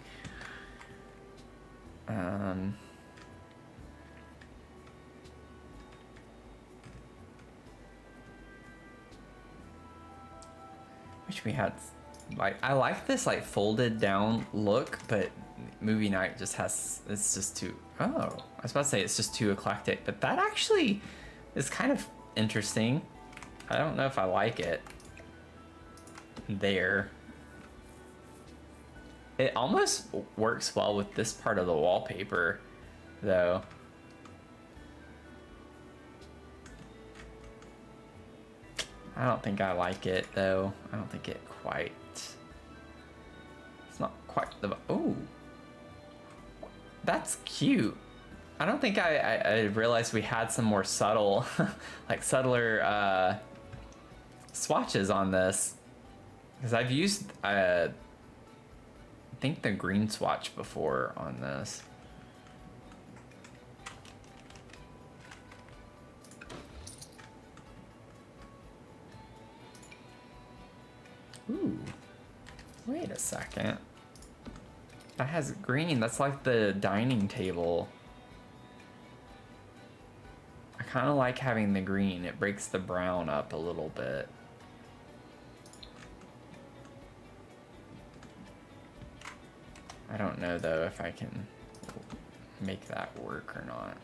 Wish we had, like, I like this like folded down look, but movie night just has, it's just too, oh, I was about to say it's just too eclectic, but that actually is kind of interesting. I don't know if I like it there. It almost works well with this part of the wallpaper, though. I don't think I like it, though. I don't think it quite... It's not quite the... Oh! That's cute. I don't think I realized we had some more subtle, like subtler swatches on this. Because I've used, I think the green swatch before on this. Ooh, wait a second. That has green, that's like the dining table. I kind of like having the green. It breaks the brown up a little bit. I don't know though if I can make that work or not.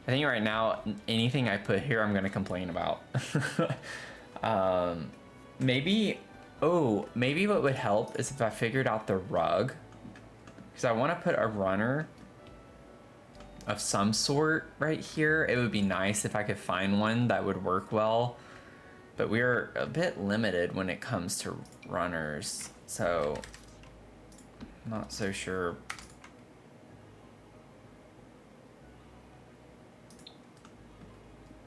I think right now, anything I put here, I'm gonna complain about. Maybe, oh, maybe what would help is if I figured out the rug. Because I want to put a runner of some sort right here. It would be nice if I could find one that would work well. But we're a bit limited when it comes to runners. So, I'm not so sure.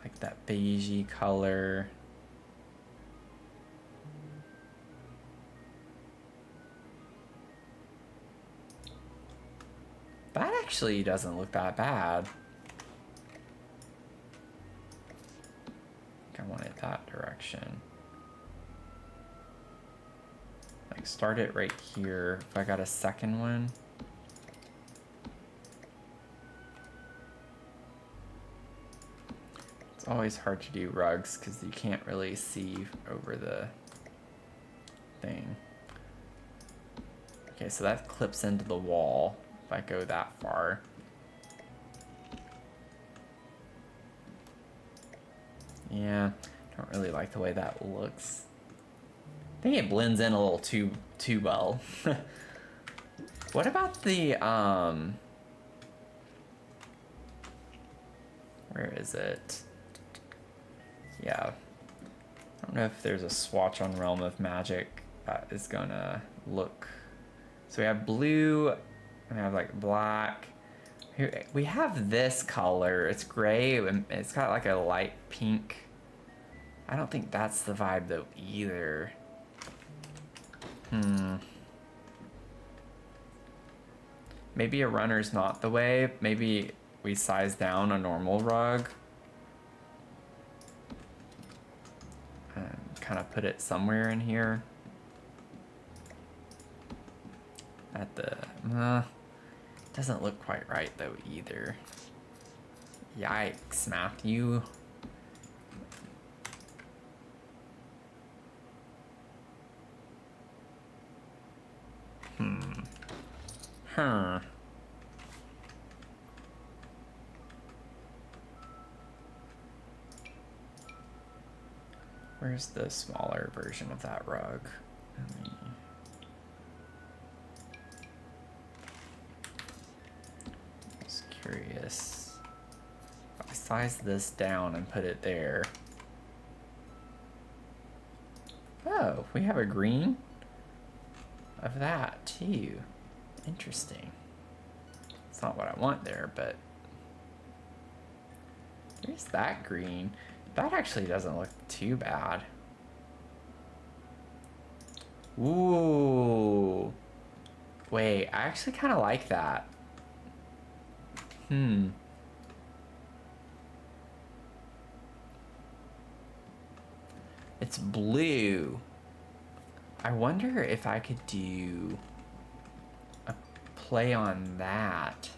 Like that beigey color. That actually doesn't look that bad. I think I want it that direction. Like start it right here. If I got a second one. It's always hard to do rugs because you can't really see over the thing. Okay, so that clips into the wall. If I go that far. Yeah, I don't really like the way that looks. I think it blends in a little too well. What about the where is it? Yeah. I don't know if there's a swatch on Realm of Magic that is gonna look. So we have blue. We have like black. Here, we have this color. It's gray and it's got like a light pink. I don't think that's the vibe though either. Maybe a runner's not the way. Maybe we size down a normal rug. And kind of put it somewhere in here. At the, doesn't look quite right though either. Yikes, Matthew. Huh. Where's the smaller version of that rug? Just curious. If I size this down and put it there. Oh, we have a green of that too. Interesting. It's not what I want there, but there's that green. That actually doesn't look too bad. Ooh. Wait, I actually kind of like that. It's blue. I wonder if I could do a play on that.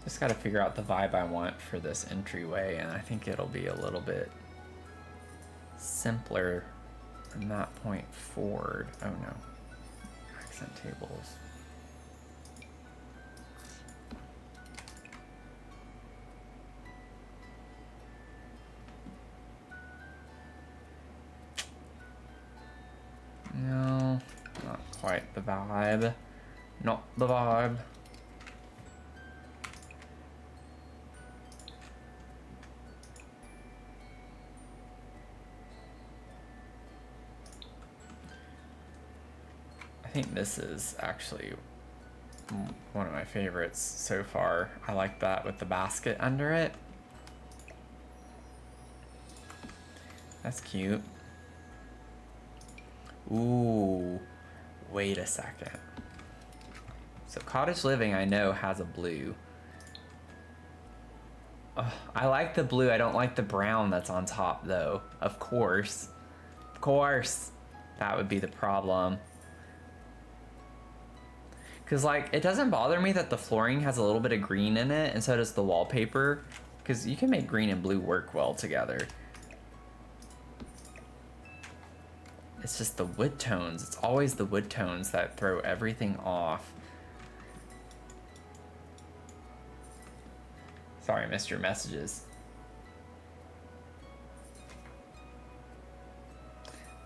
Just got to figure out the vibe I want for this entryway, and I think it'll be a little bit simpler from that point forward. Oh no. Accent tables. No, not quite the vibe. Not the vibe. I think this is actually one of my favorites so far. I like that with the basket under it. That's cute. Ooh, wait a second. So Cottage Living, I know, has a blue. Oh, I like the blue. I don't like the brown that's on top, though. Of course. Of course. That would be the problem. Because, like, it doesn't bother me that the flooring has a little bit of green in it, and so does the wallpaper. Because you can make green and blue work well together. It's just the wood tones. It's always the wood tones that throw everything off. Sorry, I missed your messages.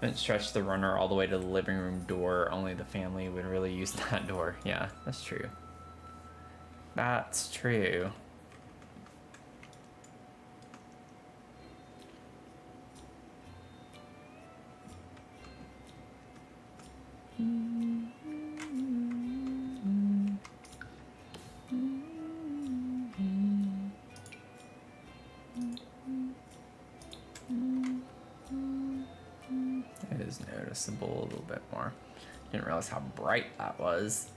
Didn't stretch the runner all the way to the living room door. Only the family would really use that door. Yeah, that's true. That's true. It is noticeable a little bit more. Didn't realize how bright that was.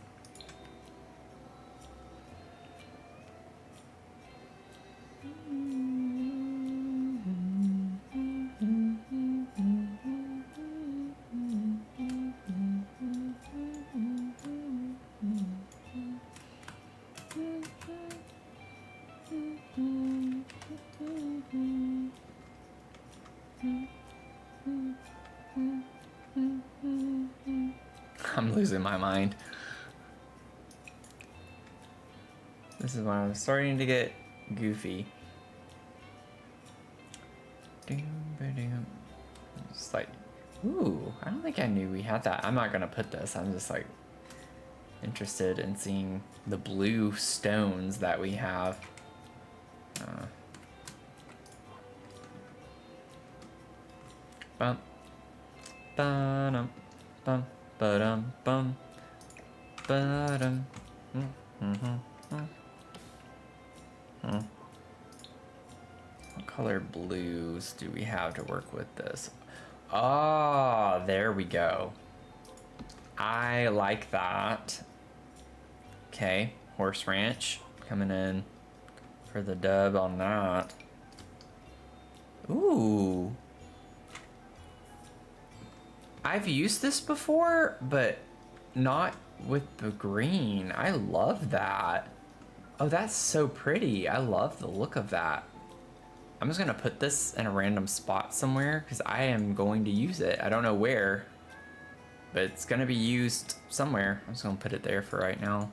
I'm losing my mind. This is when I'm starting to get goofy. It's like, ooh, I don't think I knew we had that. I'm not gonna put this. I'm just like interested in seeing the blue stones that we have. Bum, ba-dum, bum, ba-dum, bum, ba-dum, What color blues do we have to work with this? Oh, there we go. I like that. Okay, Horse Ranch coming in for the dub on that. Ooh. I've used this before, but not with the green. I love that. Oh, that's so pretty. I love the look of that. I'm just gonna put this in a random spot somewhere because I am going to use it. I don't know where. but it's gonna be used somewhere. I'm just gonna put it there for right now.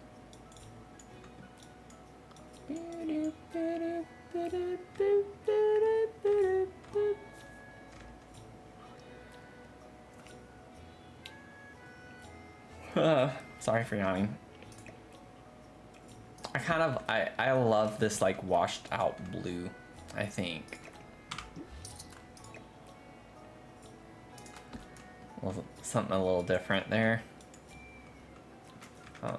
Sorry for yawning. I love this like washed out blue, I think. Well, something a little different there. Oh.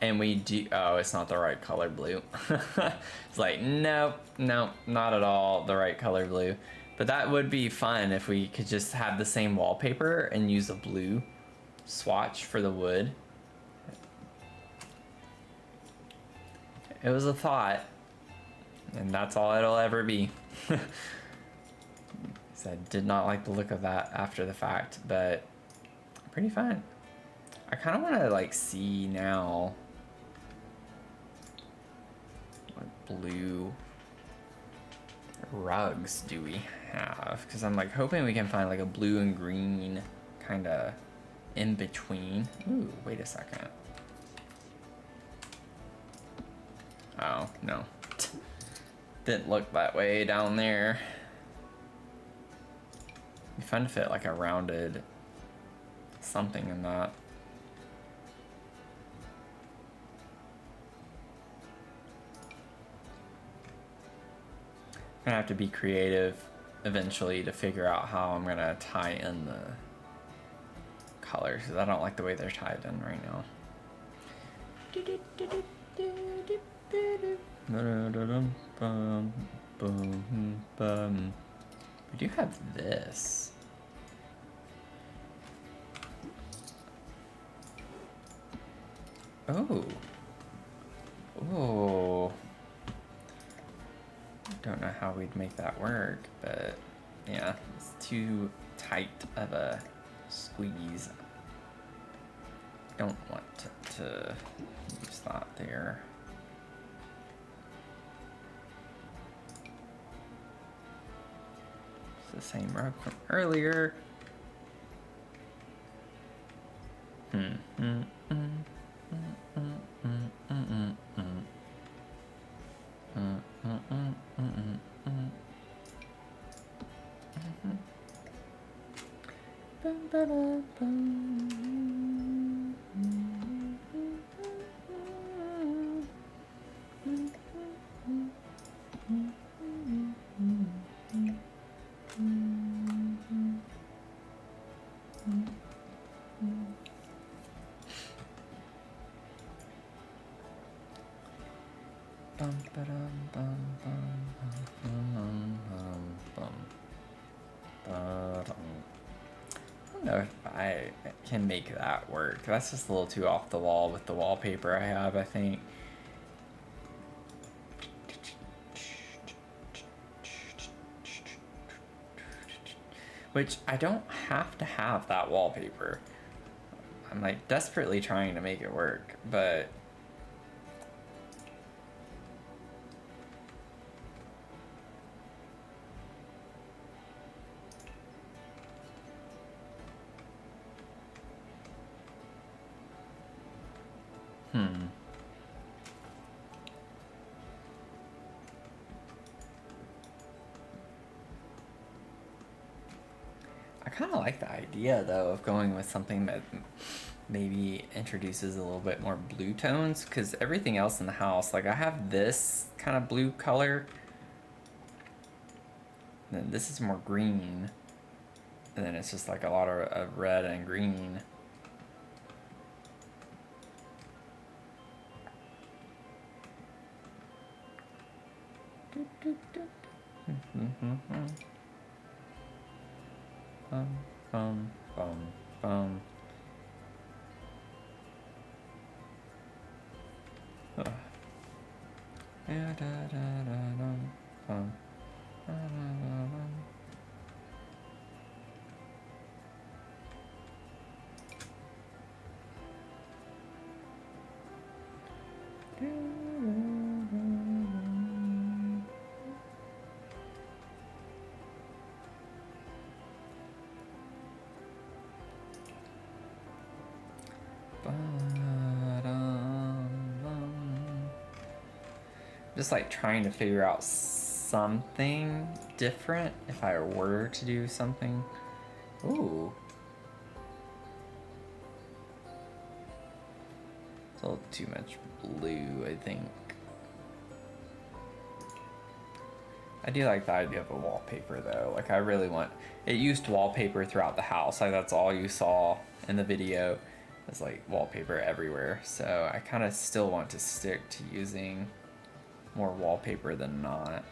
And we do, oh, it's not the right color blue. It's like, nope, nope, not at all the right color blue. But that would be fun if we could just have the same wallpaper and use a blue swatch for the wood. It was a thought, and that's all it'll ever be. So I did not like the look of that after the fact, but pretty fun. I kind of want to like see now what blue rugs do we have, because I'm like hoping we can find like a blue and green kind of in between. Ooh, wait a second. Oh, no. Didn't look that way down there. It'd be fun to fit like a rounded something in that. I'm gonna have to be creative eventually to figure out how I'm gonna tie in the colors, because I don't like the way they're tied in right now. We do have this. Oh. Oh. Don't know how we'd make that work, but yeah, it's too tight of a squeeze. Don't want to use that there. It's the same rug from earlier. I don't know if I can make that work. That's just a little too off the wall with the wallpaper I have, I think. Which I don't have to have that wallpaper. I'm like desperately trying to make it work, but I kind of like the idea though of going with something that maybe introduces a little bit more blue tones, because everything else in the house, like I have this kind of blue color, and then this is more green, and then it's just like a lot of red and green. Bum, bum. Yeah, da, da, da, dum, bum. Da, da, da, dum. Just like trying to figure out something different if I were to do something. Ooh. It's a little too much blue, I think. I do like the idea of a wallpaper though. Like I really want, it used wallpaper throughout the house. Like that's all you saw in the video. It's like wallpaper everywhere. So I kind of still want to stick to using more wallpaper than not.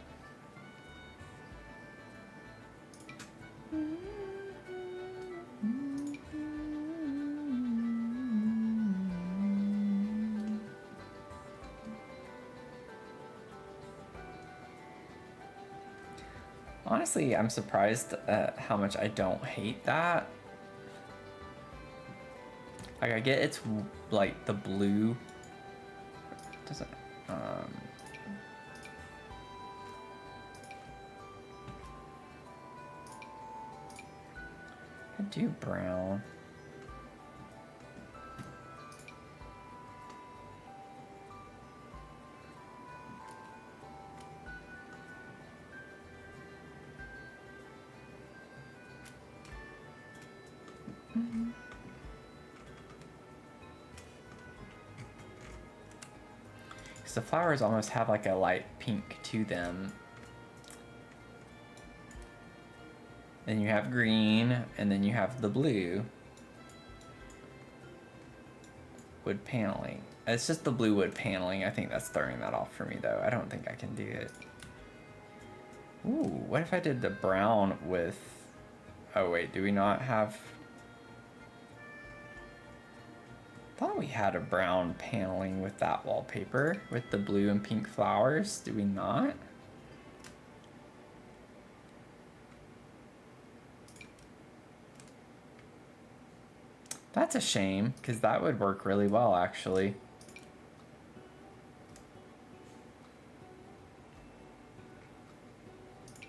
Honestly, I'm surprised at how much I don't hate that. Like I get it's like the blue doesn't I do brown. Because the flowers almost have like a light pink to them. Then you have green, and then you have the blue. Wood paneling. It's just the blue wood paneling. I think that's throwing that off for me though. I don't think I can do it. Ooh, what if I did the brown with... Oh wait, do we not have... I thought we had a brown paneling with that wallpaper with the blue and pink flowers. Do we not? That's a shame, because that would work really well, actually.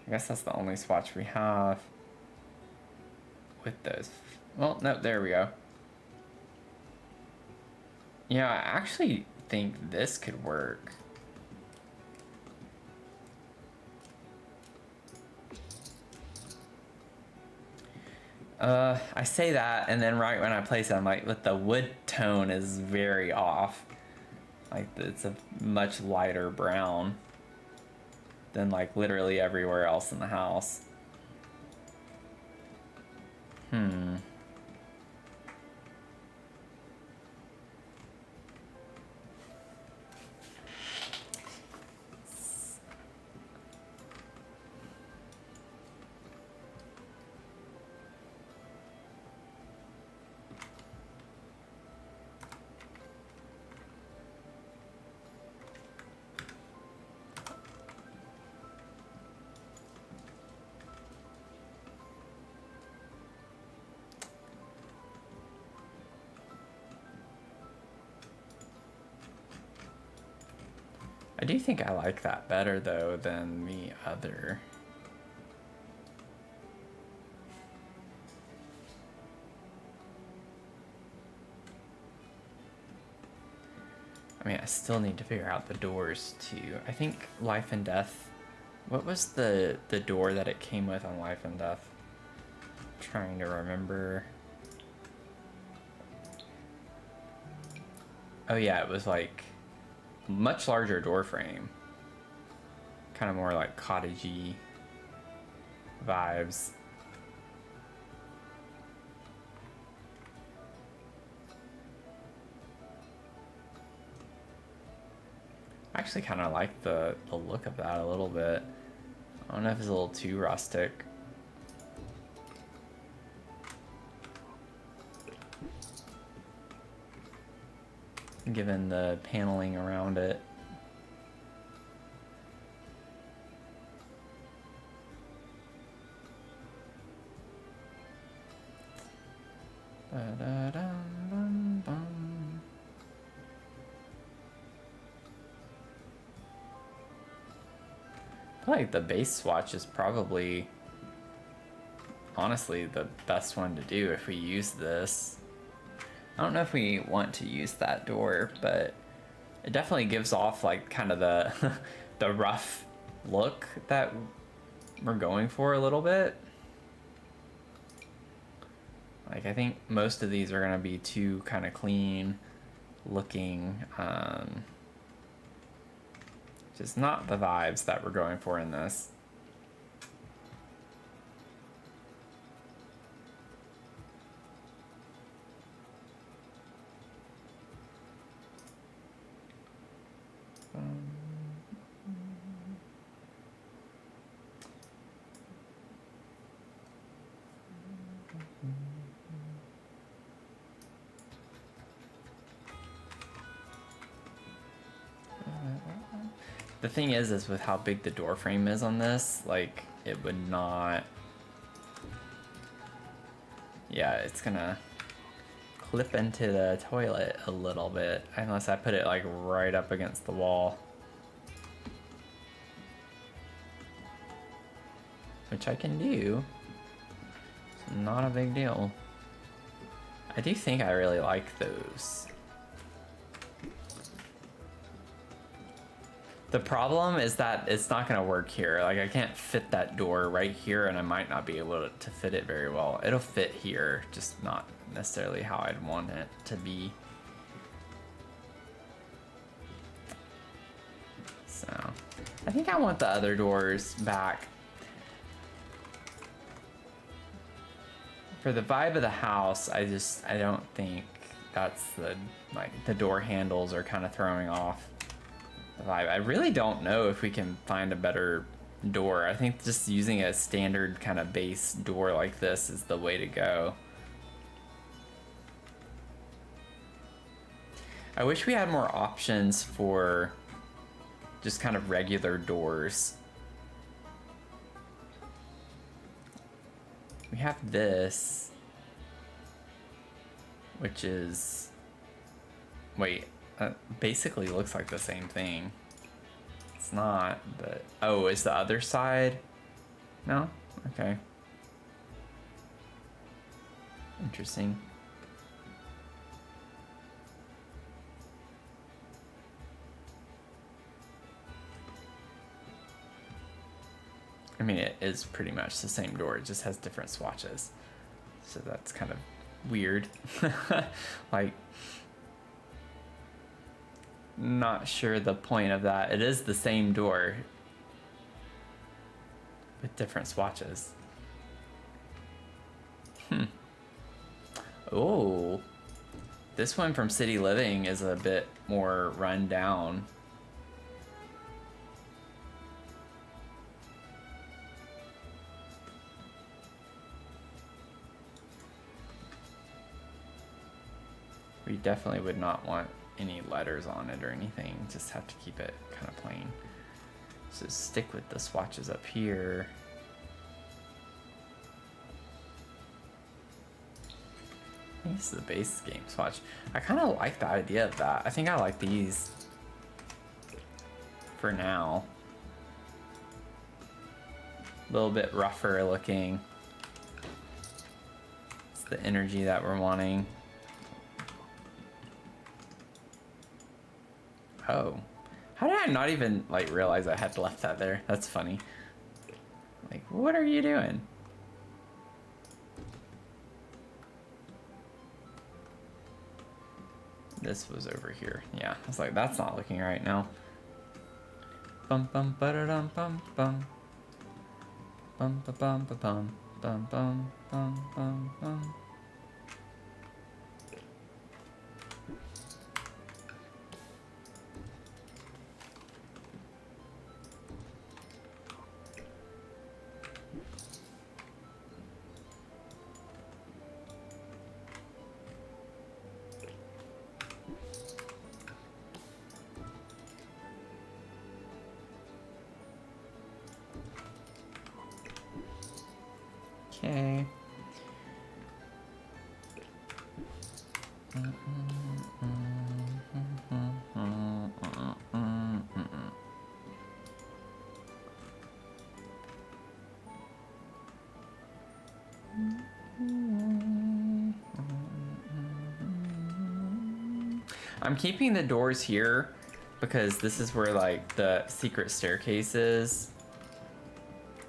I guess that's the only swatch we have with those. Well, no, there we go. Yeah, I actually think this could work. I say that, and then right when I place it, I'm like, but the wood tone is very off. Like, it's a much lighter brown than, like, literally everywhere else in the house. I do think I like that better, though, than the other. I mean, I still need to figure out the doors, too. I think Life and Death... What was the door that it came with on Life and Death? I'm trying to remember. Oh, yeah, it was like... much larger door frame. Kind of more like cottagey vibes. I actually kind of like the look of that a little bit. I don't know if it's a little too rustic. Given the paneling around it. I feel like the base swatch is probably honestly the best one to do if we use this. I don't know if we want to use that door, but it definitely gives off like kind of the the rough look that we're going for a little bit. Like I think most of these are gonna be too kind of clean looking, just not the vibes that we're going for in this. The thing is with how big the door frame is on this, like it would not, yeah, it's gonna clip into the toilet a little bit unless I put it like right up against the wall, which I can do. It's not a big deal. I do think I really like those. The problem is that it's not gonna work here. Like I can't fit that door right here and I might not be able to fit it very well. It'll fit here, just not necessarily how I'd want it to be. So, I think I want the other doors back. For the vibe of the house, I don't think that's the door handles are kind of throwing off the vibe. I really don't know if we can find a better door. I think just using a standard kind of base door like this is the way to go. I wish we had more options for just kind of regular doors. We have this, which is, wait, basically looks like the same thing. It's not, but, oh, is the other side? No? Okay. Interesting. I mean, it is pretty much the same door, it just has different swatches. So that's kind of weird. Like, not sure the point of that. It is the same door with different swatches. Oh, this one from City Living is a bit more run down. We definitely would not want any letters on it or anything. Just have to keep it kind of plain. So stick with the swatches up here. I think this is the base game swatch. I kind of like the idea of that. I think I like these for now. A little bit rougher looking. It's the energy that we're wanting. Oh, how did I not even like realize I had left that there? That's funny. Like, what are you doing? This was over here. Yeah, I was like, that's not looking right now. Bum bum ba-da-dum bum bum. Bum ba bum ba bum bum bum bum bum bum. Okay. I'm keeping the doors here because this is where like the secret staircase is.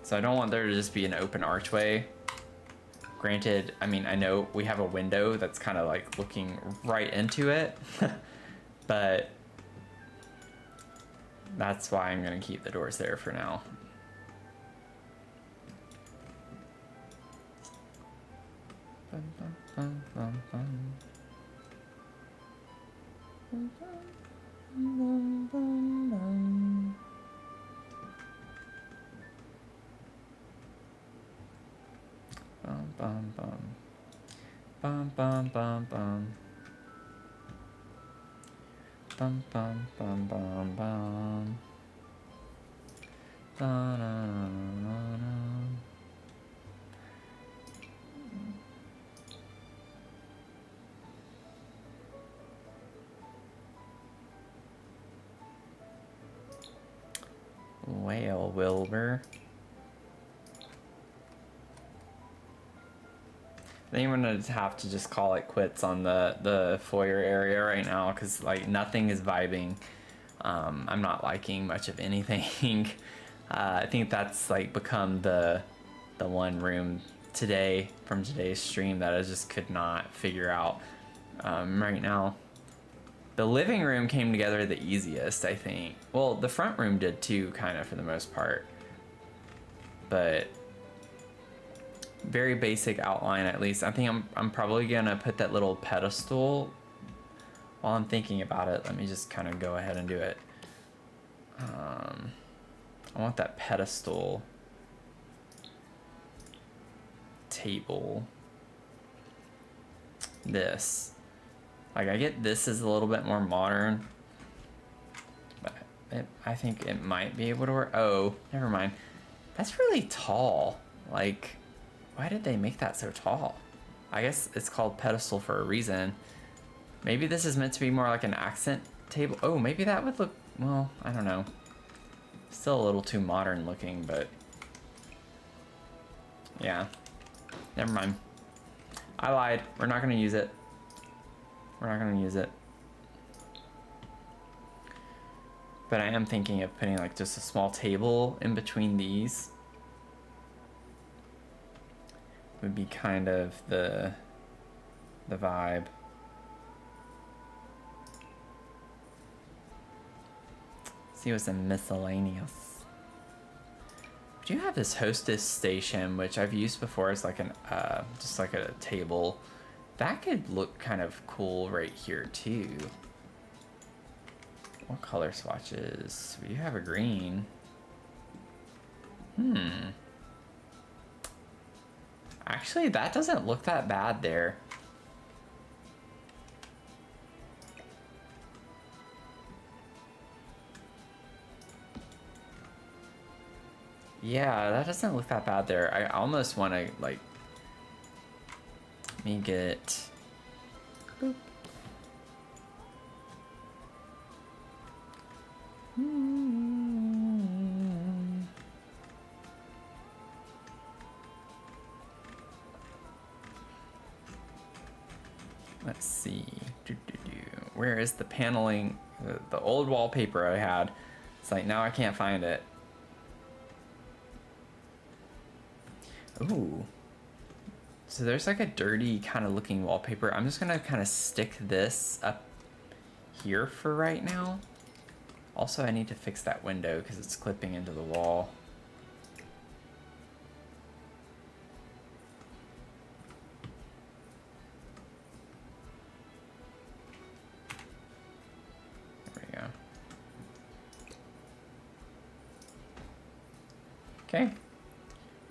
So I don't want there to just be an open archway. Granted, I mean, I know we have a window that's kind of like looking right into it, but that's why I'm gonna keep the doors there for now. Bum, bum, bum, bum, bum. Bum, bum, bum, bum. Bum, bum, bum. Bum, bum, bum, bum. Bum, bum, bum, bum, bum. Da, da, da, da. Well, Wilbur. I think I'm gonna have to just call it quits on the foyer area right now because like nothing is vibing. I'm not liking much of anything. I think that's like become the one room today from today's stream that I just could not figure out right now. The living room came together the easiest, I think. Well, the front room did too, kind of for the most part. But very basic outline at least. I think I'm probably gonna put that little pedestal. While I'm thinking about it, let me just kind of go ahead and do it. I want that pedestal table. This. Like, I get this is a little bit more modern, but I think it might be able to work. Oh, never mind. That's really tall. Like, why did they make that so tall? I guess it's called pedestal for a reason. Maybe this is meant to be more like an accent table. Oh, maybe that would look, well, I don't know. Still a little too modern looking, but yeah, never mind. I lied. We're not gonna use it. We're not gonna use it. But I am thinking of putting like just a small table in between these. Would be kind of the vibe. See what's in miscellaneous. We do have this hostess station, which I've used before as like an just like a table. That could look kind of cool right here too. What color swatches? We do have a green. Actually, that doesn't look that bad there. Yeah, that doesn't look that bad there. I almost want to like make it. Boop. Let's see. Where is the paneling? The old wallpaper I had. It's like now I can't find it. Ooh. So there's like a dirty kind of looking wallpaper. I'm just gonna kind of stick this up here for right now. Also, I need to fix that window because it's clipping into the wall. There we go. Okay.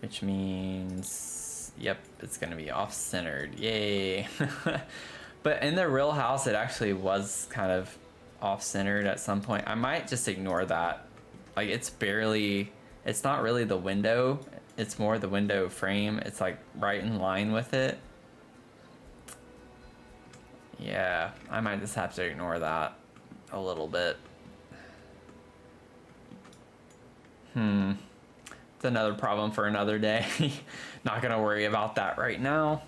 Which means, yep, it's gonna be off-centered. Yay. But in the real house, it actually was kind of off-centered at some point. I might just ignore that. Like, it's not really the window. It's more the window frame. It's like right in line with it. Yeah, I might just have to ignore that a little bit. It's another problem for another day. Not gonna worry about that right now.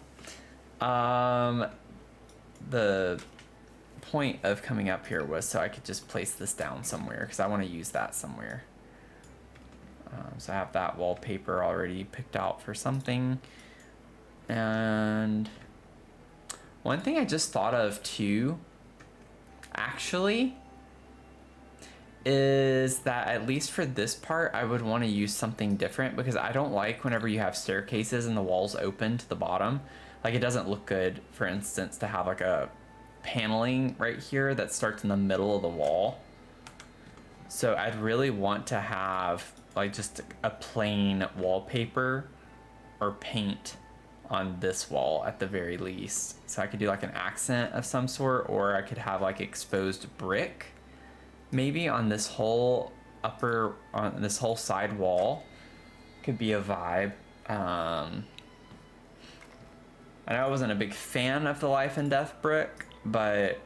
The point of coming up here was so I could just place this down somewhere because I want to use that somewhere. So I have that wallpaper already picked out for something. And one thing I just thought of too, actually, is that at least for this part, I would want to use something different because I don't like whenever you have staircases and the walls open to the bottom. Like, it doesn't look good, for instance, to have like a paneling right here that starts in the middle of the wall. So I'd really want to have like just a plain wallpaper or paint on this wall at the very least. So I could do like an accent of some sort, or I could have like exposed brick maybe on this whole on this whole side wall. Could be a vibe. I know I wasn't a big fan of the life and death brick, but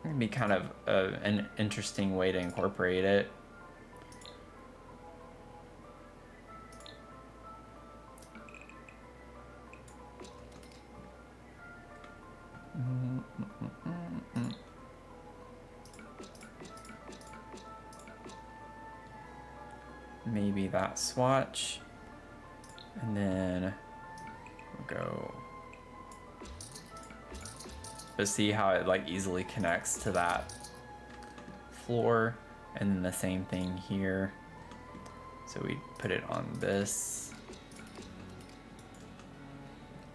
it'd be kind of an interesting way to incorporate it. Maybe that swatch, and then we'll go. But see how it like easily connects to that floor, and then the same thing here. So we put it on this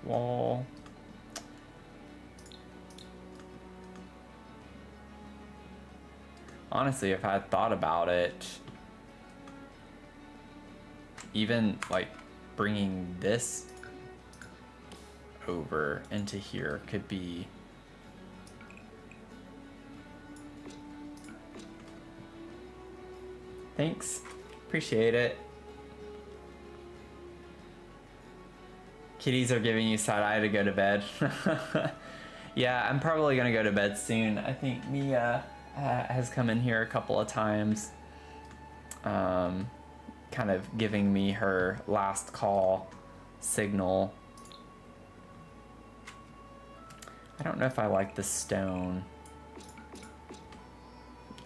wall. Honestly, if I had thought about it, even like bringing this over into here could be thanks, appreciate it. Kitties are giving you side eye to go to bed. Yeah, I'm probably gonna go to bed soon. I think Mia has come in here a couple of times, kind of giving me her last call signal. I don't know if I like the stone.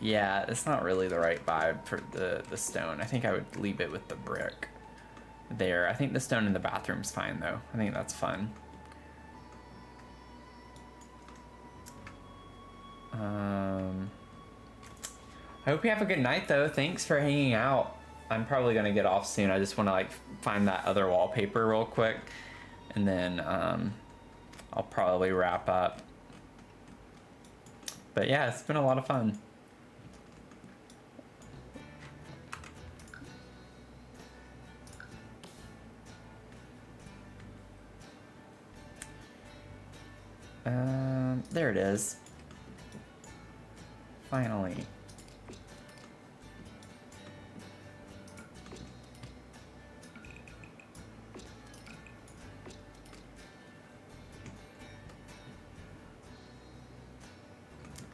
Yeah, it's not really the right vibe for the stone. I think I would leave it with the brick there. I think the stone in the bathroom's fine though. I think that's fun. I hope you have a good night though. Thanks for hanging out. I'm probably gonna get off soon. I just want to like find that other wallpaper real quick, and then I'll probably wrap up. But yeah, it's been a lot of fun. There it is. Finally.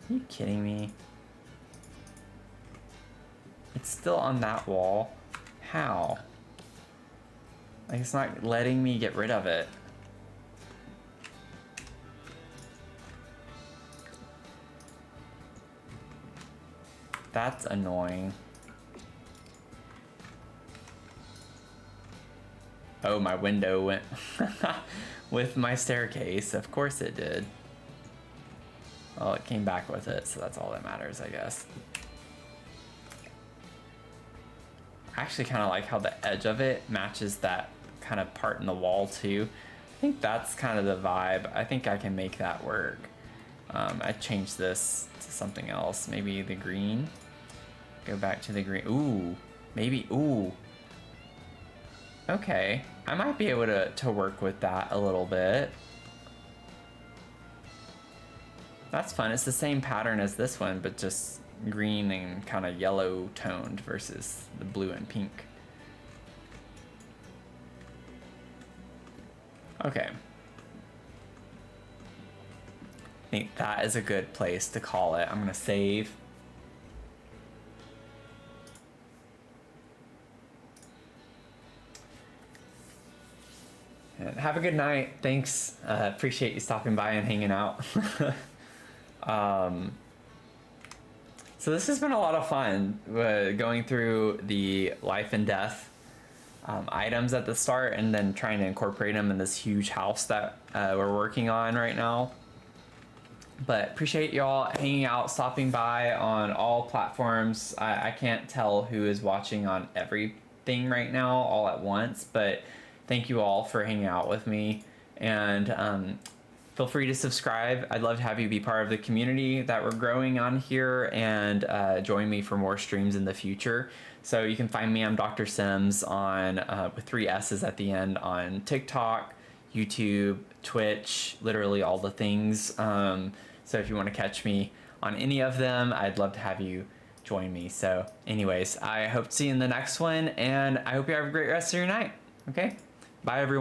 Are you kidding me? It's still on that wall. How? Like, it's not letting me get rid of it. That's annoying. Oh, my window went with my staircase. Of course it did. Well, it came back with it, so that's all that matters, I guess. I actually kind of like how the edge of it matches that kind of part in the wall too. I think that's kind of the vibe. I think I can make that work. I changed this to something else. Maybe the green. Go back to the green. Ooh, maybe, ooh. Okay, I might be able to work with that a little bit. That's fun. It's the same pattern as this one, but just green and kind of yellow toned versus the blue and pink. Okay. I think that is a good place to call it. I'm gonna save. And have a good night. Thanks. Appreciate you stopping by and hanging out. So this has been a lot of fun, going through the life and death items at the start, and then trying to incorporate them in this huge house that we're working on right now. But appreciate y'all hanging out, stopping by on all platforms. I can't tell who is watching on everything right now all at once, but thank you all for hanging out with me. And feel free to subscribe. I'd love to have you be part of the community that we're growing on here, and join me for more streams in the future. So you can find me, I'm Dr. Sims, on with 3 S's at the end, on TikTok, YouTube, Twitch, literally all the things. So if you want to catch me on any of them, I'd love to have you join me. So anyways, I hope to see you in the next one, and I hope you have a great rest of your night. Okay? Bye, everyone.